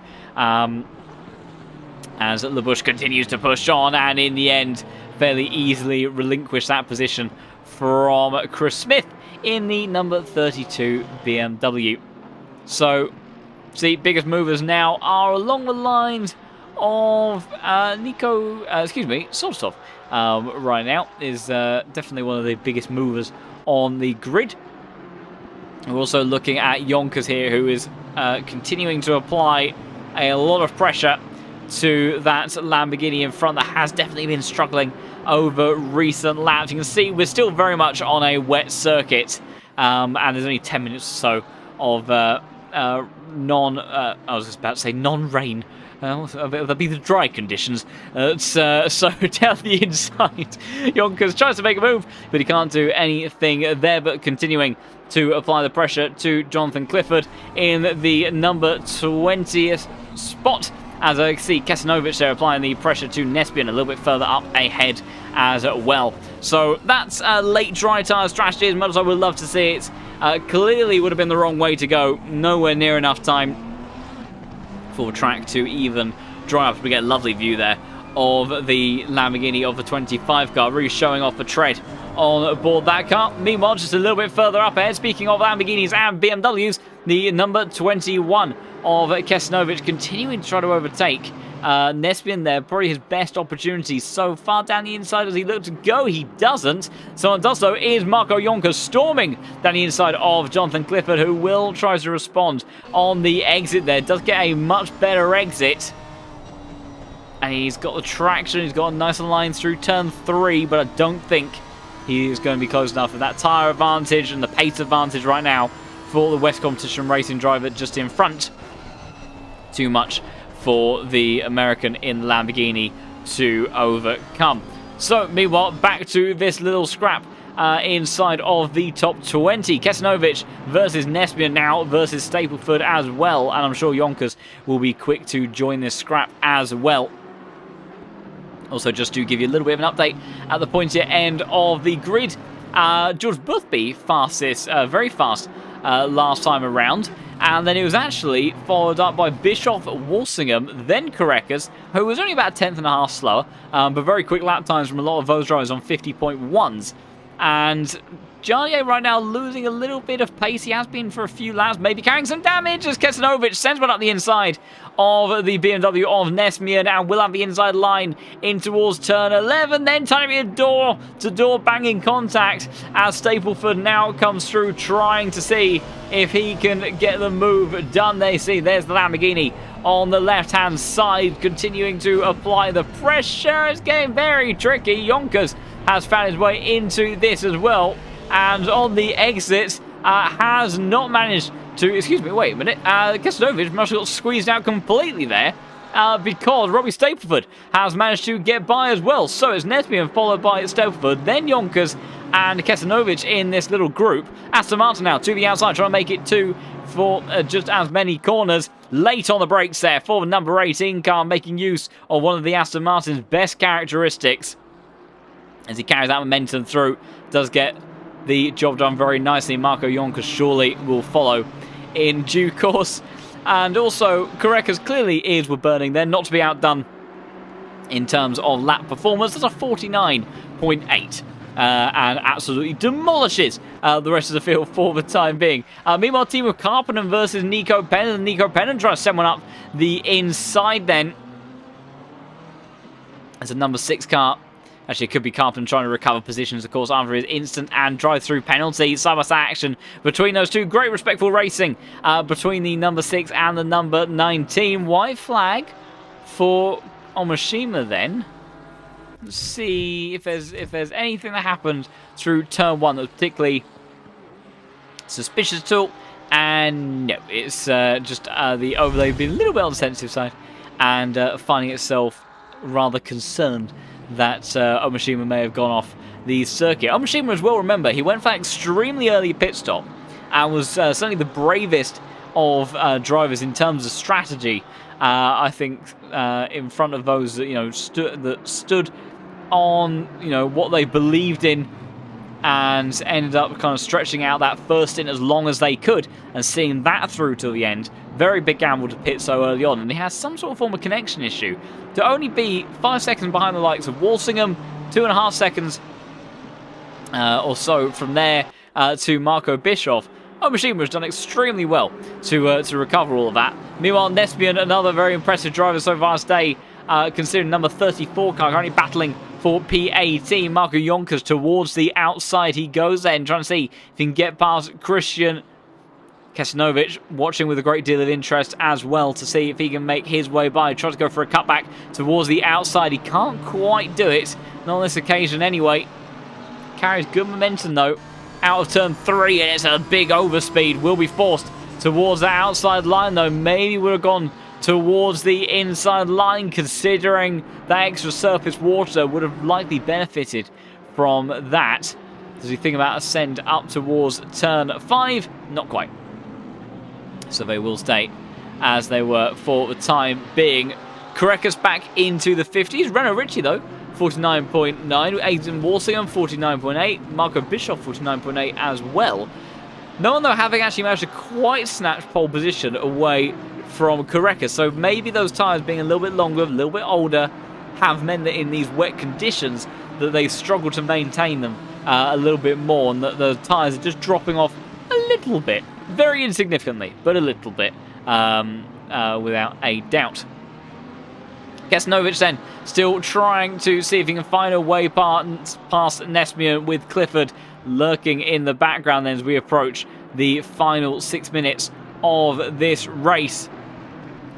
A: As LaBush continues to push on, and in the end fairly easily relinquish that position from Chris Smith in the number 32 BMW. So, see, biggest movers now are along the lines of Solstov right now is definitely one of the biggest movers on the grid. We're also looking at Yonkers here, who is continuing to apply a lot of pressure to that Lamborghini in front that has definitely been struggling over recent laps. You can see we're still very much on a wet circuit, and there's only 10 minutes or so of I was just about to say non-rain. That'll be the dry conditions. So down the inside, Yonkers tries to make a move, but he can't do anything there, but continuing to apply the pressure to Jonathan Clifford in the number 20th spot. As I see Kesanovic there applying the pressure to Nespian a little bit further up ahead as well. So that's late dry tyre strategy, as much as I would love to see it. Clearly would have been the wrong way to go. Nowhere near enough time for the track to even dry up. We get a lovely view there of the Lamborghini of the 25 car, really showing off the tread on board that car. Meanwhile, just a little bit further up ahead, speaking of Lamborghinis and BMWs, the number 21 of Kesanovic continuing to try to overtake Nespian there. Probably his best opportunity so far down the inside. Does he look to go? He doesn't. Someone does though is Marco Yonkers storming down the inside of Jonathan Clifford, who will try to respond on the exit there. Does get a much better exit. And he's got the traction. He's got a nice line through turn 3, but I don't think he is going to be close enough for that tyre advantage and the pace advantage right now for the West Competition Racing driver just in front. Too much for the American in Lamborghini to overcome. So, meanwhile, back to this little scrap inside of the top 20. Kesanovic versus Nespian now versus Stapleford as well. And I'm sure Yonkers will be quick to join this scrap as well. Also, just to give you a little bit of an update at the pointier end of the grid, George Boothby fastest, very fast last time around. And then it was actually followed up by Bischoff, Walsingham, then Korekes, who was only about 10th.5 slower, but very quick lap times from a lot of those drivers on 50.1s. And Jarnier right now losing a little bit of pace. He has been for a few laps, maybe carrying some damage as Kesanovic sends one up the inside of the BMW of Nesmian and will have the inside line in towards turn 11. Then trying to be a door-to-door banging contact as Stapleford now comes through trying to see if he can get the move done. They see there's the Lamborghini on the left-hand side continuing to apply the pressure. It's getting very tricky. Yonkers has found his way into this as well. And on the exit, has not managed to... Excuse me, wait a minute. Kesanovic must have got squeezed out completely there because Robbie Stapleford has managed to get by as well. So it's Nesbian followed by Stapleford, then Yonkers and Kesanovic in this little group. Aston Martin now to the outside, trying to make it two for just as many corners. Late on the brakes there for the number 18 car, making use of one of the Aston Martin's best characteristics. As he carries that momentum through, does get the job done very nicely. Marco Yonkers surely will follow in due course. And also, Korekes clearly ears were burning there, not to be outdone in terms of lap performance. That's a 49.8. And absolutely demolishes the rest of the field for the time being. Meanwhile, team of Karppinen versus Nico Pennant. Nico Pennant tries to send one up the inside then. It's a number 6 car. Actually, it could be Carpenter trying to recover positions, of course, after his instant and drive-through penalty. Side-by-side action between those two. Great respectful racing between the number 6 and the number 19. White flag for Omashima then. Let's see if there's anything that happened through turn 1 that was particularly suspicious at all. And no, it's just the overlay being a little bit on the sensitive side and finding itself rather concerned that Omashima may have gone off the circuit. Omashima as well, remember, he went for an extremely early pit stop and was certainly the bravest of drivers in terms of strategy. I think in front of those that stood on what they believed in and ended up kind of stretching out that first stint as long as they could and seeing that through till the end. Very big gamble to pit so early on, and he has some sort of form of connection issue. To only be 5 seconds behind the likes of Walsingham, 2.5 seconds or so from there to Marco Bischoff. Omashima has done extremely well to recover all of that. Meanwhile, Nesbian, another very impressive driver so far today, considering number 34 car, currently battling for P18. Marco Yonkers towards the outside he goes then, trying to see if he can get past Christian Kesanovic, watching with a great deal of interest as well to see if he can make his way by. Tries to go for a cutback towards the outside. He can't quite do it, not on this occasion anyway. Carries good momentum though. Out of turn 3, and it's a big overspeed. Will be forced towards that outside line though. Maybe would have gone towards the inside line, considering that extra surface water would have likely benefited from that. Does he think about a send up towards turn 5? Not quite. So they will stay as they were for the time being. Korekes back into the 50s. Renault Ritchie though, 49.9. Aidan Walsingham, 49.8. Marco Bischoff, 49.8 as well. No one though having actually managed to quite snatch pole position away from Korekes. So maybe those tyres being a little bit longer, a little bit older, have meant that in these wet conditions that they struggle to maintain them a little bit more, and that the tyres are just dropping off a little bit. Very insignificantly, but a little bit, without a doubt. Kesanovic then still trying to see if he can find a way past Nesmian, with Clifford lurking in the background then as we approach the final 6 minutes of this race,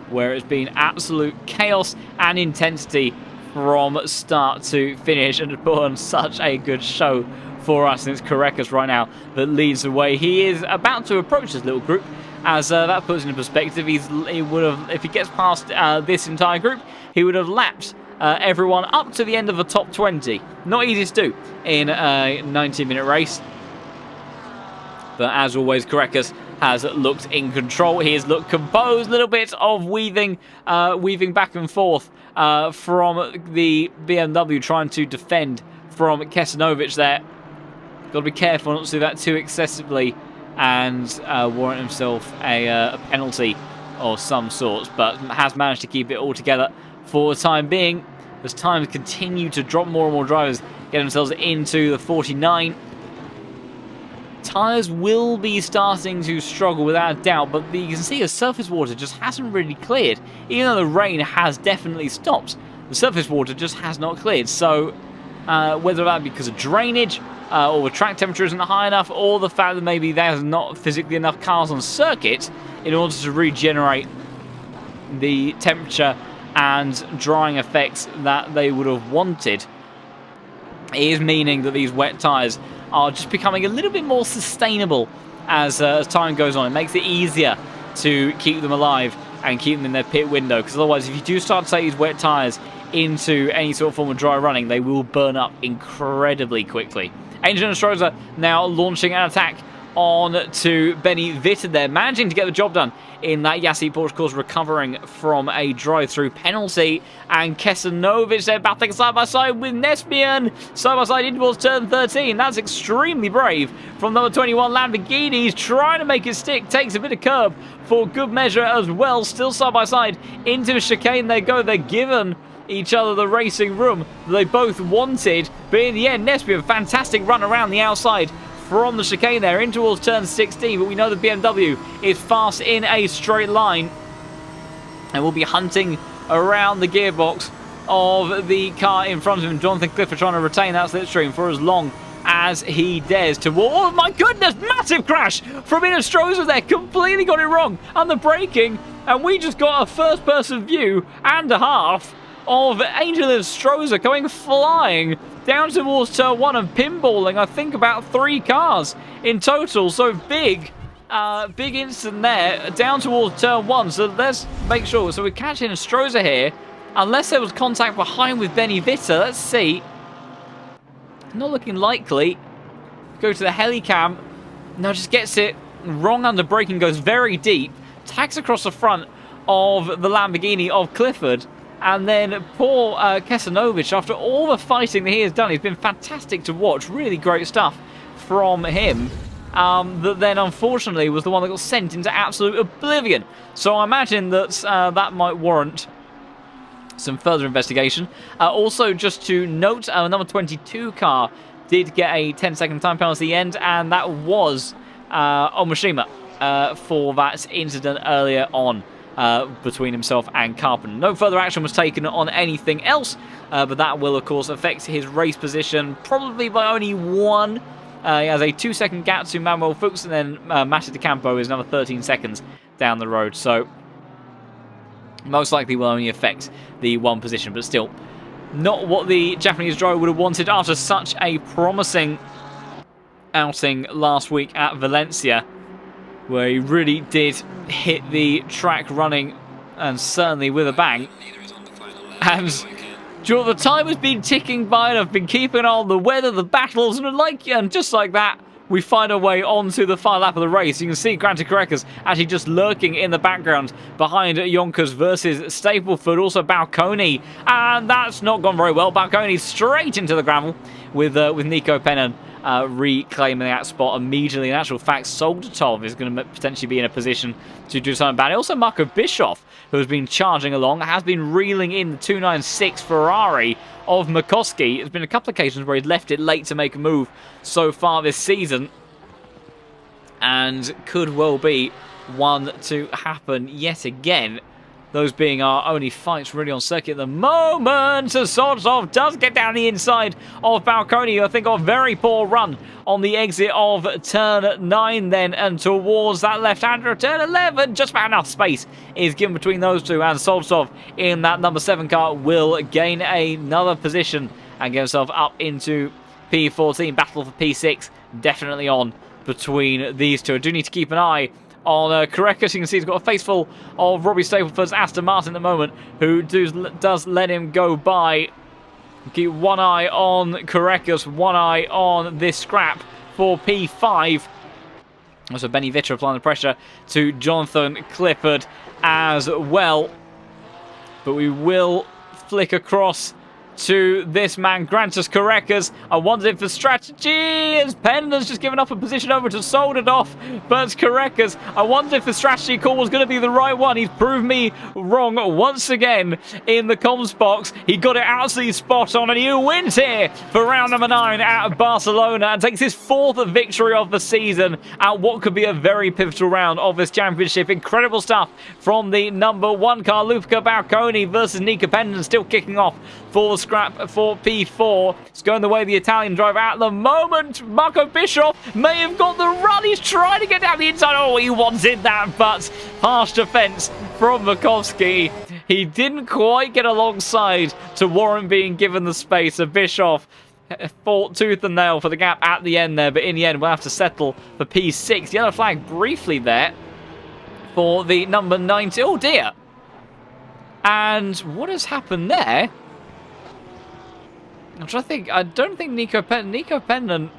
A: where it's been absolute chaos and intensity from start to finish, and put on such a good show for us. And it's Korekes right now that leads the way. He is about to approach this little group, as that puts into perspective. He would have, if he gets past this entire group, he would have lapped everyone up to the end of the top 20. Not easy to do in a 90-minute race. But as always, Korekes has looked in control. He has looked composed. A little bit of weaving back and forth from the BMW, trying to defend from Kesanovic there. Got to be careful not to do that too excessively and warrant himself a penalty of some sort, but has managed to keep it all together for the time being. As times continue to drop, more and more drivers get themselves into the 49. Tyres will be starting to struggle without a doubt, but you can see the surface water just hasn't really cleared. Even though the rain has definitely stopped, the surface water just has not cleared. So whether that be because of drainage, or the track temperature isn't high enough, or the fact that maybe there's not physically enough cars on circuit in order to regenerate the temperature and drying effects that they would have wanted, is meaning that these wet tyres are just becoming a little bit more sustainable as time goes on. It makes it easier to keep them alive and keep them in their pit window, because otherwise if you do start to take these wet tyres into any sort of form of dry running, they will burn up incredibly quickly. Angel and Stroza now launching an attack on to Benny Vitter there, managing to get the job done in that Yassi Porsche course, recovering from a drive-through penalty. And Kesanovic there battling side by side with Nespian, side by side in towards turn 13. That's extremely brave from number 21 Lamborghini. He's trying to make it stick, takes a bit of curb for good measure as well. Still side by side into the chicane they go. They're given each other the racing room that they both wanted, but in the end, Nespian, fantastic run around the outside from the chicane there in towards turn 16, but we know the BMW is fast in a straight line and will be hunting around the gearbox of the car in front of him. Jonathan Clifford trying to retain that slipstream for as long as he dares to. Oh my goodness, massive crash from Inostroza there, completely got it wrong on the braking, and we just got a first person view and a half of Angel and Stroza going flying down towards turn 1 and pinballing, I think, about 3 cars in total. So big incident there down towards turn 1. So let's make sure. So we're catching Stroza here, unless there was contact behind with Benny Vitter. Let's see. Not looking likely. Go to the helicam. No, just gets it wrong under braking, goes very deep, tags across the front of the Lamborghini of Clifford. And then poor Kesanovic, after all the fighting that he has done, he's been fantastic to watch. Really great stuff from him. That then, unfortunately, was the one that got sent into absolute oblivion. So I imagine that that might warrant some further investigation. Also, just to note, number 22 car did get a 10-second time penalty at the end, and that was Omashima for that incident earlier on. Between himself and Carpenter. No further action was taken on anything else, but that will, of course, affect his race position, probably by only 1. He has a 2-second gap to Manuel Fuchs, and then Massa de Campo is another 13 seconds down the road. So, most likely will only affect the 1 position, but still, not what the Japanese driver would have wanted after such a promising outing last week at Valencia, where he really did hit the track running, and certainly with a bang. And the time has been ticking by, and I've been keeping on the weather, the battles, and just like that, we find our way onto the final lap of the race. You can see Granta Carecas actually just lurking in the background behind Yonkers versus Stapleford, also Balconi, and that's not gone very well. Balconi straight into the gravel with Nico Pennon reclaiming that spot immediately. In actual fact, Soldatov is going to potentially be in a position to do something about it. Also, Marco Bischoff, who has been charging along, has been reeling in the 296 Ferrari of Makoski. There's been a couple of occasions where he's left it late to make a move so far this season, and could well be one to happen yet again. Those being our only fights really on circuit at the moment. So Soldatov does get down the inside of Balconi. I think a very poor run on the exit of turn 9 then, and towards that left-hander of turn 11. Just about enough space is given between those two, and Soldatov in that number 7 car will gain another position and get himself up into P14. Battle for P6 definitely on between these two. I do need to keep an eye on Carecas. You can see he's got a face full of Robbie Stapleford's Aston Martin at the moment, who does let him go by. Keep one eye on Carecas, one eye on this scrap for P5. So Benny Vitter applying the pressure to Jonathan Clifford as well. But we will flick across to this man, Grantus Correcas. I wondered if the strategy is Pendon's just given up a position over to Solderdorf, but Correcas, I wondered if the strategy call was going to be the right one. He's proved me wrong once again in the comms box. He got it absolutely spot on, and he wins here for round number 9 at Barcelona and takes his 4th victory of the season at what could be a very pivotal round of this championship. Incredible stuff from the number 1 car, Luca Balconi versus Nico Pendon, still kicking off for the scrap for P4. It's going the way of the Italian driver at the moment. Marco Bischoff may have got the run. He's trying to get down the inside. Oh, he wanted that, but harsh defense from Makovsky. He didn't quite get alongside to warrant being given the space. So Bischoff fought tooth and nail for the gap at the end there, but in the end we'll have to settle for P6. Yellow flag briefly there for the number 90. Oh dear. And what has happened there? I'm trying to think. I don't think Nico Pendon,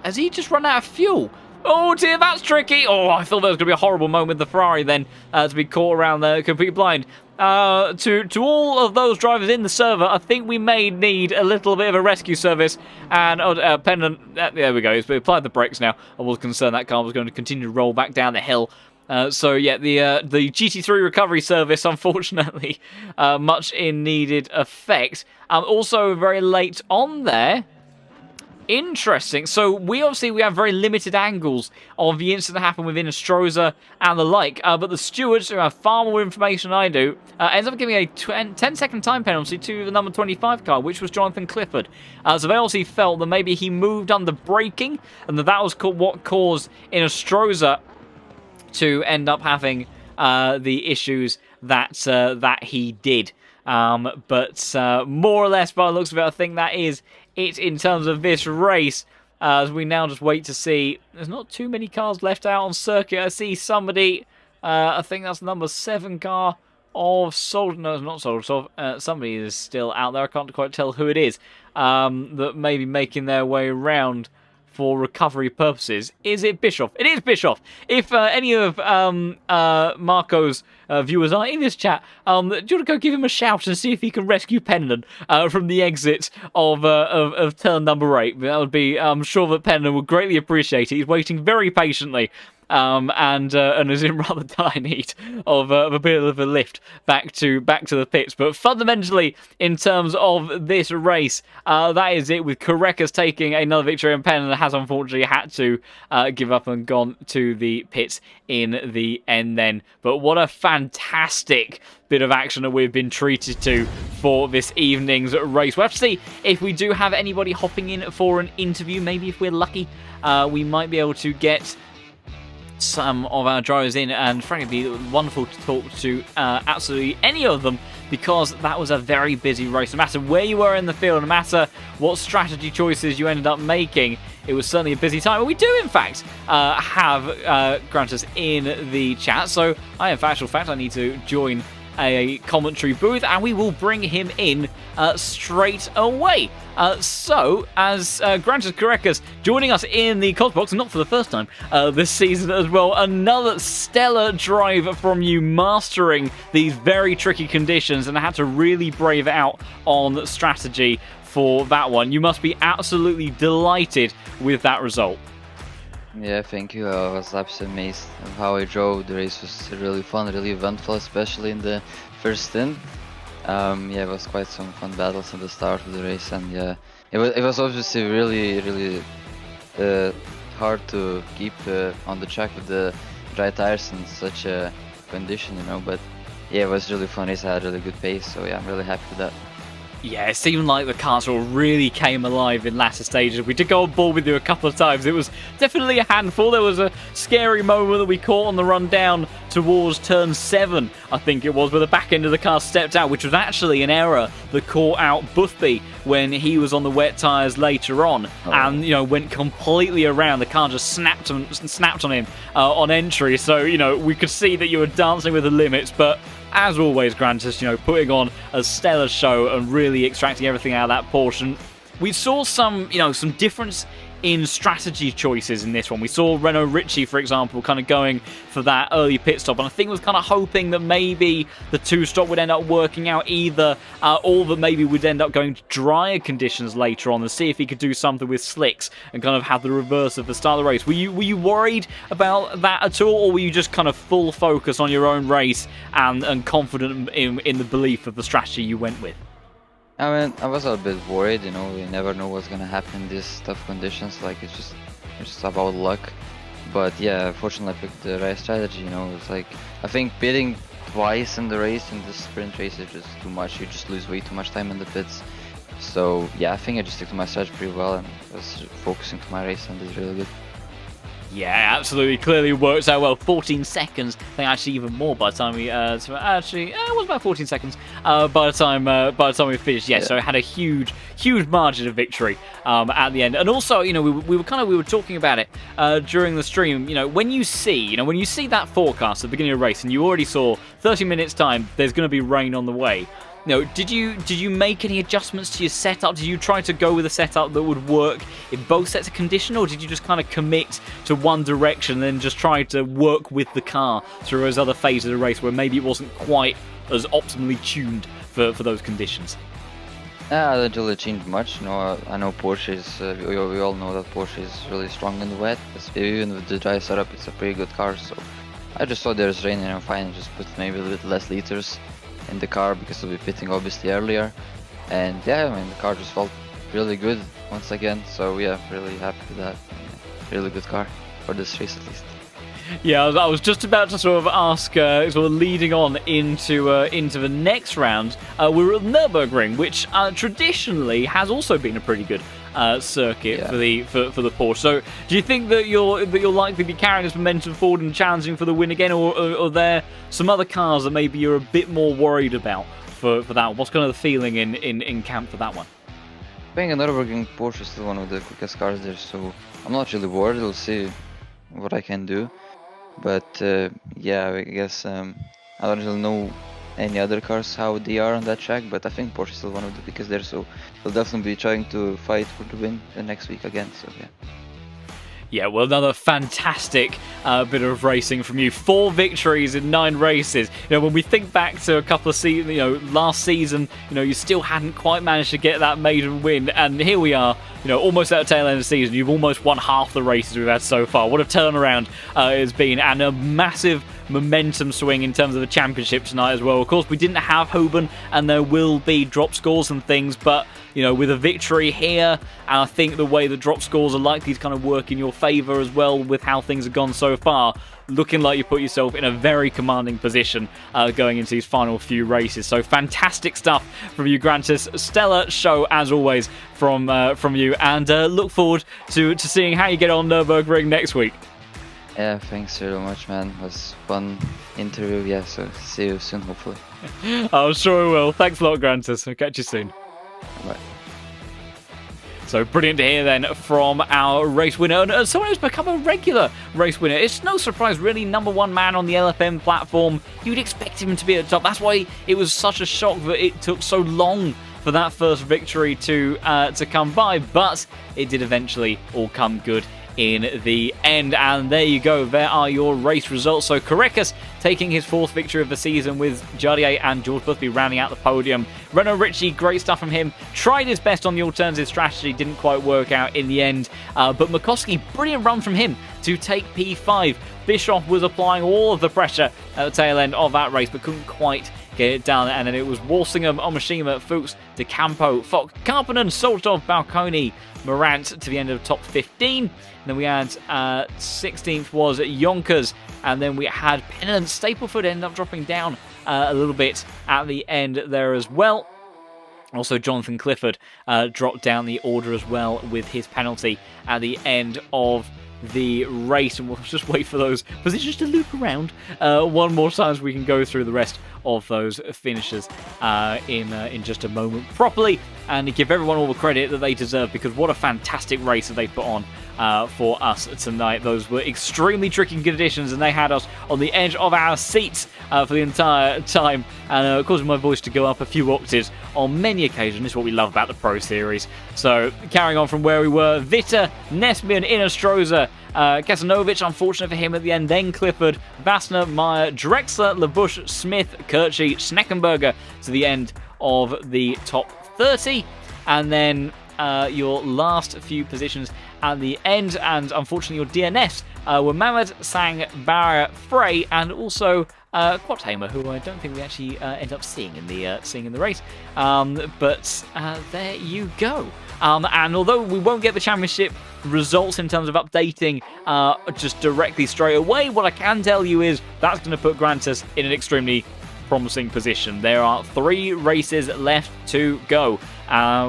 A: has he just run out of fuel? Oh dear, that's tricky. Oh, I thought there was going to be a horrible moment with the Ferrari then to be caught around there, complete blind. To all of those drivers in the server, I think we may need a little bit of a rescue service. And Pendon, there we go. He's applied the brakes now. I was concerned that car was going to continue to roll back down the hill. So yeah, the GT3 recovery service, unfortunately, much in needed effect. Also very late on there. Interesting. So we have very limited angles of the incident that happened within Astroza and the like. But the stewards, who have far more information than I do, ends up giving a 10-second time penalty to the number 25 car, which was Jonathan Clifford. So they obviously felt that maybe he moved under braking, and that was what caused in Astroza to end up having the issues that he did. But more or less, by the looks of it, I think that is it in terms of this race. As we now just wait to see. There's not too many cars left out on circuit. I see somebody, I think that's number 7 car of somebody is still out there. I can't quite tell who it is. That may be making their way around for recovery purposes. Is it Bischoff? It is Bischoff. If any of Marco's viewers are in this chat, do you want to go give him a shout and see if he can rescue Pendon from the exit of turn number 8? That would be, I'm sure that Pendon would greatly appreciate it. He's waiting very patiently. And is in rather dire need of a bit of a lift back to the pits. But fundamentally, in terms of this race, that is it, with Correcas taking another victory, and Pendon has unfortunately had to give up and gone to the pits in the end then. But what a fantastic bit of action that we've been treated to for this evening's race. We'll have to see if we do have anybody hopping in for an interview. Maybe if we're lucky, we might be able to get some of our drivers in, and frankly, it'd be wonderful to talk to absolutely any of them, because that was a very busy race. No matter where you were in the field, no matter what strategy choices you ended up making, it was certainly a busy time. And we do, in fact, have Grantus in the chat. So I need to join a commentary booth, and we will bring him in straight away. So, as Grantus Correcas joining us in the COS box, not for the first time this season as well, another stellar drive from you, mastering these very tricky conditions, and I had to really brave it out on strategy for that one. You must be absolutely delighted with that result.
B: Yeah, thank you. I was absolutely amazed of how I drove. The race was really fun, really eventful, especially in the first stint. Yeah, it was quite some fun battles at the start of the race, and yeah, it was obviously really hard to keep on the track with the dry tires in such a condition, you know. But yeah, it was really fun race. I had really good pace, so yeah, I'm really happy with that.
A: Yeah, it seemed like the cars really came alive in latter stages. We did go on board with you a couple of times. It was definitely a handful. There was a scary moment that we caught on the run down towards turn 7, I think it was, where the back end of the car stepped out, which was actually an error that caught out Boothby when he was on the wet tyres later on, and went completely around. The car just snapped on him on entry. So we could see that you were dancing with the limits, but as always, Grantus, putting on a stellar show and really extracting everything out of that portion. We saw some difference in strategy choices in this one. We saw Renault Ritchie, for example, kind of going for that early pit stop, and I think was kind of hoping that maybe the 2-stop would end up working out either, or that maybe we'd end up going to drier conditions later on and see if he could do something with slicks and kind of have the reverse of the start of the race. Were you worried about that at all, or were you just kind of full focus on your own race and confident in the belief of the strategy you went with?
B: I mean, I was a bit worried, you know, you never know what's gonna happen in these tough conditions, like it's just about luck. But yeah, fortunately I picked the right strategy, you know, it's like, I think pitting twice in the race, in the sprint race, is just too much, you just lose way too much time in the pits. So yeah, I think I just stuck to my strategy pretty well and was focusing to my race and did really good.
A: Yeah, absolutely. Clearly works out well. 14 seconds. I think actually even more by the time we it was about 14 seconds by the time we finished. Yeah, so it had a huge margin of victory at the end. And also, you know, we were talking about it during the stream. You know, when you see that forecast at the beginning of the race, and you already saw 30 minutes time, there's going to be rain on the way. No, did you make any adjustments to your setup? Did you try to go with a setup that would work in both sets of condition, or did you just kind of commit to one direction and then just try to work with the car through those other phases of the race where maybe it wasn't quite as optimally tuned for those conditions?
B: I didn't really change much. You know, I know Porsche is, we all know that Porsche is really strong in the wet. Even with the dry setup, it's a pretty good car. So I just saw there's rain and I'm fine. Just put maybe a little less liters in the car because we'll be pitting obviously earlier, and yeah, I mean the car just felt really good once again, so yeah, really happy with that. Really good car for this race at least.
A: Yeah, I was just about to sort of ask, sort of leading on into the next round. We're at Nürburgring, which traditionally has also been a pretty good circuit for the Porsche. So, do you think that you'll likely be carrying this momentum forward and challenging for the win again, or are there some other cars that maybe you're a bit more worried about for that one? What's kind of the feeling in camp for that one?
B: I think Nürburgring Porsche is still one of the quickest cars there, so I'm not really worried. We'll see what I can do. But yeah, I guess I don't really know any other cars how they are on that track, but I think Porsche is still one of the quickest there, so they'll definitely be trying to fight for the win the next week again, so yeah.
A: Yeah, well, another fantastic bit of racing from you. 4 victories in 9 races. You know, when we think back to a couple of seasons, you know, last season, you know, you still hadn't quite managed to get that maiden win, and here we are, you know, almost at the tail end of the season. You've almost won half the races we've had so far. What a turnaround it's been, and a massive momentum swing in terms of the championship tonight as well. Of course, we didn't have Hoban, and there will be drop scores and things, but you know, with a victory here, and I think the way the drop scores are likely to kind of work in your favour as well with how things have gone so far, looking like you put yourself in a very commanding position going into these final few races. So fantastic stuff from you, Grantis. Stellar show as always from you, and look forward to seeing how you get on Nürburgring next week.
B: Yeah, thanks very much, man. It was fun interview. Yeah, so see you soon, hopefully.
A: I'm sure we will. Thanks a lot, Grantis. I'll catch you soon.
B: Bye.
A: So brilliant to hear then from our race winner, and someone who's become a regular race winner. It's no surprise, really, #1 man on the LFM platform. You'd expect him to be at the top. That's why it was such a shock that it took so long for that first victory to come by, but it did eventually all come good in the end. And there you go, there are your race results. So Karekas taking his 4th victory of the season, with Jardier and George Busby rounding out the podium. Renault Ritchie, great stuff from him, tried his best on the alternative strategy, didn't quite work out in the end, but Makoski, brilliant run from him to take P5. Bischoff was applying all of the pressure at the tail end of that race, but couldn't quite get it done. And then it was Walsingham, Omashima, Fuchs, De Campo, Fock, Karppinen, Soltov, Balconi, Morant to the end of top 15. And then we had 16th was Yonkers, and then we had Pennant. Stapleford ended up dropping down a little bit at the end there as well. Also, Jonathan Clifford dropped down the order as well with his penalty at the end of the race, and we'll just wait for those positions to loop around one more time so we can go through the rest of those finishers in just a moment properly, and give everyone all the credit that they deserve, because what a fantastic race that they put on for us tonight. Those were extremely tricky conditions, and they had us on the edge of our seats for the entire time, and causing my voice to go up a few octaves on many occasions. This is what we love about the Pro Series. So, carrying on from where we were, Witte, Nesbian, Innestroza, Kasanovic, unfortunate for him at the end, then Clifford, Vassner, Meyer, Drexler, LaBush, Smith, Kirchie, Schneckenberger to the end of the top 30, and then your last few positions at the end, and unfortunately your DNFs were Mamad, Sang, Barra, Frey, and also Quattamer, who I don't think we actually end up seeing in the race. But there you go. And although we won't get the championship results in terms of updating just directly straight away, what I can tell you is that's going to put Grantus in an extremely promising position. There are 3 races left to go,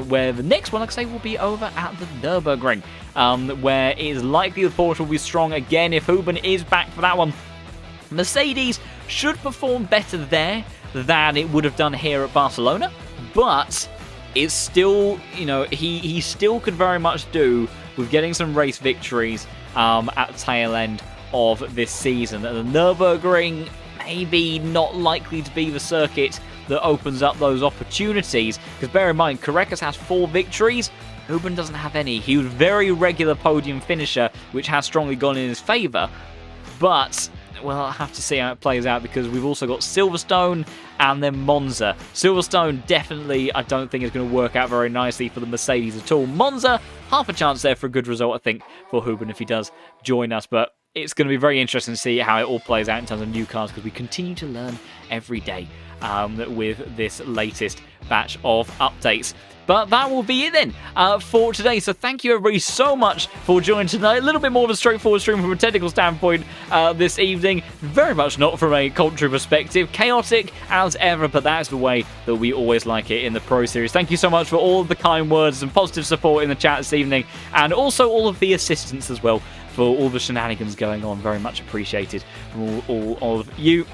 A: where the next one, like I say, will be over at the Nürburgring, where it is likely the Porsche will be strong again if Huben is back for that one. Mercedes should perform better there than it would have done here at Barcelona, but it's still, he still could very much do with getting some race victories at the tail end of this season. The Nürburgring maybe not likely to be the circuit that opens up those opportunities, because bear in mind, Carreras has 4 victories, Huben doesn't have any. He was a very regular podium finisher, which has strongly gone in his favour, but well, I'll have to see how it plays out, because we've also got Silverstone and then Monza. Silverstone definitely, I don't think, is going to work out very nicely for the Mercedes at all. Monza, half a chance there for a good result, I think, for Huben if he does join us, but it's going to be very interesting to see how it all plays out in terms of new cars, because we continue to learn every day with this latest batch of updates. But that will be it then for today. So thank you everybody so much for joining tonight. A little bit more of a straightforward stream from a technical standpoint this evening. Very much not from a commentary perspective. Chaotic as ever, but that's the way that we always like it in the Pro Series. Thank you so much for all the kind words and positive support in the chat this evening. And also all of the assistance as well for all the shenanigans going on. Very much appreciated from all of you.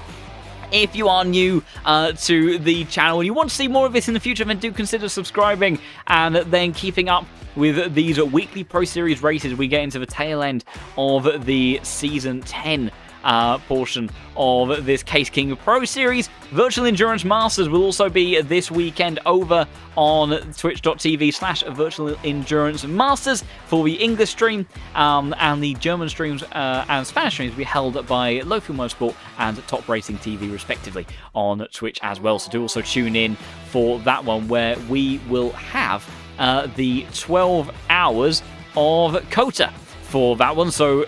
A: If you are new to the channel and you want to see more of this in the future, then do consider subscribing and then keeping up with these weekly Pro Series races. We get into the tail end of the Season 10 portion of this Case King Pro Series. Virtual Endurance Masters will also be this weekend over on twitch.tv/Virtual Endurance Masters for the English stream, and the German streams and Spanish streams will be held by Low Fuel Motorsport and Top Racing TV respectively on Twitch as well. So do also tune in for that one, where we will have the 12 hours of COTA for that one. So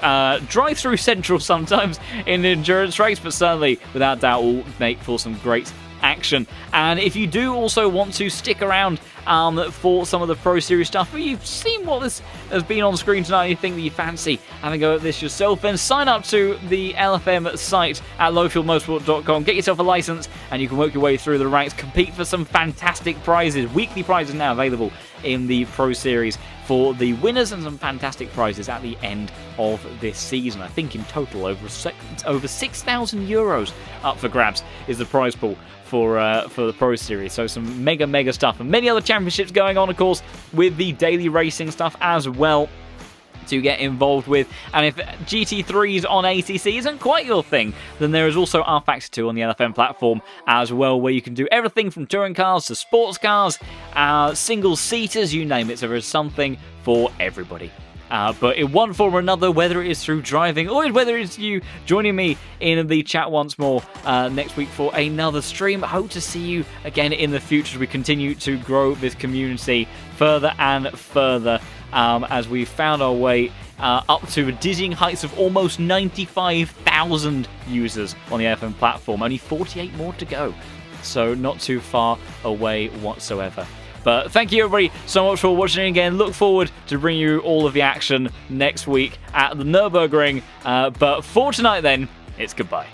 A: drive through Central sometimes in the endurance race, but certainly without doubt will make for some great action. And if you do also want to stick around for some of the Pro Series stuff, but you've seen what this has been on screen tonight and you think that you fancy having a go at this yourself, then sign up to the LFM site at lowfuelmotorsport.com, get yourself a license, and you can work your way through the ranks, compete for some fantastic prizes. Weekly prizes now available in the Pro Series for the winners, and some fantastic prizes at the end of this season. I think in total over 6,000 euros up for grabs is the prize pool for the Pro Series. So some mega stuff, and many other championships going on, of course, with the daily racing stuff as well to get involved with. And if GT3s on ACC isn't quite your thing, then there is also rFactor 2 on the LFM platform as well, where you can do everything from touring cars to sports cars, single seaters, you name it. So there is something for everybody. But in one form or another, whether it is through driving or whether it's you joining me in the chat once more next week for another stream, I hope to see you again in the future as we continue to grow this community further and further, as we found our way up to the dizzying heights of almost 95,000 users on the LFM platform. Only 48 more to go, so not too far away whatsoever. But thank you everybody so much for watching again. Look forward to bringing you all of the action next week at the Nürburgring. But for tonight then, it's goodbye.